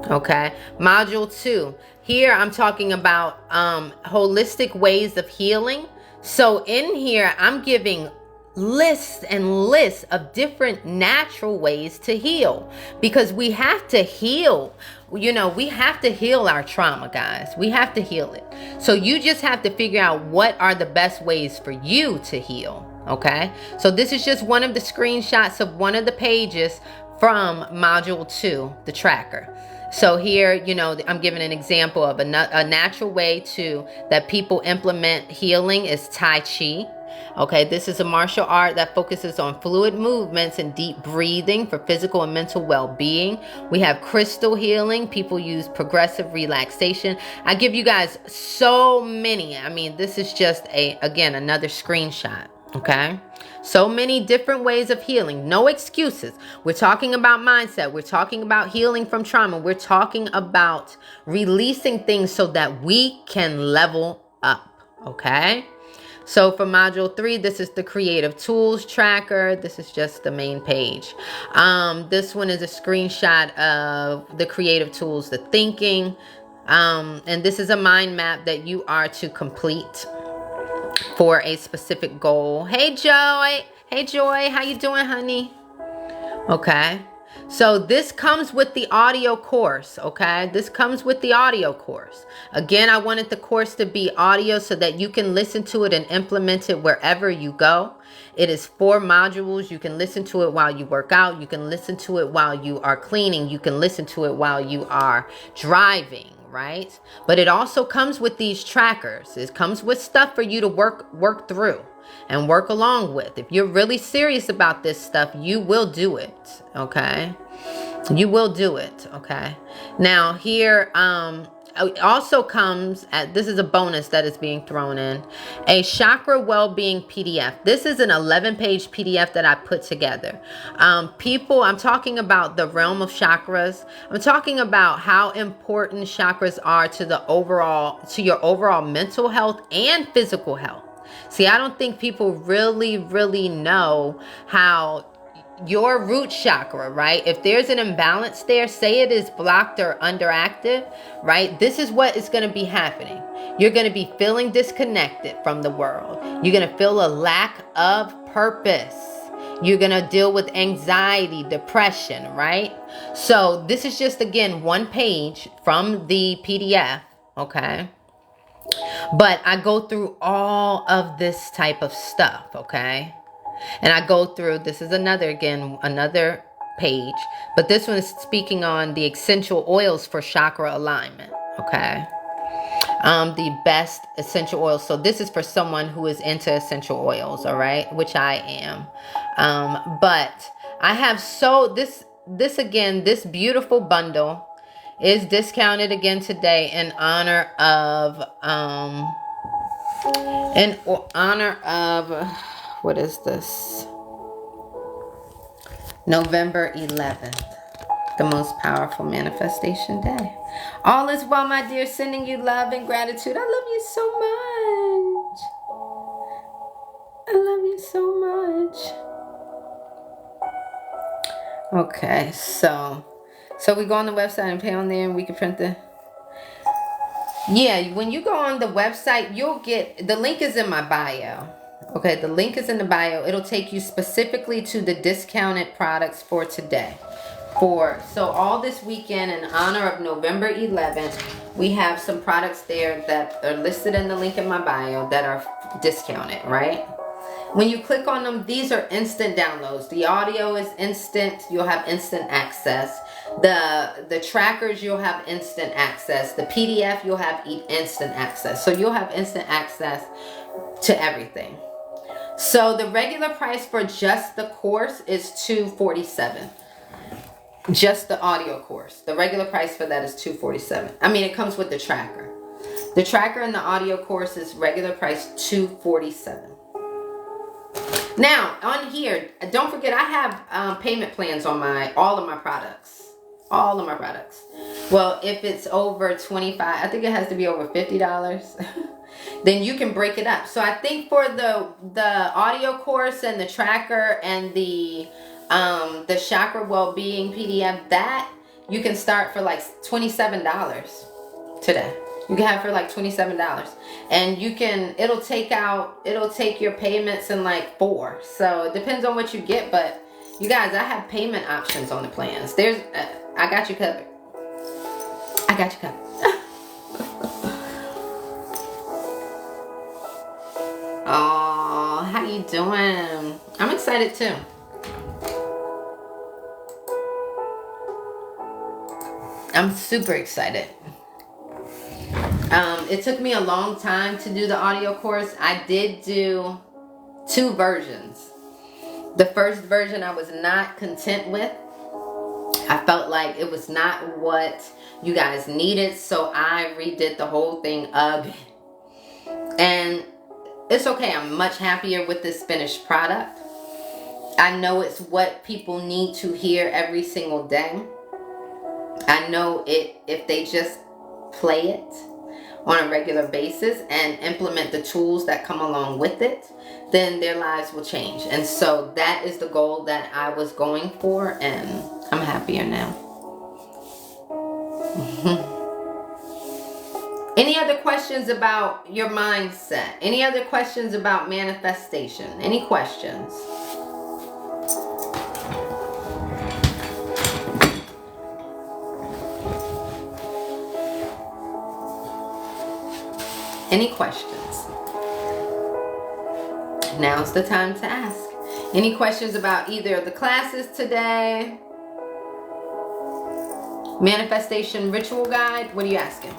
Okay. Module 2. Here I'm talking about holistic ways of healing. So in here, I'm giving lists and lists of different natural ways to heal, because we have to heal. You know, we have to heal our trauma, guys. We have to heal it. So you just have to figure out what are the best ways for you to heal. Okay, so this is just one of the screenshots of one of the pages from module 2, the tracker. So here, you know, I'm giving an example of a natural way that people implement healing is Tai Chi. Okay, this is a martial art that focuses on fluid movements and deep breathing for physical and mental well-being. We have crystal healing. People use progressive relaxation. I give you guys so many. I mean, this is just again, another screenshot. Okay, so many different ways of healing. No excuses. We're talking about mindset. We're talking about healing from trauma. We're talking about releasing things so that we can level up. Okay, so for module 3, this is the creative tools tracker. This is just the main page. This one is a screenshot of the creative tools, the thinking, and this is a mind map that you are to complete for a specific goal. Hey Joy, how you doing, honey? Okay, so this comes with the audio course. Okay, this comes with the audio course. Again, I wanted the course to be audio so that you can listen to it and implement it wherever you go. It is 4 modules. You can listen to it while you work out. You can listen to it while you are cleaning. You can listen to it while you are driving. Right? But it also comes with these trackers. It comes with stuff for you to work through and work along with. If you're really serious about this stuff, you will do it. Okay? You will do it. Okay? Now here, it also comes at, this is a bonus that is being thrown in, a chakra well-being PDF. This is an 11-page PDF that I put together. I'm talking about the realm of chakras. I'm talking about how important chakras are to your overall mental health and physical health. See, I don't think people really know how your root chakra, right? If there's an imbalance there, say it is blocked or underactive, right? This is what is going to be happening. You're going to be feeling disconnected from the world. You're going to feel a lack of purpose. You're going to deal with anxiety, depression, right? So this is just, again, one page from the PDF, okay? But I go through all of this type of stuff, okay? And I go through, this is another page, but this one is speaking on the essential oils for chakra alignment, okay? The best essential oils. So this is for someone who is into essential oils, all right? Which I am. But I have this beautiful bundle is discounted again today in honor of, what is this? November 11th, the most powerful manifestation day. All is well, my dear. Sending you love and gratitude. I love you so much. I love you so much. Okay, so we go on the website and pay on there, and we can print the. Yeah, when you go on the website, you'll get the link is in my bio. Okay, the link is in the bio. It'll take you specifically to the discounted products for today. So all this weekend in honor of November 11th, we have some products there that are listed in the link in my bio that are discounted, right? When you click on them, these are instant downloads. The audio is instant. You'll have instant access. The trackers, you'll have instant access. The PDF, you'll have instant access. So you'll have instant access to everything. So the regular price for just the course is $247. Just the audio course. The regular price for that is $247. I mean, it comes with the tracker. The tracker and the audio course is regular price $247. Now, on here, don't forget I have payment plans on all of my products. All of my products. Well, if it's over 25, I think it has to be over $50. Then you can break it up. So I think for the audio course and the tracker and the chakra well-being PDF, that you can start for like $27 today. You can have for like $27, and it'll take your payments in like 4. So it depends on what you get, but you guys, I have payment options on the plans. I got you covered. I got you covered. Oh, how you doing? I'm excited too. I'm super excited. It took me a long time to do the audio course. I did do 2 versions. The first version I was not content with. I felt like it was not what you guys needed, so I redid the whole thing again. And it's okay. I'm much happier with this finished product. I know it's what people need to hear every single day. I know if they just play it on a regular basis and implement the tools that come along with it, then their lives will change. And so that is the goal that I was going for, and I'm happier now. Any other questions about your mindset? Any other questions about manifestation? Any questions? Any questions? Now's the time to ask. Any questions about either of the classes today? Manifestation ritual guide? What are you asking?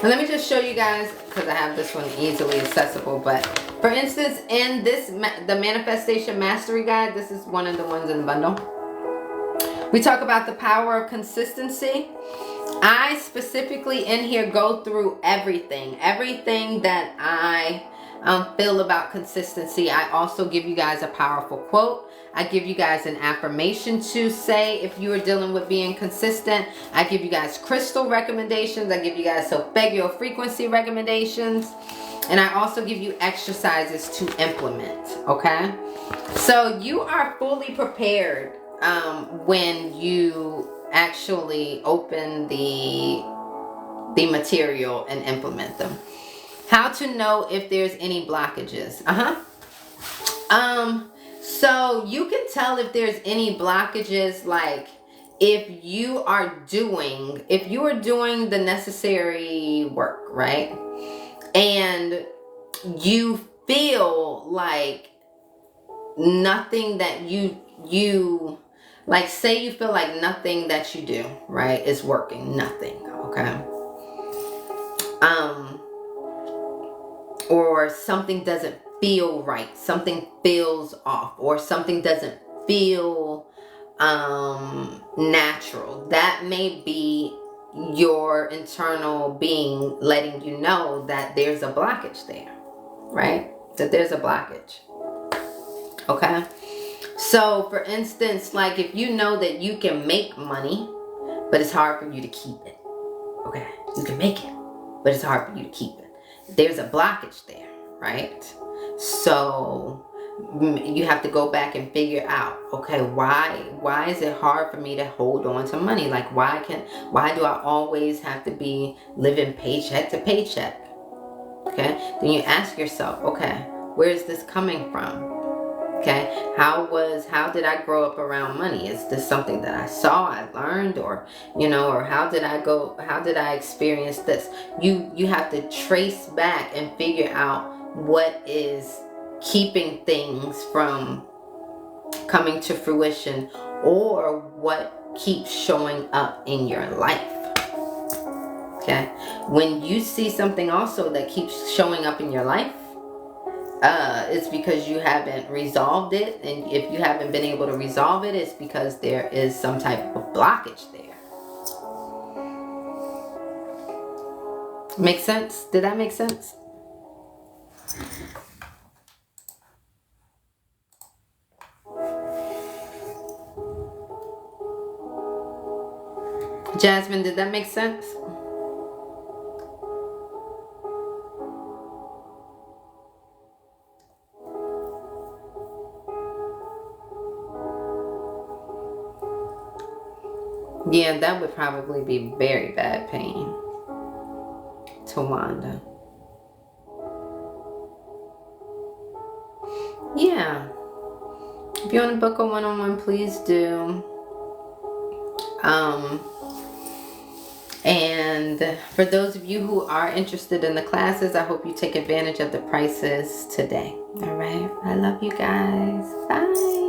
And let me just show you guys, because I have this one easily accessible, but for instance, in the Manifestation Mastery Guide, this is one of the ones in the bundle. We talk about the power of consistency. I specifically in here go through everything that I feel about consistency. I also give you guys a powerful quote. I give you guys an affirmation to say if you are dealing with being consistent. I give you guys crystal recommendations. I give you guys solfeggio frequency recommendations. And I also give you exercises to implement, okay? So you are fully prepared when you actually open the material and implement them. How to know if there's any blockages. So you can tell if there's any blockages, like if you are doing the necessary work, right? And you feel like nothing that you like, say you feel like nothing that you do, right, is working. Nothing, okay? Or something doesn't feel right. Something feels off. Or something doesn't feel natural. That may be your internal being letting you know that there's a blockage there, right? That there's a blockage, okay? So, for instance, like if you know that you can make money, but it's hard for you to keep it, okay? You can make it, but it's hard for you to keep it. There's a blockage there, right? So, you have to go back and figure out, okay, why is it hard for me to hold on to money? Like, why do I always have to be living paycheck to paycheck? Okay? Then you ask yourself, okay, where is this coming from? Okay, how did I grow up around money? Is this something that I saw, I learned, or or how did I experience this? You have to trace back and figure out what is keeping things from coming to fruition, or what keeps showing up in your life. Okay, when you see something also that keeps showing up in your life, it's because you haven't resolved it. And if you haven't been able to resolve it, it's because there is some type of blockage there. Make sense? Did that make sense? Jasmine, did that make sense? Yeah, that would probably be very bad pain. Tawanda. Yeah. If you want to book a one-on-one, please do. And for those of you who are interested in the classes, I hope you take advantage of the prices today. All right. I love you guys. Bye.